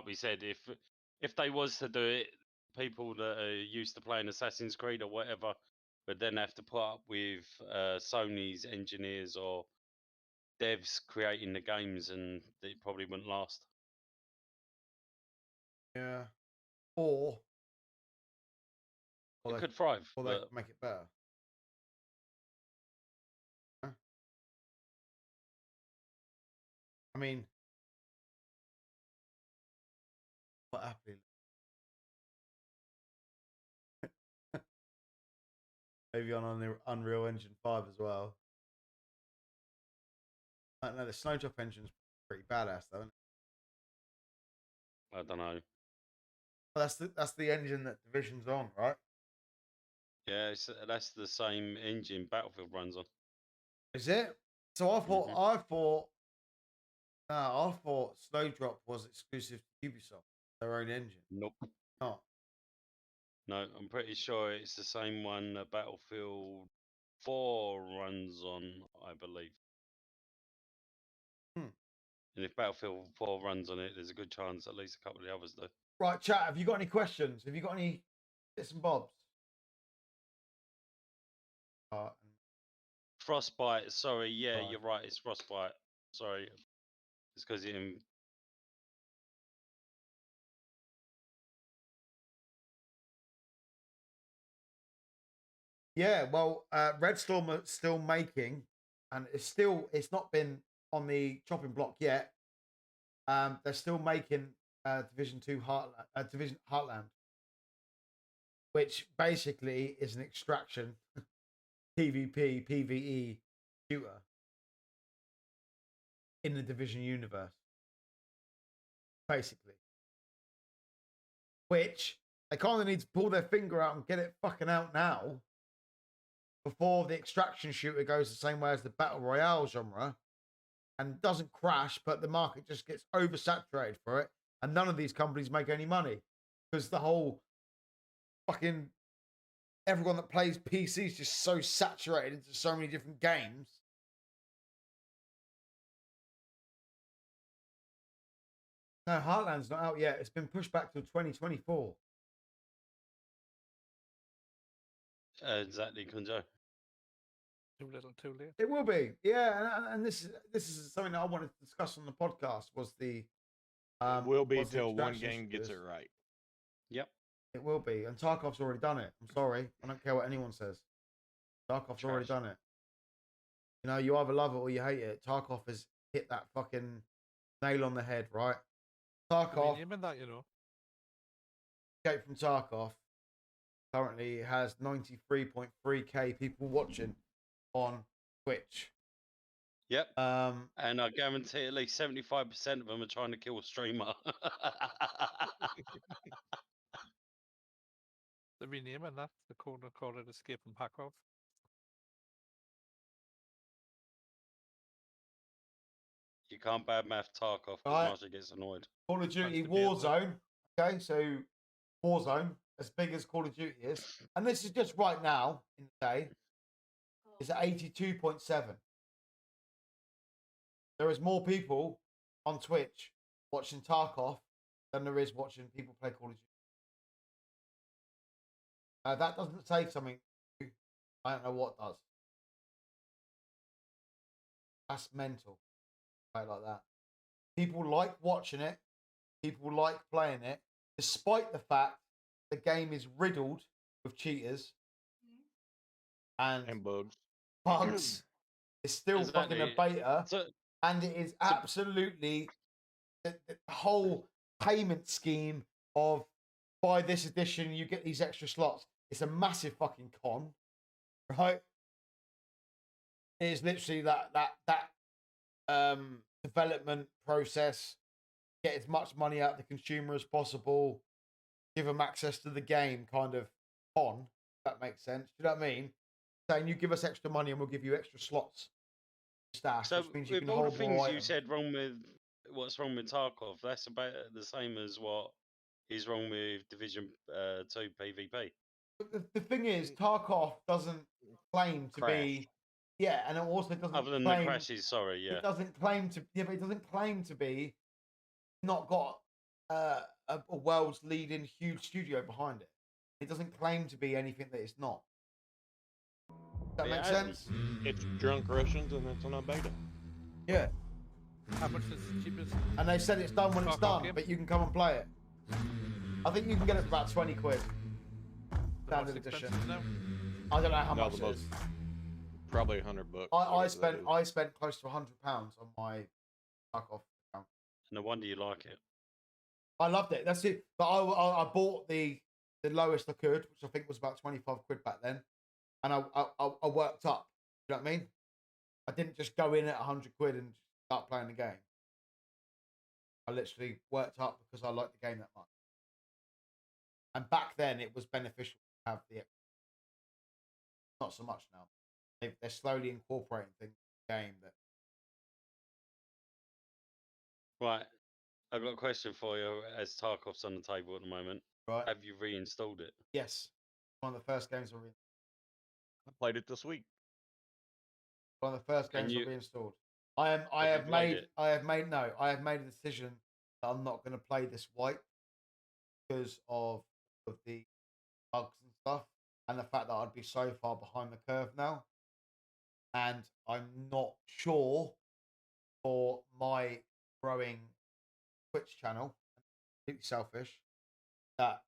[SPEAKER 3] we said, if they was to do it, people that are used to playing Assassin's Creed or whatever would then have to put up with Sony's engineers or devs creating the games, and it probably wouldn't last.
[SPEAKER 1] Yeah. Or
[SPEAKER 3] It
[SPEAKER 1] they
[SPEAKER 3] could thrive,
[SPEAKER 1] or they
[SPEAKER 3] but
[SPEAKER 1] could make it better. Huh? I mean, what happened? Maybe on the Unreal Engine 5 as well. I don't know, the Snowdrop engine's pretty badass though, isn't it?
[SPEAKER 3] I don't know.
[SPEAKER 1] Well, that's the engine that Division's on, right?
[SPEAKER 3] Yeah, that's the same engine Battlefield runs on.
[SPEAKER 1] Is it? So I thought Snowdrop was exclusive to Ubisoft, their own engine.
[SPEAKER 3] Nope.
[SPEAKER 1] Not.
[SPEAKER 3] No, I'm pretty sure it's the same one that Battlefield 4 runs on, I believe. And if Battlefield 4 runs on it, there's a good chance at least a couple of the others do.
[SPEAKER 1] Right, chat, have you got any questions? Have you got any bits and bobs?
[SPEAKER 3] Frostbite, sorry, yeah,
[SPEAKER 1] Right.
[SPEAKER 3] you're right, it's Frostbite. Sorry. It's because it...
[SPEAKER 1] Yeah, well, Red Storm are still making, and it's not been on the chopping block yet. They're still making Division 2 Division Heartland, which basically is an extraction PvP, PvE shooter in the Division universe. Basically. Which they kind of need to pull their finger out and get it fucking out now before the extraction shooter goes the same way as the Battle Royale genre and doesn't crash, but the market just gets oversaturated for it. And none of these companies make any money because the whole fucking everyone that plays PC is just so saturated into so many different games. No, Heartland's not out yet. It's been pushed back to 2024.
[SPEAKER 3] Exactly, Kunjo.
[SPEAKER 2] Too little, too late.
[SPEAKER 1] It will be, yeah, and this is something that I wanted to discuss on the podcast. Was the
[SPEAKER 4] It will be
[SPEAKER 1] was the
[SPEAKER 4] till one
[SPEAKER 1] extraction
[SPEAKER 4] game gets it
[SPEAKER 1] shooters.
[SPEAKER 4] right.
[SPEAKER 3] Yep.
[SPEAKER 1] It will be, and Tarkov's already done it. I'm sorry, I don't care what anyone says. Tarkov's already
[SPEAKER 3] Trash.
[SPEAKER 1] done it. You know, you either love it or you hate it. Tarkov has hit that fucking nail on the head, right? Tarkov,
[SPEAKER 2] Even that, you know.
[SPEAKER 1] Escape from Tarkov, currently has 93.3k people watching on Twitch.
[SPEAKER 3] Yep.
[SPEAKER 1] Um,
[SPEAKER 3] And I guarantee at least 75% of them are trying to kill a streamer.
[SPEAKER 2] They're renaming that. The corner call it Escape from Tarkov.
[SPEAKER 3] You can't badmouth Tarkov because
[SPEAKER 1] Right.
[SPEAKER 3] Marsha gets annoyed.
[SPEAKER 1] Call of Duty
[SPEAKER 2] to be as well.
[SPEAKER 1] Warzone. Okay, so Warzone, as big as Call of Duty is, and this is just right now in the day, is at 82.7. There is more people on Twitch watching Tarkov than there is watching people play Call of Duty. That doesn't say something. I don't know what does. That's mental. Right, like that. People like watching it. People like playing it, despite the fact the game is riddled with cheaters and
[SPEAKER 4] bugs.
[SPEAKER 1] bugs. It's still fucking a
[SPEAKER 3] Exactly.
[SPEAKER 1] beta,
[SPEAKER 3] So,
[SPEAKER 1] and it is absolutely the whole payment scheme of buy this edition, you get these extra slots. It's a massive fucking con, right? It is literally that development process. Get as much money out of the consumer as possible. Give them access to the game, kind of con. If that makes sense. You know what I mean? Saying you give us extra money and we'll give you extra slots. Stash,
[SPEAKER 3] so
[SPEAKER 1] which means you
[SPEAKER 3] with
[SPEAKER 1] can
[SPEAKER 3] all the
[SPEAKER 1] hold more
[SPEAKER 3] things you
[SPEAKER 1] items.
[SPEAKER 3] said wrong with what's wrong with Tarkov, that's about the same as what is wrong with Division 2 PvP.
[SPEAKER 1] But the thing is, Tarkov doesn't claim to be, yeah, and it also doesn't
[SPEAKER 3] Other than
[SPEAKER 1] claim,
[SPEAKER 3] the crashes, sorry, yeah.
[SPEAKER 1] It doesn't claim to, yeah, but it doesn't claim to be not got a world's leading huge studio behind it. It doesn't claim to be anything that it's not. Does that make sense?
[SPEAKER 4] It's drunk Russians and it's on a beta.
[SPEAKER 1] Yeah.
[SPEAKER 2] How much is the cheapest?
[SPEAKER 1] And they said it's done when it's
[SPEAKER 2] Tarkov
[SPEAKER 1] done,
[SPEAKER 2] game?
[SPEAKER 1] but you can come and play it. I think you can get it for about 20 quid.
[SPEAKER 2] The most
[SPEAKER 1] Standard edition.
[SPEAKER 2] expensive now?
[SPEAKER 1] I don't know how
[SPEAKER 4] No,
[SPEAKER 1] much
[SPEAKER 4] the
[SPEAKER 1] it
[SPEAKER 4] most-
[SPEAKER 1] is.
[SPEAKER 4] Probably $100.
[SPEAKER 1] I spent close to £100 on my Tarkov account.
[SPEAKER 3] No wonder you like it.
[SPEAKER 1] I loved it. That's it. But I bought the lowest I could, which I think was about 25 quid back then, and I worked up. You know what I mean? I didn't just go in at 100 quid and start playing the game. I literally worked up because I liked the game that much. And back then, it was beneficial to have the. Not so much now. They're slowly incorporating things in the game that.
[SPEAKER 3] Right. I've got a question for you as Tarkov's on the table at the moment.
[SPEAKER 1] Right.
[SPEAKER 3] Have you reinstalled it?
[SPEAKER 1] Yes. One of the first games
[SPEAKER 4] I played it this week.
[SPEAKER 1] One of the first
[SPEAKER 3] Can
[SPEAKER 1] games
[SPEAKER 3] you-
[SPEAKER 1] I reinstalled. I have
[SPEAKER 3] you played
[SPEAKER 1] made
[SPEAKER 3] it?
[SPEAKER 1] I have made a decision that I'm not going to play this white because of the bugs and stuff, and the fact that I'd be so far behind the curve now, and I'm not sure for my growing Twitch channel, completely selfish, that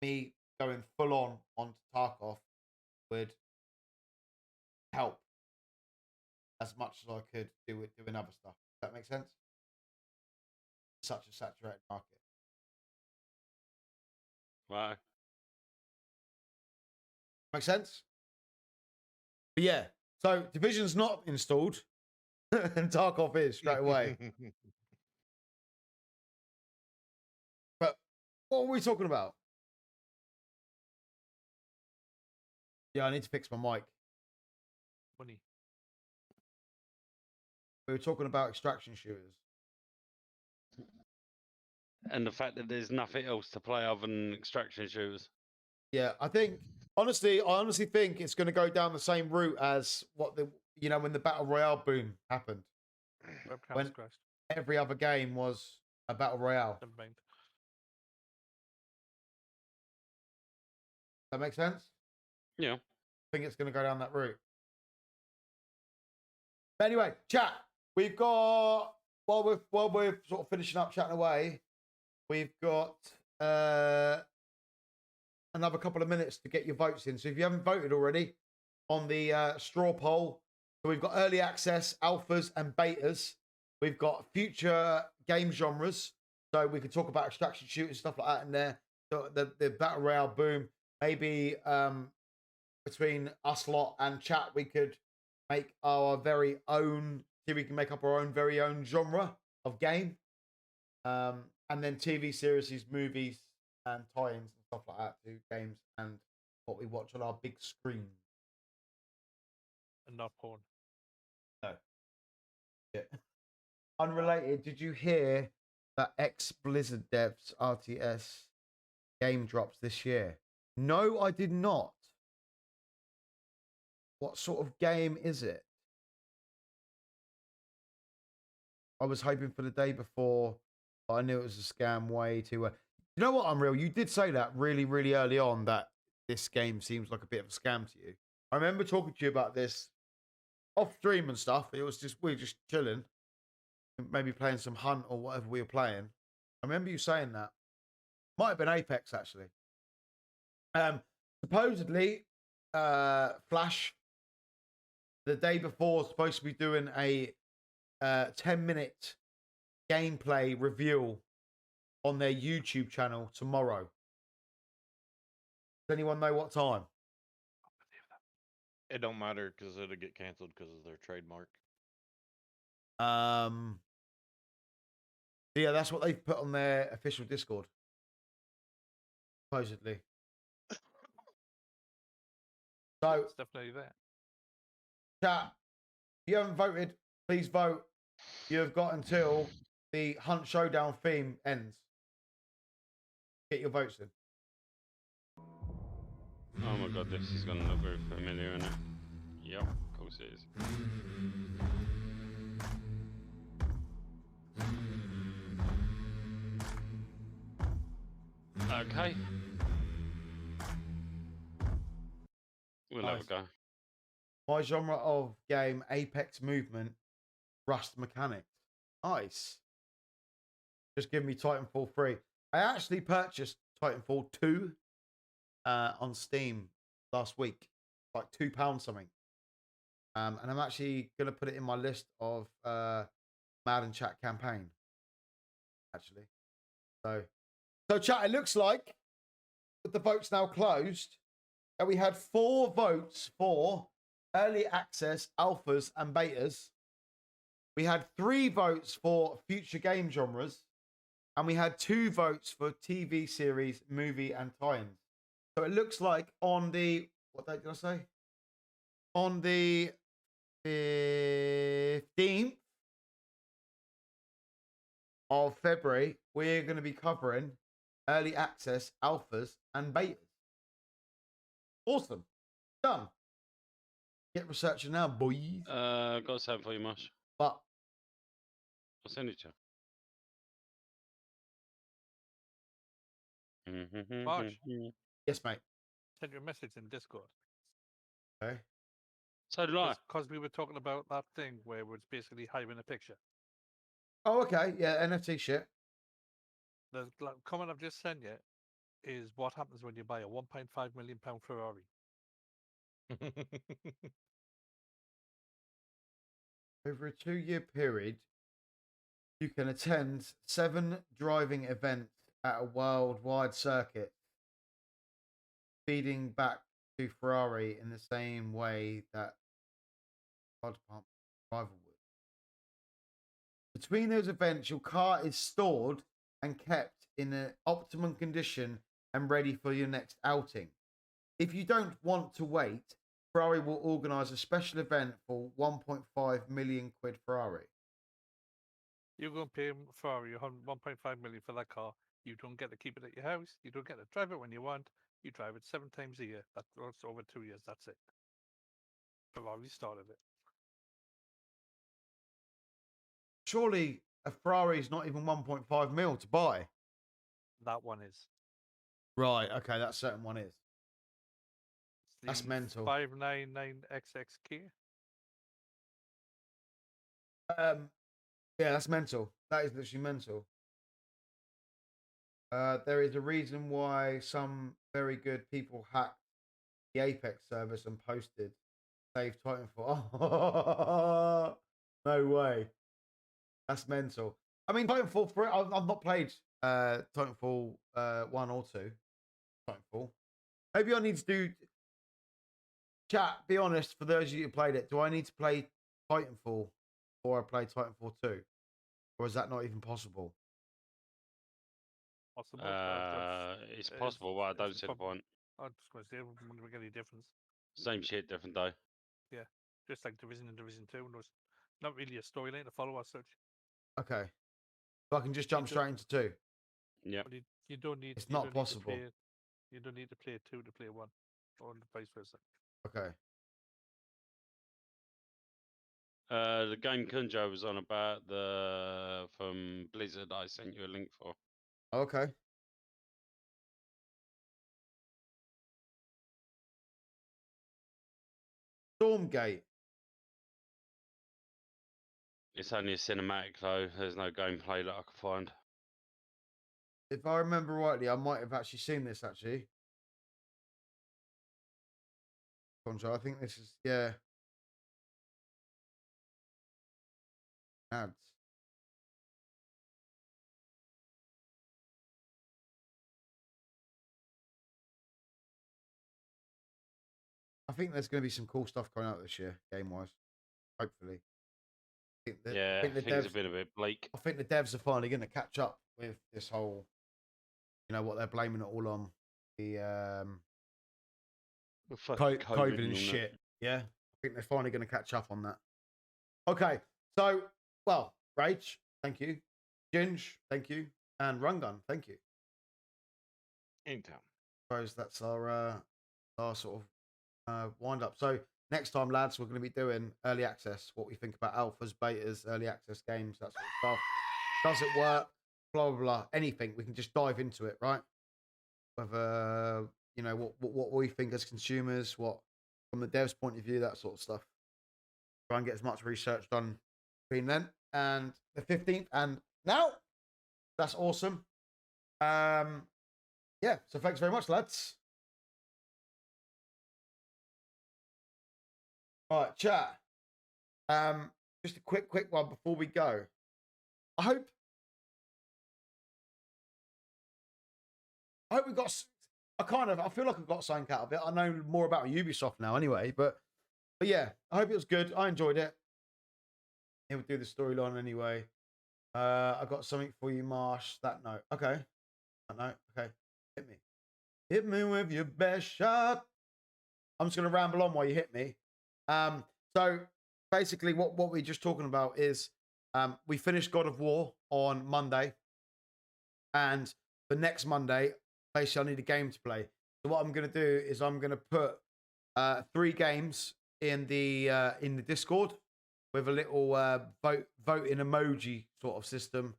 [SPEAKER 1] me going full on onto Tarkov would help as much as I could do with doing other stuff. Does that make sense? Such a saturated market.
[SPEAKER 3] Right.
[SPEAKER 1] Make sense? But yeah. So Division's not installed, and Tarkov is straight away. But what were we talking about? Yeah, I need to fix my mic.
[SPEAKER 2] Money.
[SPEAKER 1] We were talking about extraction shooters.
[SPEAKER 3] And the fact that there's nothing else to play other than extraction shooters.
[SPEAKER 1] Yeah, I honestly think it's going to go down the same route as what when the Battle Royale boom happened.
[SPEAKER 2] Webcam's
[SPEAKER 1] When-
[SPEAKER 2] crashed.
[SPEAKER 1] Every other game was a Battle Royale.
[SPEAKER 2] Never mind.
[SPEAKER 1] That make sense?
[SPEAKER 3] Yeah.
[SPEAKER 1] I think it's going to go down that route. But anyway, chat. We've got while we're sort of finishing up chatting away, we've got another couple of minutes to get your votes in. So if you haven't voted already on the straw poll, so we've got early access, alphas, and betas. We've got future game genres. So we could talk about extraction shooters, stuff like that in there. The battle royale boom. Maybe between us lot and chat, we could make our very own. See, we can make up our own very own genre of game. And then TV series, movies, and tie-ins and stuff like that to games and what we watch on our big screen.
[SPEAKER 2] And not porn.
[SPEAKER 1] No. Yeah. Unrelated, did you hear that ex-Blizzard devs RTS game drops this year? No, I did not. What sort of game is it? I was hoping for the day before, but I knew it was a scam way too. You know what, Unreal? You did say that really, really early on that this game seems like a bit of a scam to you. I remember talking to you about this off stream and stuff. It was just, we were just chilling, maybe playing some Hunt or whatever we were playing. I remember you saying that. Might have been Apex, actually. Supposedly, Flash, the day before, supposed to be doing a 10-minute gameplay review on their YouTube channel tomorrow. Does anyone know what time?
[SPEAKER 4] It don't matter because it'll get canceled because of their trademark.
[SPEAKER 1] Yeah, that's what they've put on their official Discord. Supposedly. So
[SPEAKER 2] It's definitely there.
[SPEAKER 1] chat, if you haven't voted, please vote. You have got until the Hunt Showdown theme ends. Get your votes in.
[SPEAKER 3] Oh my god, this is gonna look very familiar, isn't it? Yep, of course it is. Okay. We'll have a
[SPEAKER 1] Nice.
[SPEAKER 3] go.
[SPEAKER 1] My genre of game, Apex movement, Rust mechanics. Nice. Just give me Titanfall 3. I actually purchased Titanfall 2 on Steam last week. Like £2 something. And I'm actually going to put it in my list of Madden Chat campaign. Actually. So chat, it looks like with the votes now closed, that we had 4 votes for early access, alphas, and betas. We had 3 votes for future game genres, and we had 2 votes for TV series, movie, and tie-ins. So it looks like on the, what date did I say? On the 15th of February, we're going to be covering early access, alphas, and betas. Awesome. Done. Get researching now, boys.
[SPEAKER 3] Got something for you, Mosh.
[SPEAKER 1] But
[SPEAKER 3] I'll send it to you.
[SPEAKER 2] Mosh.
[SPEAKER 1] yes, mate.
[SPEAKER 2] Send you a message in Discord.
[SPEAKER 1] Okay.
[SPEAKER 3] So do I.
[SPEAKER 2] Because we were talking about that thing where it's basically hiding a picture.
[SPEAKER 1] Oh, okay. Yeah, NFT shit.
[SPEAKER 2] The comment I've just sent you is what happens when you buy a £1.5 million Ferrari.
[SPEAKER 1] Over a 2-year period, you can attend 7 driving events at a worldwide circuit, feeding back to Ferrari in the same way that car department rival would. Between those events, your car is stored and kept in an optimum condition and ready for your next outing. If you don't want to wait, Ferrari will organise a special event for 1.5 million quid Ferrari.
[SPEAKER 2] You're going to pay Ferrari 1.5 million for that car. You don't get to keep it at your house. You don't get to drive it when you want. You drive it 7 times a year. That's over 2 years. That's it. Ferrari started it.
[SPEAKER 1] Surely a Ferrari is not even 1.5 mil to buy.
[SPEAKER 2] That one is.
[SPEAKER 1] Right, okay, that certain one is.
[SPEAKER 2] It's
[SPEAKER 1] That's
[SPEAKER 2] the
[SPEAKER 1] mental.
[SPEAKER 2] 599XX Kia.
[SPEAKER 1] Yeah, that's mental. That is literally mental. There is a reason why some very good people hacked the Apex service and posted save Titanfall. No way. That's mental. I mean, Titanfall 3, I've not played Titanfall 1 or 2. Titanfall. Maybe I need to do... Chat, be honest, for those of you who played it, do I need to play Titanfall before I play Titanfall 2? Or is that not even possible?
[SPEAKER 2] Possible.
[SPEAKER 3] It's possible, but I don't see the point.
[SPEAKER 2] I was just going to say, wouldn't make any difference.
[SPEAKER 3] Same shit, different day.
[SPEAKER 2] Yeah, just like Division and Division 2, and there's not really a storyline to follow as such.
[SPEAKER 1] Okay. So I can just jump straight into 2?
[SPEAKER 3] Yeah.
[SPEAKER 2] You don't need.
[SPEAKER 1] It's
[SPEAKER 2] you
[SPEAKER 1] not
[SPEAKER 2] don't need to
[SPEAKER 1] possible.
[SPEAKER 2] play, you don't need to play 2 to play 1, or vice versa.
[SPEAKER 1] Okay.
[SPEAKER 3] The game Kunjo was on about from Blizzard. I sent you a link for.
[SPEAKER 1] Okay. Stormgate.
[SPEAKER 3] It's only a cinematic though. There's no gameplay that I can find.
[SPEAKER 1] If I remember rightly, I might have actually seen this actually. Conjo, I think this is, yeah. Ads. I think there's going to be some cool stuff coming out this year, game-wise. Hopefully. I think
[SPEAKER 3] things have been a bit bleak.
[SPEAKER 1] I think the devs are finally going to catch up with this whole, what they're blaming it all on. The COVID and shit. Yeah. I think they're finally going to catch up on that. Okay. So, well, Rage, thank you. Ginge, thank you. And Rungun, thank you.
[SPEAKER 4] Anytime.
[SPEAKER 1] I suppose that's our sort of wind up. So next time, lads, we're going to be doing early access, what we think about alphas, betas, early access games, that sort of stuff. Does it work? Blah, blah, blah. Anything. We can just dive into it, right? Whether, what we think as consumers, what from the devs' point of view, that sort of stuff. Try and get as much research done between then and the 15th. And now, that's awesome. Yeah, so thanks very much, lads. All right, chat. Just a quick one before we go. I hope we got. I feel like I've got something out of it. I know more about Ubisoft now, anyway. But yeah, I hope it was good. I enjoyed it. He'll do the storyline anyway. I got something for you, Marsh. That note. Okay. That note. Okay. Hit me. Hit me with your best shot. I'm just going to ramble on while you hit me. So basically what we're just talking about is we finished God of War on Monday. And the next Monday, basically I need a game to play. So what I'm going to do is I'm going to put 3 games in the Discord with a little voting emoji sort of system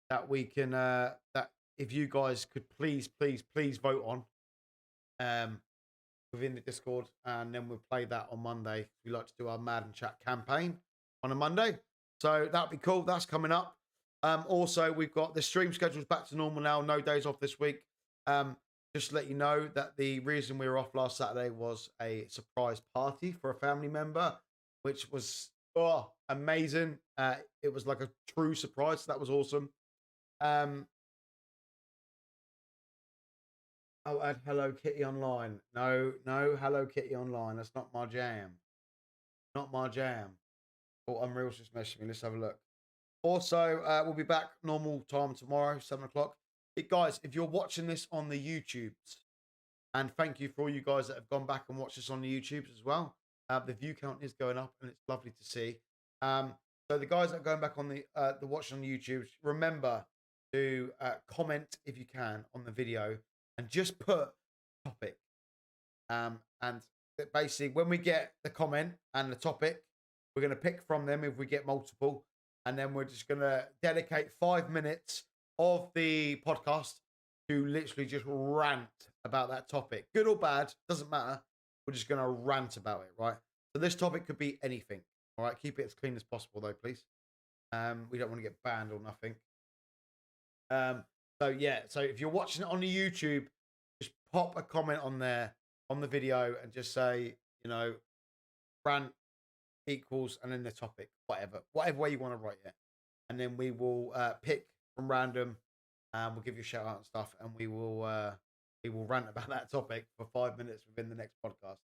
[SPEAKER 1] that we can that if you guys could please vote on within the Discord, and then we'll play that on Monday. We like to do our Madden Chat campaign on a Monday, so that'd be cool. That's coming up. Also, we've got the stream schedules back to normal now. No days off this week. Just to let you know that the reason we were off last Saturday was a surprise party for a family member, which was amazing. It was like a true surprise. So that was awesome. I'll add Hello Kitty online. No Hello Kitty online. That's not my jam. Not my jam. Oh, Unreal's just messaging me. Let's have a look. Also, we'll be back normal time tomorrow, 7 o'clock. Guys, if you're watching this on the YouTubes, and thank you for all you guys that have gone back and watched this on the YouTubes as well. The view count is going up, and it's lovely to see. So the guys that are going back on the watching on the YouTubes, remember to comment if you can on the video and just put topic. And basically, when we get the comment and the topic, we're going to pick from them if we get multiple, and then we're just going to dedicate 5 minutes of the podcast to literally just rant about that topic. Good or bad, doesn't matter. We're just going to rant about it, right? So this topic could be anything, all right? Keep it as clean as possible, though, please. We don't want to get banned or nothing. So yeah, so if you're watching it on the YouTube, just pop a comment on there on the video and just say, you know, rant equals and then the topic, whatever way you want to write it, and then we will pick from random, and we'll give you a shout out and stuff, and we will rant about that topic for 5 minutes within the next podcast.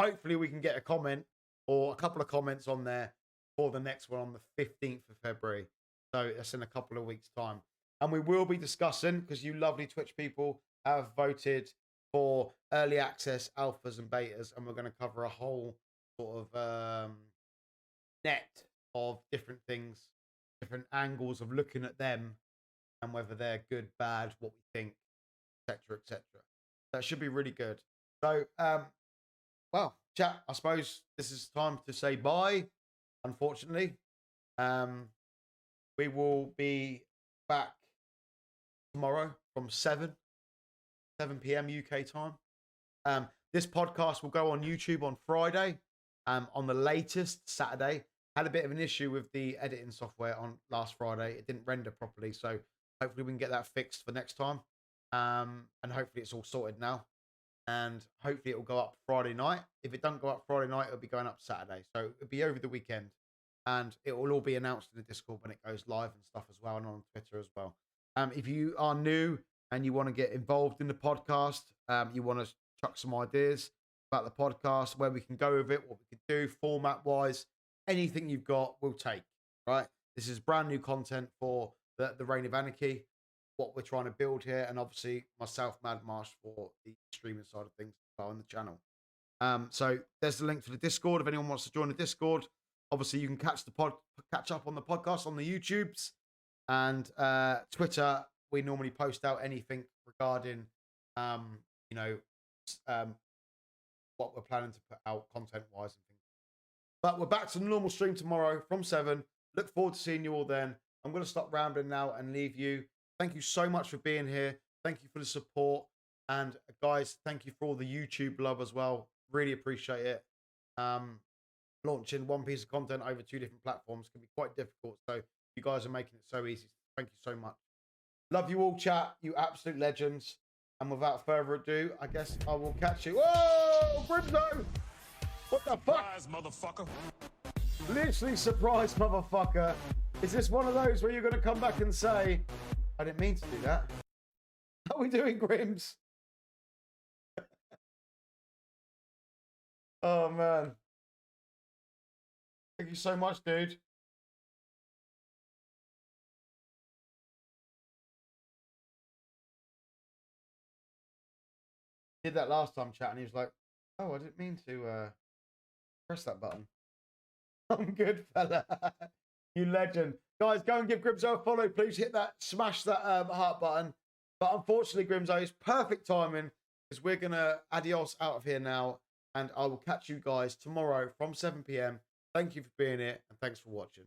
[SPEAKER 1] Hopefully, we can get a comment or a couple of comments on there for the next one on the 15th of February. So that's in a couple of weeks' time. And we will be discussing, because you lovely Twitch people have voted for early access, alphas, and betas, and we're going to cover a whole sort of net of different things, different angles of looking at them, and whether they're good, bad, what we think, etc., etc. That should be really good. So, well, chat, I suppose this is time to say bye, unfortunately. We will be back tomorrow from 7 p.m. UK time. This podcast will go on YouTube on Friday, on the latest Saturday. Had a bit of an issue with the editing software on last Friday. It didn't render properly, so hopefully we can get that fixed for next time. And hopefully it's all sorted now. And hopefully it will go up Friday night. If it doesn't go up Friday night, it'll be going up Saturday. So it'll be over the weekend. And it will all be announced in the Discord when it goes live and stuff as well, and on Twitter as well. If you are new and you want to get involved in the podcast, you want to chuck some ideas about the podcast, where we can go with it, what we can do format-wise, anything you've got, we'll take, right? This is brand new content for the Reign of Anarchy, what we're trying to build here, and obviously myself, Mad Marsh, for the streaming side of things on the channel. So there's the link to the Discord if anyone wants to join the Discord. Obviously, you can catch up on the podcast on the YouTubes, and Twitter. We normally post out anything regarding, you know, what we're planning to put out content-wise and things. But we're back to the normal stream tomorrow from 7. Look forward to seeing you all then. I'm going to stop rambling now and leave you. Thank you so much for being here. Thank you for the support. And guys, thank you for all the YouTube love as well. Really appreciate it. Launching one piece of content over 2 different platforms can be quite difficult. So you guys are making it so easy. Thank you so much. Love you all, chat. You absolute legends. And without further ado, I guess I will catch you. Whoa, Grimzo! What the fuck?
[SPEAKER 6] Surprise, motherfucker.
[SPEAKER 1] Literally surprise, motherfucker. Is this one of those where you're going to come back and say, I didn't mean to do that? How are we doing, Grims? Oh, man. Thank you so much, dude. Did that last time, chat, and he was like, oh, I didn't mean to press that button. I'm good, fella. You legend. Guys, go and give Grimzo a follow. Please hit that, smash that heart button. But unfortunately, Grimzo, it's perfect timing, because we're going to adios out of here now. And I will catch you guys tomorrow from 7 p.m. Thank you for being here, and thanks for watching.